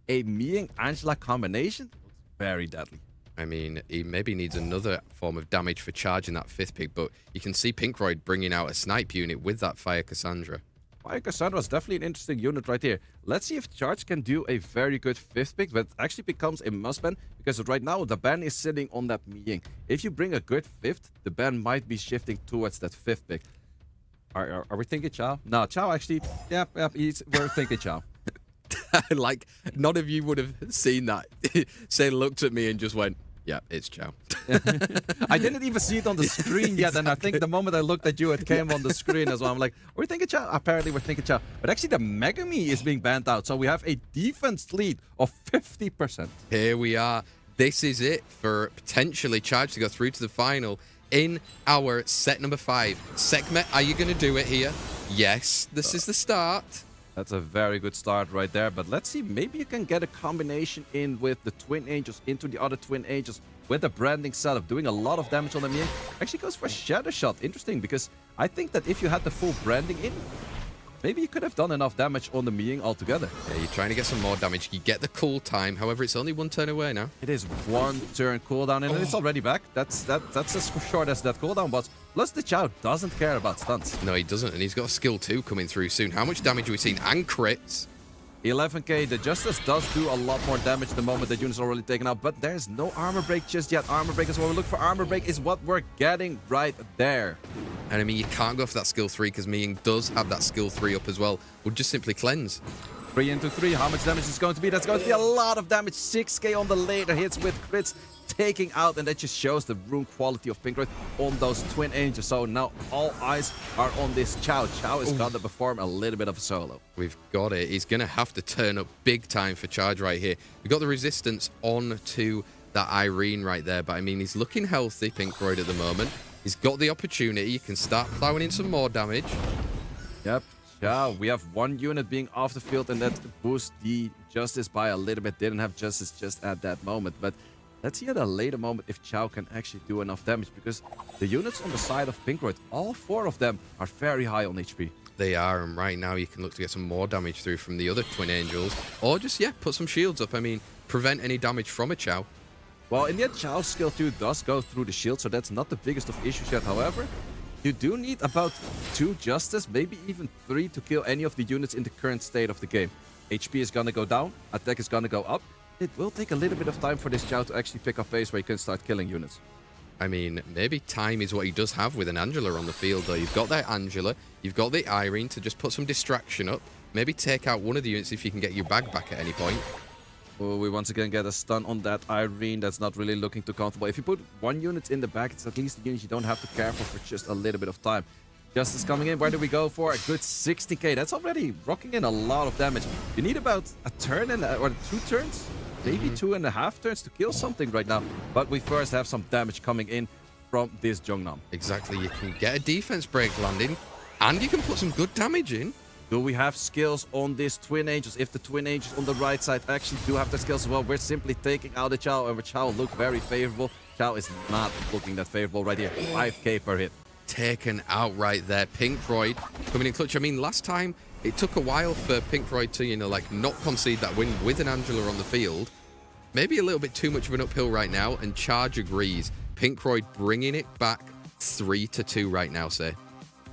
A Miying-Angela combination looks very deadly. I mean, he maybe needs another form of damage for charging that 5th pick, but you can see Pinkroyd bringing out a snipe unit with that Fire Cassandra. Fire Cassandra is definitely an interesting unit right here. Let's see if Charge can do a very good 5th pick, but actually becomes a must ban, because right now the ban is sitting on that Miying. If you bring a good 5th, the ban might be shifting towards that 5th pick. Are we thinking Chow? No, Chow actually, yeah, we're thinking Chow. Like, none of you would have seen that. Say looked at me and just went, yeah, it's Chow. I didn't even see it on the screen yet, and I think the moment I looked at you, it came on the screen as well. I'm like, we're thinking Chow? Apparently, we're thinking Chow. But actually, the Megami is being banned out, so we have a defense lead of 50%. Here we are. This is it for potentially Charge to go through to the final in our set number 5. Sekhmet, are you going to do it here? Yes, this is the start. That's a very good start right there, but let's see, maybe you can get a combination in with the Twin Angels into the other Twin Angels with the branding setup, doing a lot of damage on the Miying. Actually goes for Shadow Shot. Interesting, because I think that if you had the full branding in, maybe you could have done enough damage on the Miying altogether. Yeah, you're trying to get some more damage. You get the cool time. However, it's only 1 turn away now. It is 1 turn cooldown, and it's already back. That's as short as that cooldown was. Plus, the Chow doesn't care about stunts. No, he doesn't, and he's got a skill 2 coming through soon. How much damage have we seen? And crits. 11k. The Justice does do a lot more damage the moment the unit's already taken out, but there's no armor break just yet. Armor break is what we look for. Armor break is what we're getting right there. And I mean, you can't go for that skill 3 because Miying does have that skill 3 up as well. We'll just simply cleanse. 3 into 3. How much damage is going to be? That's going to be a lot of damage. 6k on the later hits with crits taking out, and that just shows the rune quality of Pinkroyd on those Twin Angels. So now all eyes are on this Chow. Chow is going to perform a little bit of a solo. We've got it. He's going to have to turn up big time for Charge right here. We've got the resistance on to that Irene right there, but I mean, he's looking healthy, Pinkroyd, at the moment. He's got the opportunity. He can start plowing in some more damage. Yep. Yeah, we have 1 unit being off the field, and that boosts the Justice by a little bit. Didn't have Justice just at that moment, but let's see at a later moment if Chow can actually do enough damage, because the units on the side of Pinkroyd, all 4 of them are very high on HP. They are, and right now you can look to get some more damage through from the other Twin Angels, or just, yeah, put some shields up. I mean, prevent any damage from a Chow. Well, in the end, Chow's skill 2 does go through the shield, so that's not the biggest of issues yet. However, you do need about 2 Justice, maybe even 3 to kill any of the units in the current state of the game. HP is gonna go down, attack is gonna go up. It will take a little bit of time for this Chao to actually pick up pace where he can start killing units. I mean, maybe time is what he does have with an Angela on the field, though. You've got that Angela, you've got the Irene to just put some distraction up. Maybe take out one of the units if you can get your bag back at any point. Oh, we once again get a stun on that Irene. That's not really looking too comfortable. If you put 1 unit in the back, it's at least a unit you don't have to care for just a little bit of time. Justice coming in. Where do we go for? A good 60k. That's already rocking in a lot of damage. You need about a turn or 2 turns? Maybe 2.5 turns to kill something right now. But we first have some damage coming in from this Jeongnam. Exactly. You can get a defense break landing, and you can put some good damage in. Do we have skills on this Twin Angels? If the Twin Angels on the right side actually do have the skills as well, we're simply taking out the Chao, and the Chao look very favorable. Chao is not looking that favorable right here. 5k per hit. Taken out right there. Pinkroyd coming in clutch. I mean, last time it took a while for Pinkroyd to, you know, like not concede that win with an Angela on the field. Maybe a little bit too much of an uphill right now, and Charge agrees. Pinkroyd bringing it back 3-2 right now, say.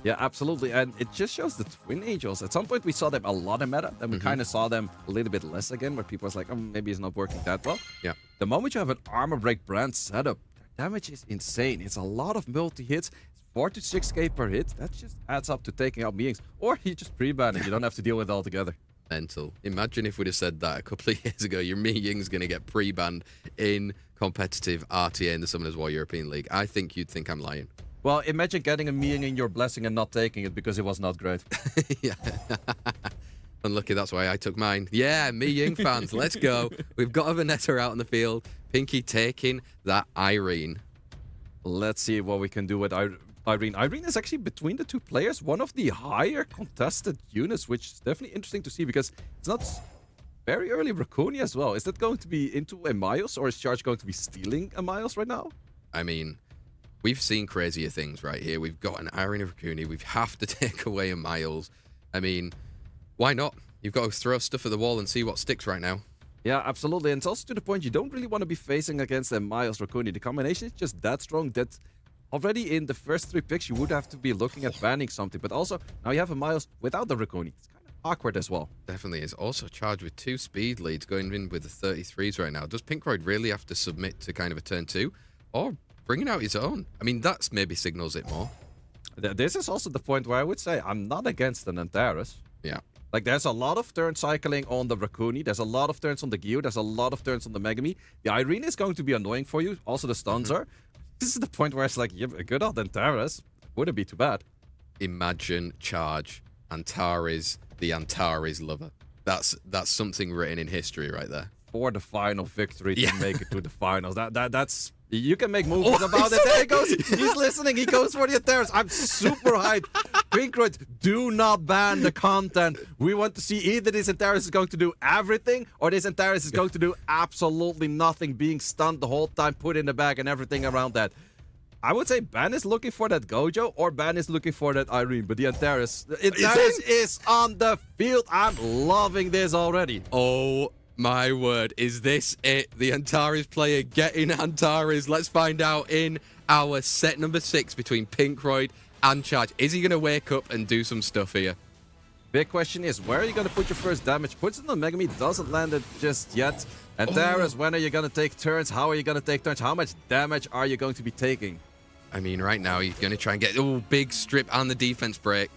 Yeah, absolutely. And it just shows the Twin Angels. At some point, we saw them a lot in meta. Then we kind of saw them a little bit less again, where people was like, oh, maybe it's not working that well. Yeah. The moment you have an armor break brand setup, their damage is insane. It's a lot of multi-hits. It's 4 to 6k per hit. That just adds up to taking out beings. Or you just pre-ban it. You don't have to deal with it altogether. Mental. Imagine if we'd have said that a couple of years ago. Your Mi Ying's going to get pre-banned in competitive RTA in the Summoners War European League. I think you'd think I'm lying. Well, imagine getting a Mi Ying in your blessing and not taking it because it was not great. Yeah. Unlucky, that's why I took mine. Yeah, Mi Ying fans, let's go. We've got a Vanessa out on the field. Pinky taking that Irene. Let's see what we can do with Irene. Irene is actually, between the 2 players, one of the higher contested units, which is definitely interesting to see because it's not very early Raccoon as well. Is that going to be into a Miles, or is Charge going to be stealing a Miles right now? I mean, we've seen crazier things right here. We've got an Irene of Raccoon. We have to take away a Miles. I mean, why not? You've got to throw stuff at the wall and see what sticks right now. Yeah, absolutely. And it's also to the point you don't really want to be facing against a Miles Raccoon. The combination is just that strong that already in the first 3 picks you would have to be looking at banning something. But also, now you have a Miles without the Raccoon. It's kind of awkward as well. Definitely is. Also charged with 2 speed leads going in with the 33s right now. Does Pinkroyd really have to submit to kind of a turn 2? Or bringing out his own? I mean, that's maybe signals it more. This is also the point where I would say I'm not against an Antares. Yeah. Like, there's a lot of turn cycling on the Raccoon. There's a lot of turns on the Gyu. There's a lot of turns on the Megami. The Irene is going to be annoying for you. Also, the stuns are. This is the point where it's like, yeah, a good old Antares wouldn't be too bad. Imagine Charge, Antares, the Antares lover. That's something written in history right there. For the final victory Yeah. to make it to the finals. That's you can make movies about it. There he goes. He's listening. He goes for the Antares. I'm super hyped. Pinkroyd, do not ban the content. We want to see either this Antares is going to do everything or this Antares is going to do absolutely nothing, being stunned the whole time, put in the bag and everything around that. I would say Ban is looking for that Gojo or Ban is looking for that Irene, but the Antares is on the field. I'm loving this already. Oh my word, is this it? The Antares player getting Antares. Let's find out in our set number 6 between Pinkroyd and Charge. Is he going to wake up and do some stuff here? Big question is, where are you going to put your first damage? Puts it on Megami, doesn't land it just yet. Antares, when are you going to take turns? How are you going to take turns? How much damage are you going to be taking? I mean, right now he's going to try and get... Oh, big strip and the defense break.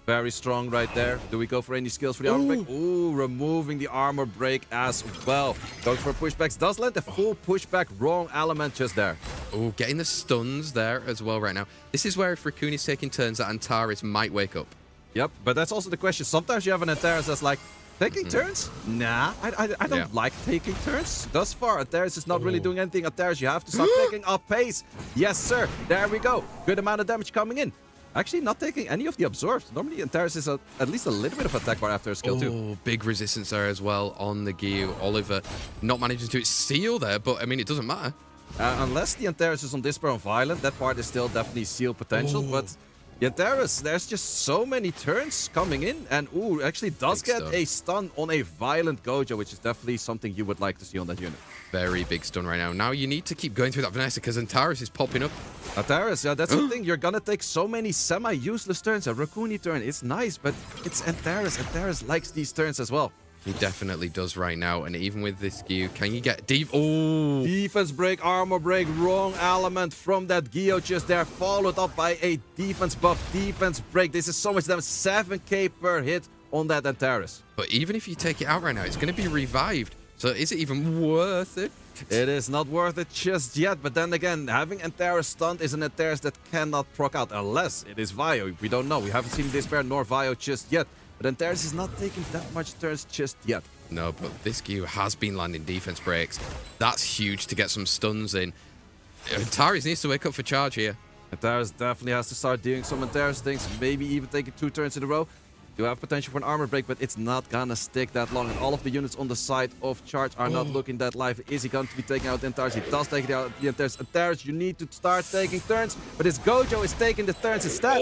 Very strong right there. Do we go for any skills for the armor break? Ooh, removing the armor break as well. Going for pushbacks. Does land the full pushback. Wrong element just there. Oh, getting the stuns there as well right now. This is where if Raccoon is taking turns, that Antares might wake up. Yep, but that's also the question. Sometimes you have an Antares that's like, taking turns? Nah, I don't like taking turns. Thus far, Antares is not really doing anything. Antares, you have to start picking up pace. Yes, sir. There we go. Good amount of damage coming in. Actually, not taking any of the absorbs. Normally, Antares is at least a little bit of attack bar after a skill too. Oh, big resistance there as well on the Gyu. Oliver not managing to seal there, but I mean, it doesn't matter. Unless the Antares is on Disper on Violent, that part is still definitely seal potential. But Yeah, there's just so many turns coming in, and ooh, actually does Big get stun. a stun on a violent Gojo, which is definitely something you would like to see on that unit. Very big stun right now. Now you need to keep going through that Vanessa because Antares is popping up. Antares, yeah, that's the thing. You're gonna take so many semi-useless turns. A Rakuni turn, it's nice, but it's Antares. Antares likes these turns as well. He definitely does right now. And even with this Gyu, can you get deep? Oh, Defense break, armor break, wrong element from that Gyo just there, followed up by a defense buff, defense break. This is so much damage, 7k per hit on that Antares. but even if you take it out right now, it's going to be revived. So is it even worth it? It is not worth it just yet, but then again, having Antares stunned is an Antares that cannot proc out unless it is Vio. We don't know. We haven't seen Despair nor Vio just yet, but Antares is not taking that much turns just yet. No, but this Gyu has been landing defense breaks. That's huge to get some stuns in. Antares needs to wake up for charge here. Antares definitely has to start doing some Antares things, maybe even taking 2 turns in a row. You have potential for an armor break, but it's not gonna stick that long. And all of the units on the side of charge are not looking that live. Is he going to be taking out the Antares? He does take out the Antares. Antares, you need to start taking turns, but it's Gojo is taking the turns instead.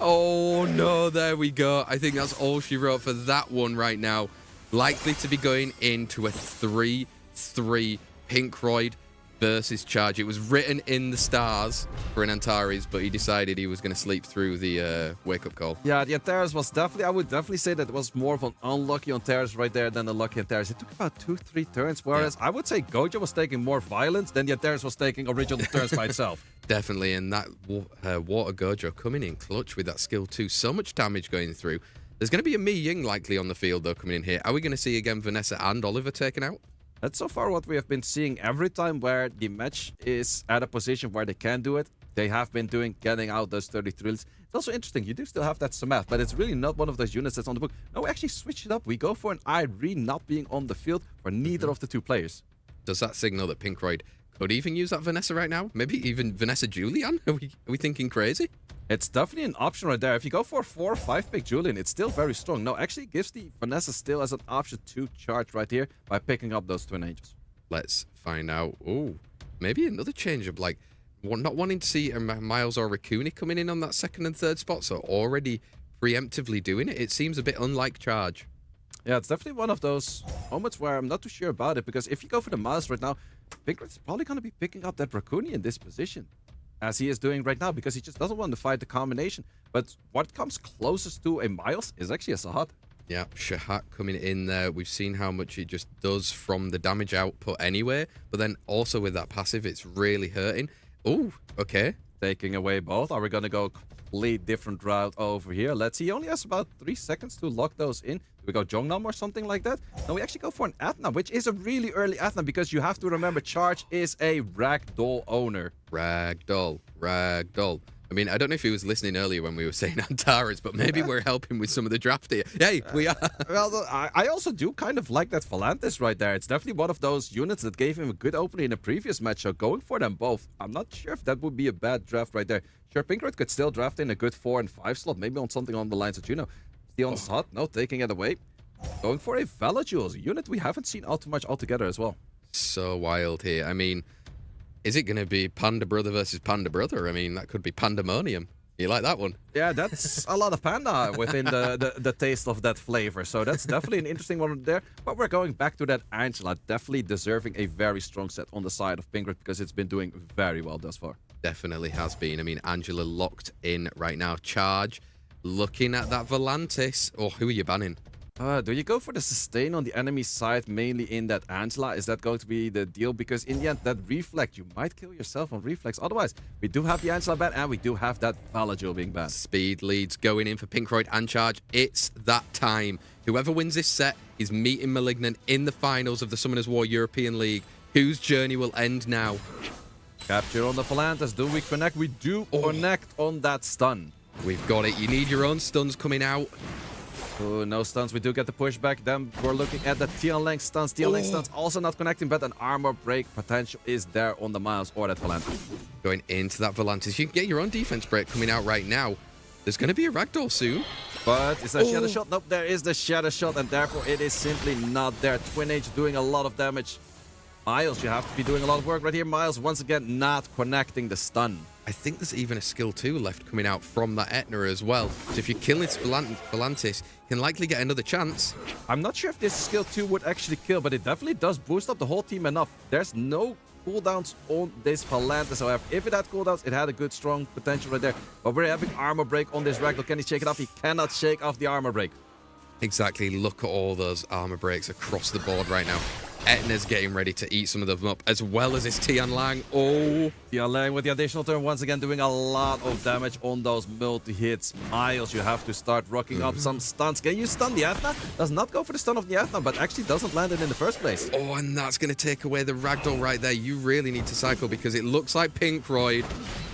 Oh no, there we go. I think that's all she wrote for that one right now. Likely to be going into a 3-3 Pinkroyd versus charge. It was written in the stars for an Antares, but he decided he was going to sleep through the wake-up call. Yeah, the Antares was definitely, I would definitely say that it was more of an unlucky Antares right there than a lucky Antares. It took about 2-3 turns, whereas I would say Gojo was taking more violence than the Antares was taking original turns by itself. Definitely, and that Water Gojo coming in clutch with that skill too. So much damage going through. There's going to be a Mi Ying likely on the field though coming in here. Are we going to see again Vanessa and Oliver taken out? That's so far what we have been seeing every time where the match is at a position where they can do it. They have been doing getting out those 33s. It's also interesting, you do still have that Samath, but it's really not one of those units that's on the book. No, we actually switch it up. We go for an Irene not being on the field for neither of the 2 players. Does that signal that Pinkroyd could even use that Vanessa right now? Maybe even Vanessa Julian? Are we thinking crazy? It's definitely an option right there. If you go for a 4 or 5 pick Julian, it's still very strong. No, actually gives the Vanessa still as an option to charge right here by picking up those Twin Angels. Let's find out. Oh, maybe another change up, like not wanting to see Miles or Rakuni coming in on that 2nd and 3rd spot, so already preemptively doing it. It seems a bit unlike charge. Yeah, it's definitely one of those moments where I'm not too sure about it, because if you go for the Miles right now, Pinkroyd's probably going to be picking up that Rakuni in this position, as he is doing right now, because he just doesn't want to fight the combination. But what comes closest to a Miles is actually a Sahat. Yeah, Shahat coming in there. We've seen how much it just does from the damage output anyway, but then also with that passive, it's really hurting. Oh, okay. Taking away both. Are we going to go complete different route over here? Let's see. He only has about 3 seconds to lock those in. Do we go Jongnam or something like that? No, we actually go for an Athena, which is a really early Athena, because you have to remember Charge is a Ragdoll owner. Ragdoll. I mean, I don't know if he was listening earlier when we were saying Antares, but maybe we're helping with some of the draft here. Hey, we are. Well, I also do kind of like that Volantis right there. It's definitely one of those units that gave him a good opening in a previous match, so going for them both, I'm not sure if that would be a bad draft right there. Sure, Pinkroyd could still draft in a good 4 and 5 slot, maybe on something on the lines of Juno. Theon's hot, no, taking it away. Going for a Valajules, a unit we haven't seen all too much altogether as well. So wild here. I mean, is it going to be Panda Brother versus Panda Brother? I mean, that could be Pandemonium. You like that one? Yeah, that's a lot of panda within the taste of that flavor. So that's definitely an interesting one there. But we're going back to that Angela, definitely deserving a very strong set on the side of Pinkroyd, because it's been doing very well thus far. Definitely has been. I mean, Angela locked in right now. Charge, looking at that Volantis. Oh, who are you banning? Do you go for the sustain on the enemy side, mainly in that Angela? Is that going to be the deal? Because in the end, that Reflect, you might kill yourself on Reflex. Otherwise, we do have the Angela banned, and we do have that Valajul being banned. Speed leads going in for Pinkroyd and Charge. It's that time. Whoever wins this set is meeting Malignant in the finals of the Summoners War European League. Whose journey will end now? Capture on the Volantis. Do we connect? We do connect on that stun. We've got it. You need your own stuns coming out. Oh, no stuns. We do get the pushback. Then we're looking at the Tianlang stuns. Tianlang stuns also not connecting, but an armor break potential is there on the Miles or that Volantis. Going into that Volantis. You can get your own defense break coming out right now. There's going to be a Ragdoll soon. But is that Shadow Shot? Nope, there is the Shadow Shot, and therefore it is simply not there. Twin Age doing a lot of damage. Miles, you have to be doing a lot of work right here. Miles, once again, not connecting the stun. I think there's even a skill 2 left coming out from that Etna as well. So if you're killing Volantis, you can likely get another chance. I'm not sure if this skill 2 would actually kill, but it definitely does boost up the whole team enough. There's no cooldowns on this Volantis, however. If it had cooldowns, it had a good, strong potential right there. But we're having armor break on this Ragdoll. Can he shake it off? He cannot shake off the armor break. Exactly. Look at all those armor breaks across the board right now. Etna's getting ready to eat some of them up, as well as his Tian Lang. Oh, Tian Lang with the additional turn, once again doing a lot of damage on those multi-hits. Miles, you have to start rocking up some stuns. Can you stun the Etna? Does not go for the stun of the Etna, but actually doesn't land it in the first place. Oh, and that's going to take away the Ragdoll right there. You really need to cycle, because it looks like Pinkroyd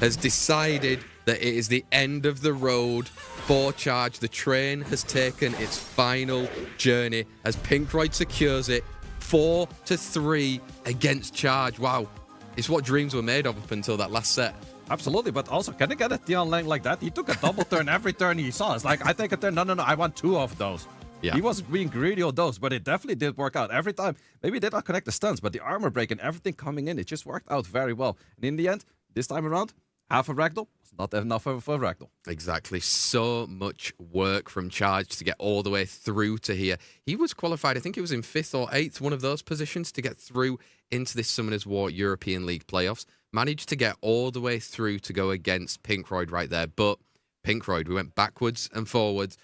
has decided that it is the end of the road for Charge. The train has taken its final journey as Pinkroyd secures it 4-3 against Charge. Wow. It's what dreams were made of up until that last set. Absolutely, but also, can I get a Tian Lang like that? He took a double turn every turn he saw. It's like, I take a turn. No, I want 2 of those. Yeah. He was being greedy on those, but it definitely did work out. Every time, maybe it did not connect the stuns, but the armor break and everything coming in, it just worked out very well. And in the end, this time around, half a Ragdoll was not enough for a Ragdoll. Exactly. So much work from Charge to get all the way through to here. He was qualified, I think it was in 5th or 8th, one of those positions to get through into this Summoners War European League playoffs. Managed to get all the way through to go against Pinkroyd right there. But Pinkroyd, we went backwards and forwards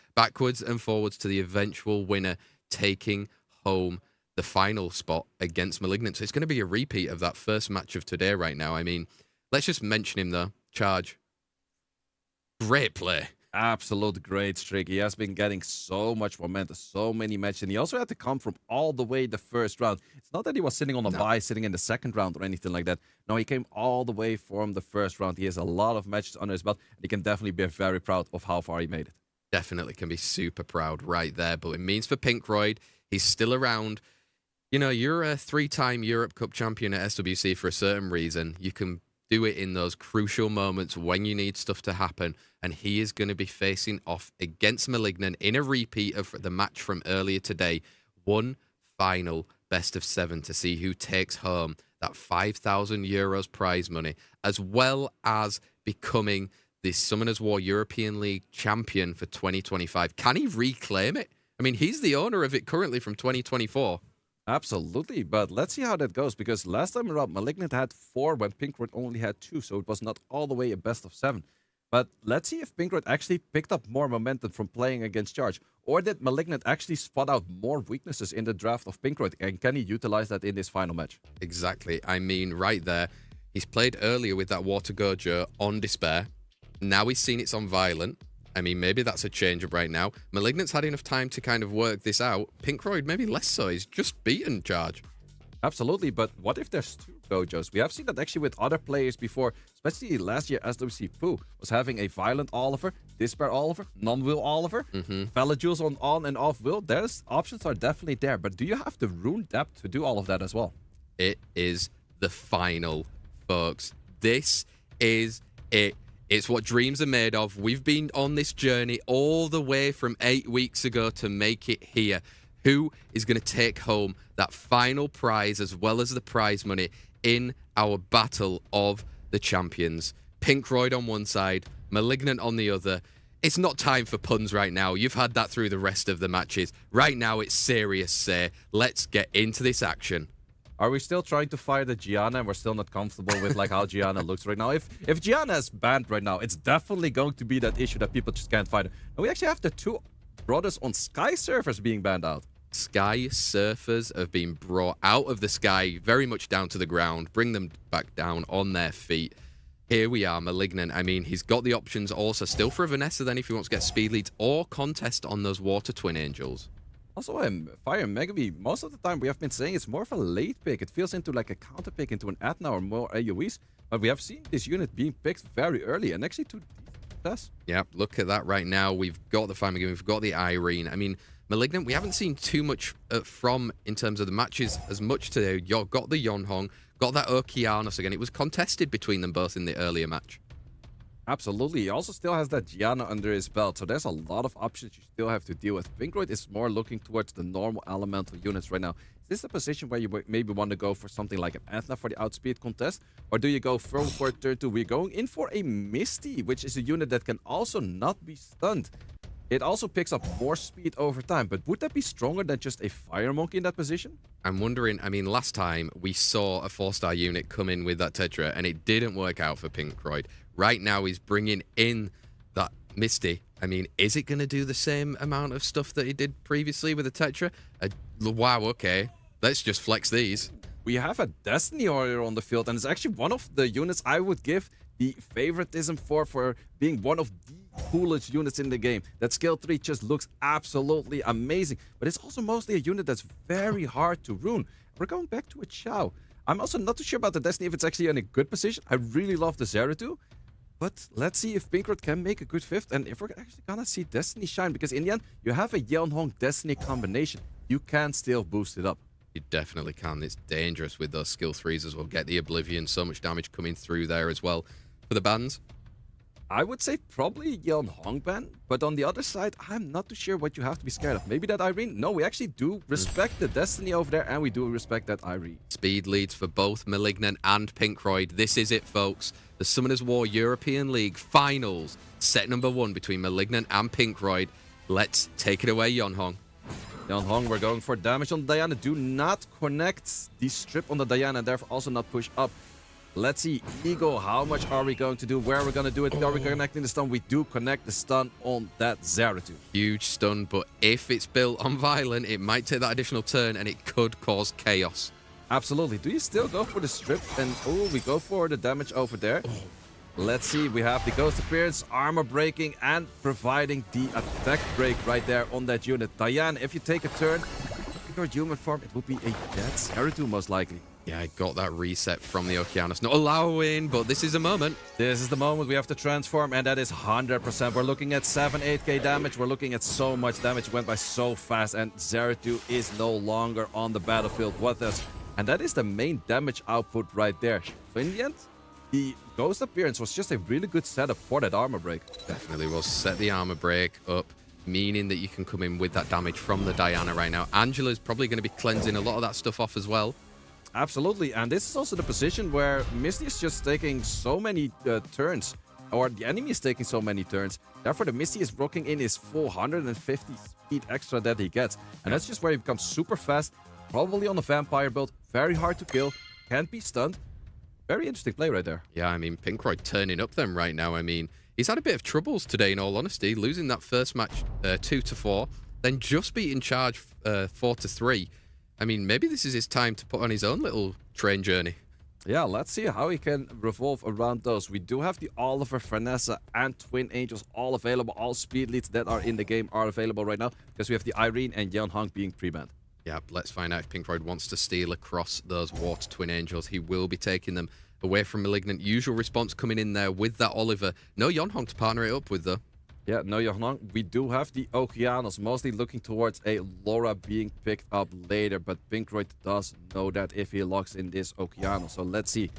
to the eventual winner, taking home the final spot against Malignant. So it's going to be a repeat of that first match of today right now. I mean, let's just mention him though. Charge. Great play. Absolute great streak. He has been getting so much momentum, so many matches. And he also had to come from all the way the first round. It's not that he was sitting on a bye, sitting in the second round or anything like that. No, he came all the way from the first round. He has a lot of matches under his belt. And he can definitely be very proud of how far he made it. Definitely can be super proud right there. But it means for Pinkroyd, he's still around. You know, you're a 3-time Europe Cup champion at SWC for a certain reason. You can do it in those crucial moments when you need stuff to happen. And he is going to be facing off against Malignant in a repeat of the match from earlier today. One final best of 7 to see who takes home that 5,000 euros prize money, as well as becoming the Summoners War European League champion for 2025. Can he reclaim it? I mean, he's the owner of it currently from 2024. Absolutely, but let's see how that goes, because last time around, Malignant had 4 when Pinkroyd only had 2, so it was not all the way a best of 7. But let's see if Pinkroyd actually picked up more momentum from playing against Charge, or did Malignant actually spot out more weaknesses in the draft of Pinkroyd, and can he utilize that in this final match? Exactly. I mean, right there, he's played earlier with that Water Gojo on Despair. Now he's seen it's on Violent. I mean, maybe that's a change-up right now. Malignant's had enough time to kind of work this out. Pinkroyd, maybe less so. He's just beaten Charge. Absolutely, but what if there's 2 Gojos? We have seen that actually with other players before, especially last year. SWC Pooh was having a Violent Oliver, Despair Oliver, Non-Will Oliver, Valajules on and off Will. There's options are definitely there, but do you have the rune depth to do all of that as well? It is the final, folks. This is it. It's what dreams are made of. We've been on this journey all the way from 8 weeks ago to make it here. Who is going to take home that final prize as well as the prize money in our battle of the champions? Pinkroyd on one side, Malignant on the other. It's not time for puns right now. You've had that through the rest of the matches. Right now, it's serious, say. Let's get into this action. Are we still trying to fire the Gianna and we're still not comfortable with like how Gianna looks right now? If Gianna is banned right now, it's definitely going to be that issue that people just can't fight. And we actually have the 2 brothers on Sky Surfers being banned out. Sky Surfers have been brought out of the sky, very much down to the ground. Bring them back down on their feet. Here we are, Malignant. I mean, he's got the options also still for Vanessa then if he wants to get speed leads or contest on those Water Twin Angels. Also, Fire Megami, most of the time we have been saying it's more of a late pick. It feels into like a counter pick into an Atna or more AoEs. But we have seen this unit being picked very early and actually to success. Yeah, look at that right now. We've got the Fire Megami, we've got the Irene. I mean, Malignant, we haven't seen too much from in terms of the matches as much today. You got the Yonhong, got that Okeanos again. It was contested between them both in the earlier match. Absolutely. He also still has that Gianna under his belt, so there's a lot of options you still have to deal with. Pinkroyd is more looking towards the normal elemental units right now. this a position where you maybe want to go for something like an Athena for the outspeed contest? Or do you go for turn 2? We're going in for a Misty, which is a unit that can also not be stunned. It also picks up more speed over time, but would that be stronger than just a Fire Monkey in that position? I'm wondering, I mean, last time we saw a 4-star unit come in with that Tetra and it didn't work out for Pinkroyd. Right now he's bringing in that Misty. I mean, is it going to do the same amount of stuff that he did previously with the Tetra? Wow, okay. Let's just flex these. We have a Destiny Warrior on the field, and it's actually one of the units I would give the favoritism for being one of the coolest units in the game. That skill 3 just looks absolutely amazing, but it's also mostly a unit that's very hard to rune. We're going back to a Chow. I'm also not too sure about the Destiny if it's actually in a good position. I really love the Zeratul, but let's see if Pinkroyd can make a good 5th and if we're actually gonna see Destiny shine, because in the end, you have a Yeonhong Destiny combination. You can still boost it up. You definitely can. It's dangerous with those skill 3s as well. Get the Oblivion, so much damage coming through there as well. For the bans, I would say probably Yeonhong ban, but on the other side, I'm not too sure what you have to be scared of. Maybe that Irene? No, we actually do respect the Destiny over there, and we do respect that Irene. speed leads for both Malignant and Pinkroyd. This is it, folks. The Summoners War European League Finals. Set number 1 between Malignant and Pinkroyd. Let's take it away, Yeonhong. Yeonhong, we're going for damage on Diana. Do not connect the strip on the Diana, and therefore also not push up. Let's see, Eagle, how much are we going to do? Where are we going to do it? Are we connecting the stun? We do connect the stun on that Zeratul. Huge stun, but if it's built on Violent, it might take that additional turn and it could cause chaos. Absolutely. Do you still go for the strip? And oh, we go for the damage over there. Let's see, we have the Ghost Appearance, armor breaking, and providing the attack break right there on that unit. Diane, if you take a turn, in your human form, it will be a dead Zeratul most likely. Yeah, I got that reset from the Okeanos. Not allowing, but this is a moment. This is the moment we have to transform, and that is 100%. We're looking at 8k damage. We're looking at so much damage. It went by so fast, and Zeratul is no longer on the battlefield with us. And that is the main damage output right there. So in the end, the Ghost Appearance was just a really good setup for that armor break. Definitely will set the armor break up, meaning that you can come in with that damage from the Diana right now. Angela's probably going to be cleansing a lot of that stuff off as well. Absolutely, and this is also the position where Misty is just taking so many turns, or the enemy is taking so many turns. Therefore, the Misty is rocking in his full 150 speed extra that he gets. And that's just where he becomes super fast, probably on a vampire build, very hard to kill, can't be stunned. Very interesting play right there. Yeah, I mean, Pinkroyd turning up them right now. I mean, he's had a bit of troubles today, in all honesty, losing that first match 2-4, then just beating Charge 4-3. I mean, maybe this is his time to put on his own little train journey. Yeah, let's see how he can revolve around those. We do have the Oliver, Vanessa, and Twin Angels all available. All speed leads that are in the game are available right now, because we have the Irene and Yeonhong being pre-banned. Yeah, let's find out if Pinkroyd wants to steal across those Water Twin Angels. He will be taking them away from Malignant. Usual response coming in there with that Oliver. No Yeonhong to partner it up with, though. Yeah, no Yeonhong. We do have the Okeanos, mostly looking towards a Laura being picked up later, but Pinkroyd does know that if he locks in this Okeanos. So let's see.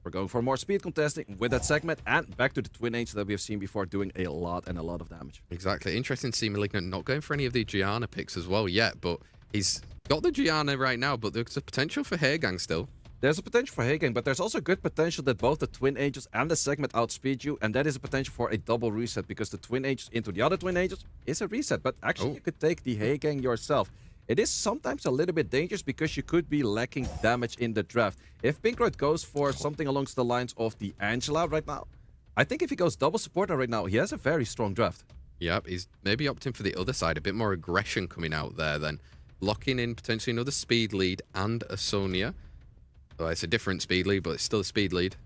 We're going for more speed contesting with that segment, and back to the Twin Angels that we have seen before, doing a lot of damage. Exactly. Interesting to see Malignant not going for any of the Gianna picks as well yet, but he's got the Gianna right now, but there's a potential for Hairgang still. There's a potential for Hagen, but there's also good potential that both the Twin Angels and the segment outspeed you, and that is a potential for a double reset, because the Twin Angels into the other Twin Angels is a reset, but actually you could take the Hagen yourself. It is sometimes a little bit dangerous because you could be lacking damage in the draft. If Pinkroyd goes for something along the lines of the Angela right now, I think if he goes double supporter right now, he has a very strong draft. Yep, he's maybe opting for the other side, a bit more aggression coming out there then. Locking in potentially another speed lead and a Sonya. Well, it's a different speed lead, but it's still a speed lead.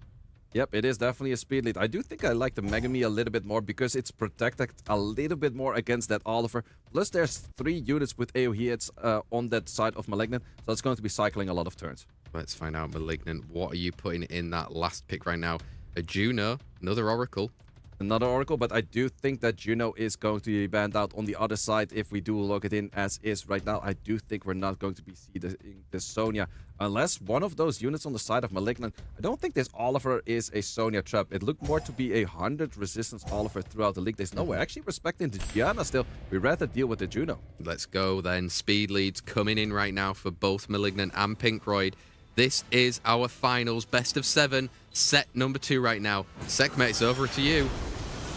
Yep, it is definitely a speed lead. I do think I like the Megami a little bit more because it's protected a little bit more against that Oliver. Plus, there's 3 units with AoE hits on that side of Malignant, so it's going to be cycling a lot of turns. Let's find out, Malignant. What are you putting in that last pick right now? A Juno, another Oracle. another Oracle, but I do think that Juno is going to be banned out on the other side if we do lock it in as is right now. I do think we're not going to be seeing the Sonya unless one of those units on the side of Malignant. I don't think this Oliver is a Sonya trap. It looked more to be a 100 resistance Oliver throughout the league. There's no way actually respecting the Gianna still. We'd rather deal with the Juno. Let's go then. Speed leads coming in right now for both Malignant and Pinkroyd. This is our finals, best of 7, set number 2 right now. Sekhmet, it's over to you.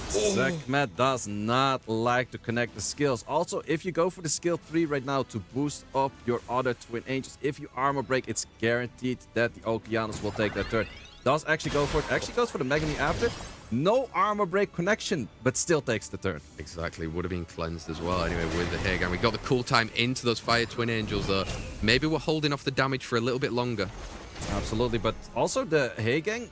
Sekhmet does not like to connect the skills. Also, if you go for the skill 3 right now to boost up your other Twin Angels, if you armor break, it's guaranteed that the Okeanos will take that turn. Does actually go for it. Actually goes for the Megami after. No armor break connection, but still takes the turn. Exactly, would have been cleansed as well anyway with the Hagan. We got the cool time into those Fire Twin Angels though. Maybe we're holding off the damage for a little bit longer. Absolutely, but also the Hagang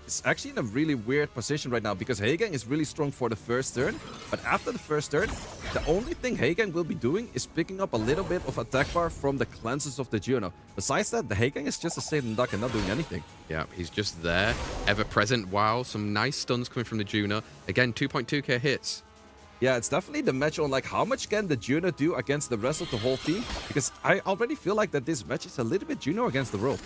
is actually in a really weird position right now because Hagang is really strong for the first turn, but after the first turn, the only thing Hagang will be doing is picking up a little bit of attack bar from the cleanses of the Juno. Besides that, the Hagang is just a sitting duck and not doing anything. Yeah, he's just there, ever present. Wow, some nice stuns coming from the Juno. Again, 2.2k hits. Yeah, it's definitely the match on like how much can the Juno do against the rest of the whole team, because I already feel like that this match is a little bit Juno against the world.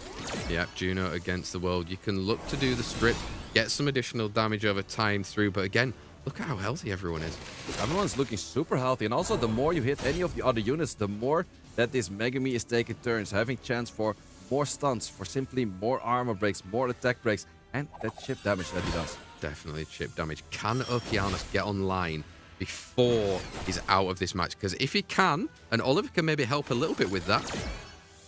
Yeah, Juno against the world. You can look to do the strip, get some additional damage over time through, but again, look at how healthy everyone is. Everyone's looking super healthy, and also the more you hit any of the other units, the more that this Megami is taking turns, having chance for more stuns, for simply more armor breaks, more attack breaks, and that chip damage that he does. Definitely chip damage. Can Okeanos get online before he's out of this match? Because if he can, and Oliver can maybe help a little bit with that.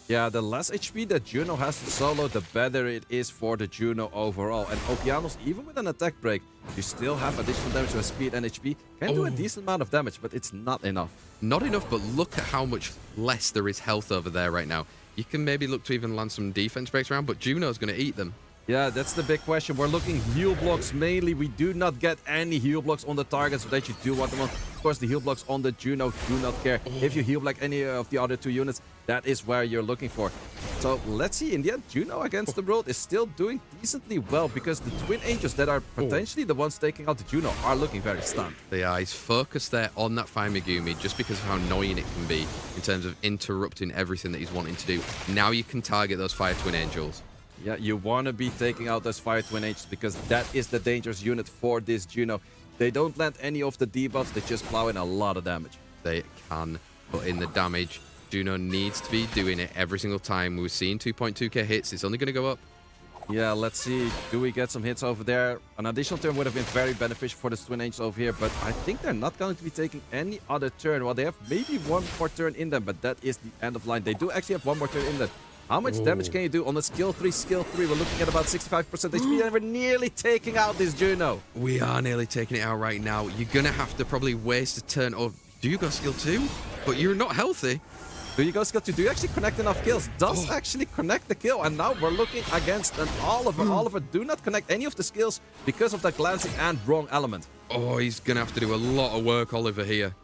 Yeah, the less HP that Juno has to solo, the better it is for the Juno overall. And Okeanos, even with an attack break, you still have additional damage with speed and HP. Can do a decent amount of damage, but it's not enough. Not enough, but look at how much less there is health over there right now. You can maybe look to even land some defense breaks around, but Juno's going to eat them. Yeah, that's the big question. We're looking heal blocks mainly. We do not get any heal blocks on the targets that you do want them on. Of course, the heal blocks on the Juno do not care. If you heal like any of the other 2 units, that is where you're looking for. So let's see. In the end, Juno against the world is still doing decently well because the Twin Angels that are potentially the ones taking out the Juno are looking very stunned. They are. He's focused there on that Fire Megumi just because of how annoying it can be in terms of interrupting everything that he's wanting to do. Now you can target those Fire Twin Angels. Yeah, you want to be taking out those Fire Twin Angels because that is the dangerous unit for this Juno. They don't land any of the debuffs, they just plow in a lot of damage. They can put in the damage. Juno needs to be doing it every single time. We're seeing 2.2k hits. It's only going to go up. Yeah, let's see. Do we get some hits over there? An additional turn would have been very beneficial for the Twin Angels over here, but I think they're not going to be taking any other turn. Well, they have maybe one more turn in them, but that is the end of line. They do actually have one more turn in them. How much damage can you do on the skill 3? Skill 3, we're looking at about 65% HP, and we're nearly taking out this Juno. We are nearly taking it out right now. You're going to have to probably waste a turn. Or do you go skill 2? But you're not healthy. Do you go skill 2? Do you actually connect enough kills? Does actually connect the kill, and now we're looking against an Oliver. Oliver do not connect any of the skills because of that glancing and wrong element. Oh, he's going to have to do a lot of work, Oliver, here.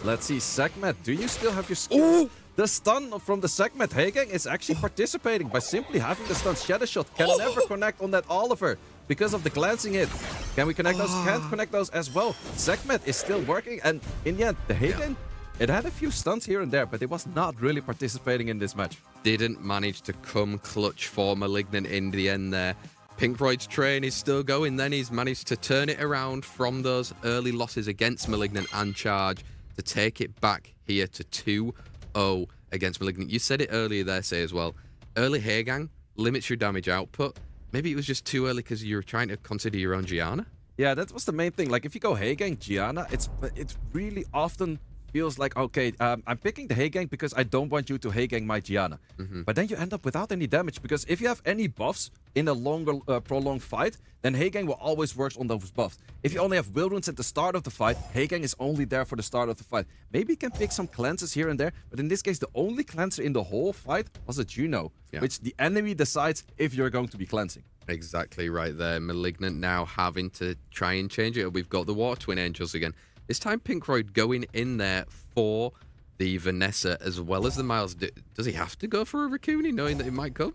Let's see, Sekhmet, do you still have your skills? The stun from the Sekhmet Hagang is actually participating by simply having the stun. Shadow Shot can never connect on that Oliver because of the glancing hit. Can we connect those? Can't connect those as well. Sekhmet is still working, and in the end, the Hagang, it had a few stuns here and there, but it was not really participating in this match. Didn't manage to come clutch for Malignant in the end there. Pinkroyd's train is still going. Then he's managed to turn it around from those early losses against Malignant and Charge to take it back here to 2-0 against Malignant. You said it earlier there, Say, as well. Early Hagang limits your damage output. Maybe it was just too early because you were trying to consider your own Gianna? Yeah, that was the main thing. Like, if you go Hagang, Gianna, it's really often feels like, okay, I'm picking the Hagang because I don't want you to Hagang my Gianna. But then you end up without any damage, because if you have any buffs in a longer, prolonged fight, then Hagang will always work on those buffs. If you only have will runes at the start of the fight, Hagang is only there for the start of the fight. Maybe you can pick some cleanses here and there, but in this case, the only cleanser in the whole fight was a Juno, which the enemy decides if you're going to be cleansing. Exactly right there. Malignant now having to try and change it. We've got the Water Twin Angels again. This time Pinkroyd going in there for the Vanessa as well as the Miles. Does he have to go for a Raccoon knowing that it might come?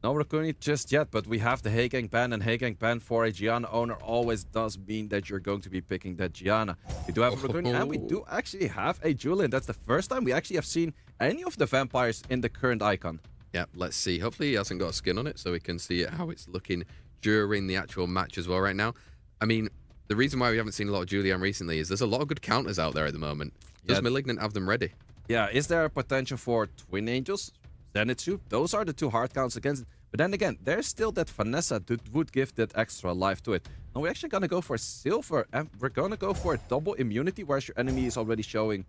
No Raccoon just yet, but we have the Heigang ban, and Heigang ban for a Gianna owner always does mean that you're going to be picking that Gianna. We do have a Raccoon, and we do actually have a Julian. That's the first time we actually have seen any of the vampires in the current icon. Yeah, let's see. Hopefully he hasn't got a skin on it so we can see how it's looking during the actual match as well right now. I mean, the reason why we haven't seen a lot of Julian recently is there's a lot of good counters out there at the moment. Does Malignant have them ready? Yeah, is there a potential for Twin Angels? Zenitsu? Those are the two hard counts against it. But then again, there's still that Vanessa that would give that extra life to it. And we're actually going to go for silver, and we're going to go for a double immunity, whereas your enemy is already showing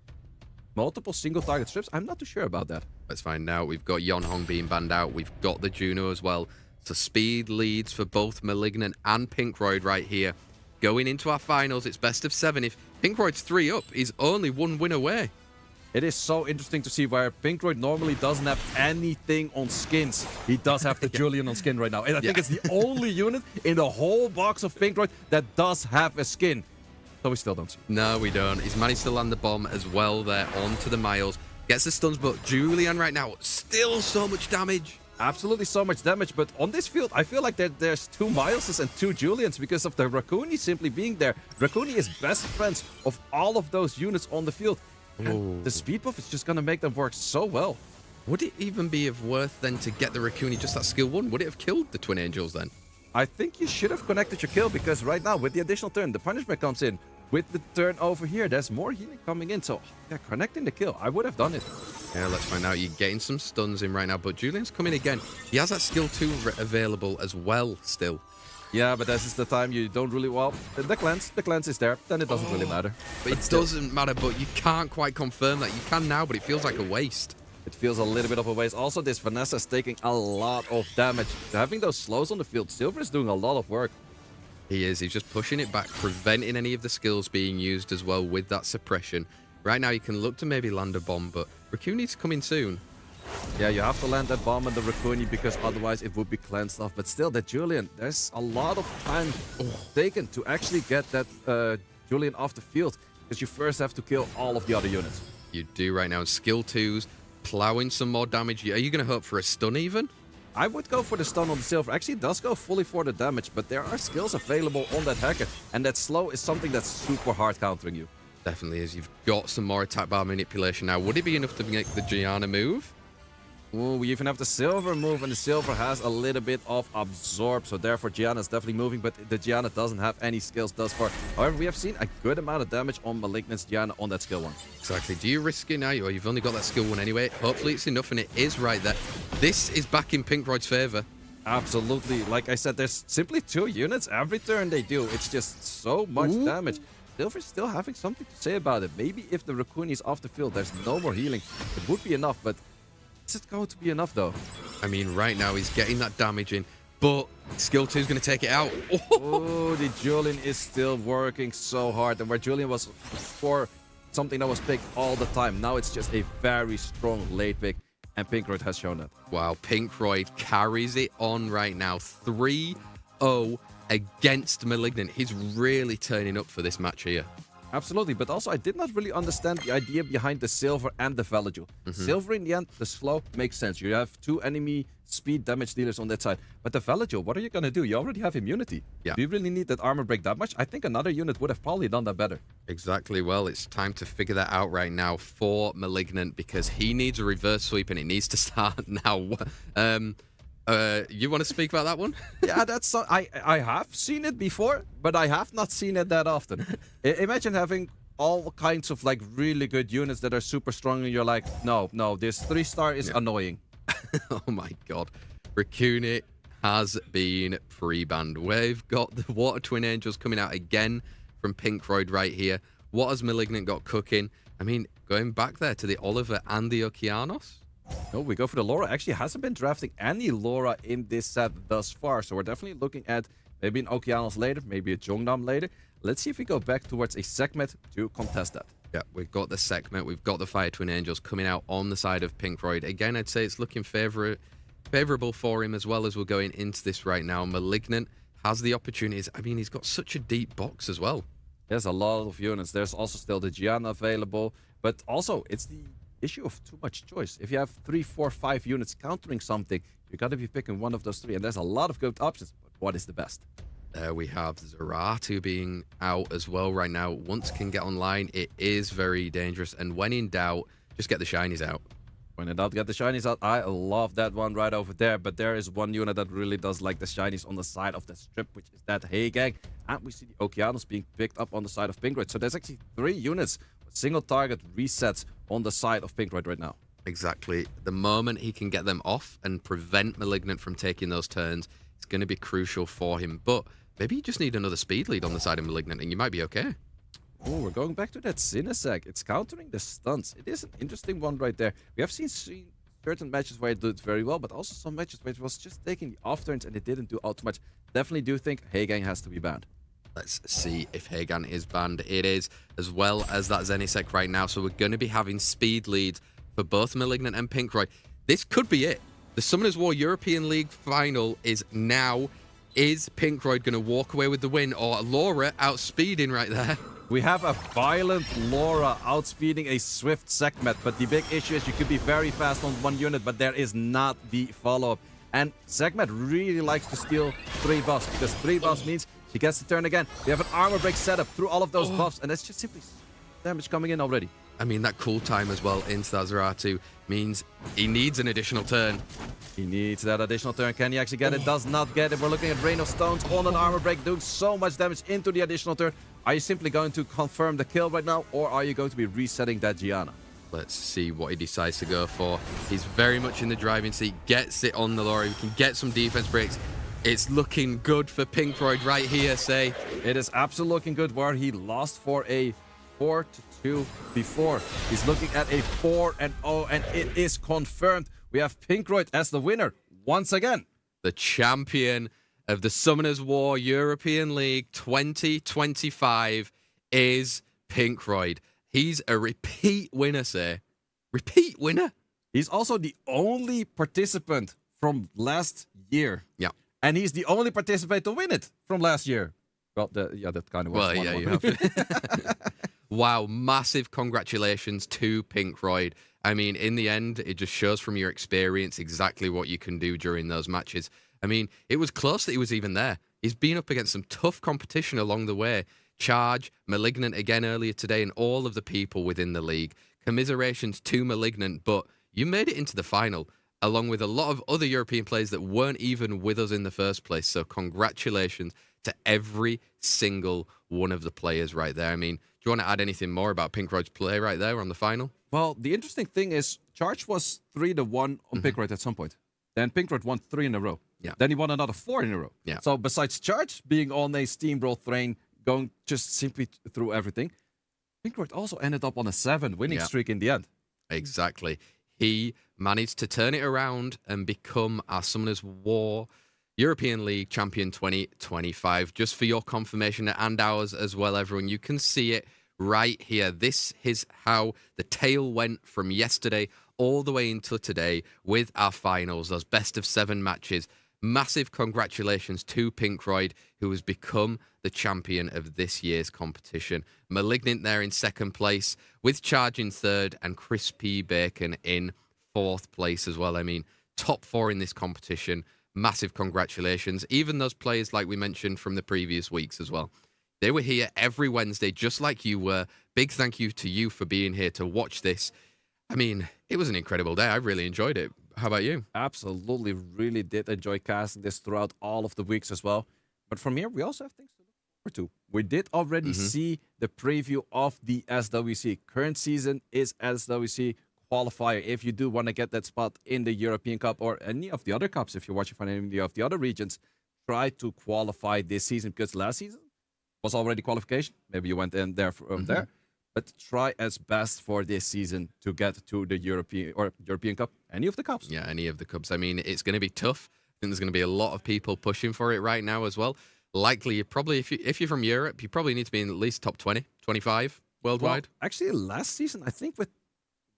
multiple single target strips. I'm not too sure about that. Let's find out. We've got Yonhong being banned out. We've got the Juno as well. So speed leads for both Malignant and Pinkroyd right here. Going into our finals, it's best of 7. If Pinkroyd's 3 up, he's only 1 win away. It is so interesting to see where Pinkroyd normally doesn't have anything on skins. He does have the Julian on skin right now. And I think it's the only unit in the whole box of Pinkroyd that does have a skin. So we still don't see. No, we don't. He's managed to land the bomb as well there onto the Miles. Gets the stuns, but Julian right now, still so much damage. Absolutely so much damage, but on this field, I feel like there's 2 Mileses and 2 Julians because of the Raccoon simply being there. Raccoon is best friends of all of those units on the field. And the speed buff is just going to make them work so well. Would it even be of worth then to get the Raccoon just that skill 1? Would it have killed the Twin Angels then? I think you should have connected your kill because right now with the additional turn, the punishment comes in. With the turn over here, there's more healing coming in. So yeah, connecting the kill, I would have done it. Yeah, let's find out. You're getting some stuns in right now, but Julian's coming again. He has that skill 2 available as well still. Yeah, but this is the time you don't really... Well, the cleanse is there. Then it doesn't really matter. But it doesn't matter, but you can't quite confirm that. You can now, but it feels like a waste. It feels a little bit of a waste. Also, this Vanessa is taking a lot of damage. Having those slows on the field, Silver is doing a lot of work. He is. He's just pushing it back, preventing any of the skills being used as well with that suppression. Right now, you can look to maybe land a bomb, but Raccoon needs to come in soon. Yeah, you have to land that bomb on the Raccoon because otherwise it would be cleansed off. But still, that Julian, there's a lot of time taken to actually get that Julian off the field because you first have to kill all of the other units. You do right now. Skill 2s, plowing some more damage. Are you going to hope for a stun even? I would go for the stun on the Silver. Actually, it does go fully for the damage, but there are skills available on that hacker. And that slow is something that's super hard countering you. Definitely is. You've got some more attack bar manipulation now. Would it be enough to make the Gianna move? Ooh, we even have the Silver move, and the Silver has a little bit of Absorb, so therefore Gianna is definitely moving, but the Gianna doesn't have any skills thus far. However, we have seen a good amount of damage on Malignant's Gianna on that skill 1. Exactly. Do you risk it now? Or you've only got that skill 1 anyway. Hopefully it's enough, and it is right there. This is back in Pinkroyd's favor. Absolutely. Like I said, there's simply 2 units every turn they do. It's just so much damage. Silver's still having something to say about it. Maybe if the Raccoon is off the field, there's no more healing. It would be enough, but is it going to be enough, though? I mean, right now he's getting that damage in, but skill 2 is going to take it out. Oh, the Julian is still working so hard. And where Julian was for something that was picked all the time, now it's just a very strong late pick. And Pinkroyd has shown that. Wow, Pinkroyd carries it on right now. 3-0 against Malignant. He's really turning up for this match here. Absolutely, but also I did not really understand the idea behind the Silver and the Valiju. Silver in the end, the slow makes sense. You have 2 enemy speed damage dealers on that side. But the Valiju, what are you going to do? You already have immunity. Yeah. Do you really need that armor break that much? I think another unit would have probably done that better. Exactly. Well, it's time to figure that out right now for Malignant because he needs a reverse sweep and it needs to start now. You want to speak about that one? Yeah, that's I have seen it before, but I have not seen it that often. Imagine having all kinds of like really good units that are super strong and you're like, no, this 3-star is annoying. Oh my god. Raccoon has been pre-banned. We've got the Water Twin Angels coming out again from Pinkroyd right here. What has Malignant got cooking? I mean, going back there to the Oliver and the Okeanos. No, we go for the Laura. Actually, hasn't been drafting any Laura in this set thus far. So we're definitely looking at maybe an Okeanos later, maybe a Jongnam later. Let's see if we go back towards a Sekhmet to contest that. Yeah, we've got the Sekhmet, we've got the Fire Twin Angels coming out on the side of Pinkroyd. Again, I'd say it's looking favorable for him as well as we're going into this right now. Malignant has the opportunities. I mean, he's got such a deep box as well. There's a lot of units. There's also still the Gianna available, but also it's the issue of too much choice. If you have 3, 4, 5 units countering something, You got to be picking one of those three, and there's a lot of good options. But what is the best? There we have Zeratu being out as well right now. Once can get online, it is very dangerous. And when in doubt, just get the shinies out. When in doubt, get the shinies out. I love that one right over there. But there is one unit that really does like the shinies on the side of the strip, which is that Hey Gang. And we see the Okeanos being picked up on the side of Pinkroyd. So there's actually 3 units with single target resets on the side of Pinkroyd right now. Exactly. The moment he can get them off and prevent Malignant from taking those turns, it's going to be crucial for him. But maybe you just need another speed lead on the side of Malignant and you might be okay. Oh, we're going back to that Cinesec. It's countering the stunts. It is an interesting one right there. We have seen certain matches where it did very well, but also some matches where it was just taking the off turns and it didn't do all too much. Definitely do think Hey Gang has to be banned. Let's see if Hagan is banned. It is, as well as that Zenisec right now. So we're going to be having speed leads for both Malignant and Pinkroyd. This could be it. The Summoners War European League final is now. Is Pinkroyd going to walk away with the win, or Laura outspeeding right there? We have a violent Laura outspeeding a swift Sekhmet, but the big issue is you could be very fast on one unit, but there is not the follow-up. And Sekhmet really likes to steal 3 buffs, because 3 buffs means she gets the turn again. We have an armor break setup through all of those buffs, and that's just simply damage coming in already. I mean, that cool time as well into that Zeratu means he needs an additional turn. He needs that additional turn. Can he actually get it? Does not get it. We're looking at Rain of Stones on an armor break, doing so much damage into the additional turn. Are you simply going to confirm the kill right now, or are you going to be resetting that Gianna? Let's see what he decides to go for. He's very much in the driving seat, gets it on the Laura. He can get some defense breaks. It's looking good for Pinkroyd right here, say. It is absolutely looking good where he lost for a 4-2 before. He's looking at a 4-0, and it is confirmed. We have Pinkroyd as the winner once again. The champion of the Summoners War European League 2025 is Pinkroyd. He's a repeat winner, say. Repeat winner? He's also the only participant from last year. Yeah. And he's the only participant to win it from last year. Well, yeah, that kind of was Well, yeah, you have to. Wow, massive congratulations to Pinkroyd. I mean, in the end, it just shows from your experience exactly what you can do during those matches. I mean, it was close that he was even there. He's been up against some tough competition along the way. Charge, Malignant again earlier today, and all of the people within the league. Commiserations to Malignant, but you made it into the final, along with a lot of other European players that weren't even with us in the first place. So congratulations to every single one of the players right there. I mean, do you want to add anything more about Pinkroyd's play right there on the final? Well, the interesting thing is Charge was 3-1 on Pinkroyd at some point. Then Pinkroyd won 3 in a row. Yeah. Then he won another 4 in a row. Yeah. So besides Charge being on a steamroll train, going just simply through everything, Pinkroyd also ended up on a 7 winning streak in the end. Exactly. He managed to turn it around and become our Summoners War European League Champion 2025. Just for your confirmation and ours as well, everyone. You can see it right here. This is how the tale went from yesterday all the way into today with our finals, those best of 7 matches. Massive congratulations to Pinkroyd, who has become the champion of this year's competition. Malignant there in 2nd place, with Charge in 3rd, and Crispy Bacon in 4th place as well. I mean, top 4 in this competition. Massive congratulations. Even those players, like we mentioned from the previous weeks as well. They were here every Wednesday, just like you were. Big thank you to you for being here to watch this. I mean, it was an incredible day. I really enjoyed it. How about you? Absolutely, really did enjoy casting this throughout all of the weeks as well. But from here, we also have things to look forward to. We did already see the preview of the SWC. Current season is SWC qualifier. If you do want to get that spot in the European Cup or any of the other cups, if you're watching from any of the other regions, try to qualify this season, because last season was already qualification. Maybe you went in there from there. But try as best for this season to get to the European Cup, any of the cups. Yeah, any of the cups. I mean, it's going to be tough. I think there's going to be a lot of people pushing for it right now as well. Likely, you probably, if you're from Europe, you probably need to be in at least top 20, 25 worldwide. Well, actually, last season, I think with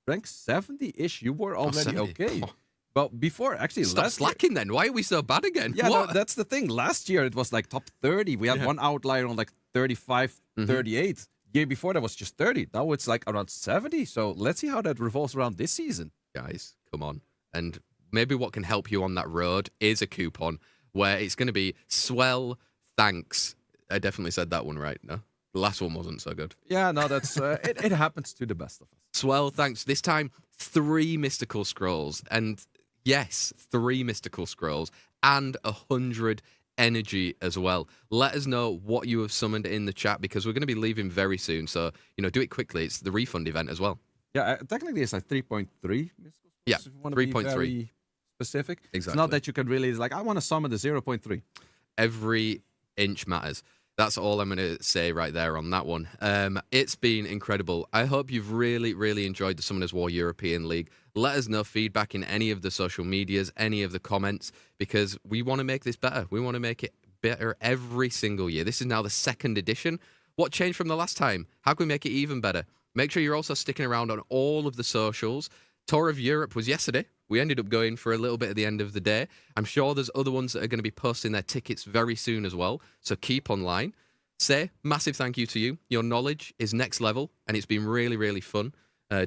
rank 70-ish, you were already okay. Oh. But before, actually, Stop slacking then. Why are we so bad again? Yeah, What? no, that's the thing. Last year, it was like top 30. We had one outlier on like 35, 38. Year before, that was just 30. Now it's like around 70. So let's see how that revolves around this season. Guys, come on. And maybe what can help you on that road is a coupon where it's going to be Swell Thanks. I definitely said that one right, no? The last one wasn't so good. Yeah, no, that's it happens to the best of us. Swell Thanks. This time, 3 mystical scrolls. And yes, 3 mystical scrolls and 100 energy as well. Let us know what you have summoned in the chat because we're going to be leaving very soon. So, do it quickly. It's the refund event as well. Yeah, technically it's like 3.3. Yeah, if you want to be 3.3. very specific. Exactly. It's not that you can really, like, I want to summon the 0.3. Every inch matters. That's all I'm going to say right there on that one. It's been incredible. I hope you've really, really enjoyed the Summoners War European League. Let us know feedback in any of the social medias, any of the comments, because we want to make this better. We want to make it better every single year. This is now the 2nd edition. What changed from the last time? How can we make it even better? Make sure you're also sticking around on all of the socials. Tour of Europe was yesterday. We ended up going for a little bit at the end of the day. I'm sure there's other ones that are going to be posting their tickets very soon as well. So keep online. Say, massive thank you to you. Your knowledge is next level, and it's been really, really fun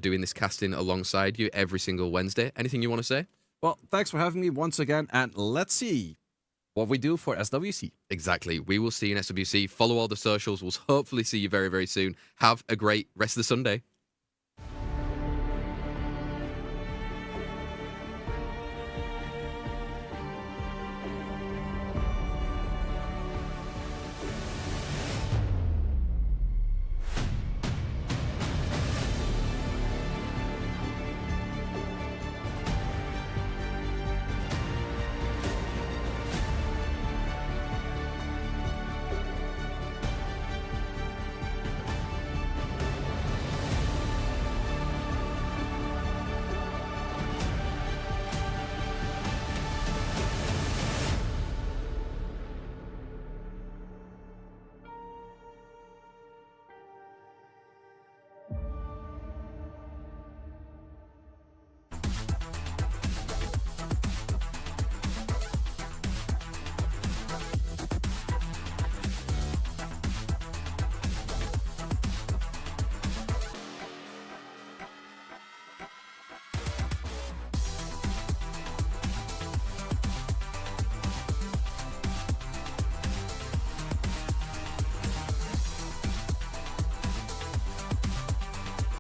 doing this casting alongside you every single Wednesday. Anything you want to say? Well, thanks for having me once again, and let's see what we do for SWC. Exactly. We will see you in SWC. Follow all the socials. We'll hopefully see you very, very soon. Have a great rest of the Sunday.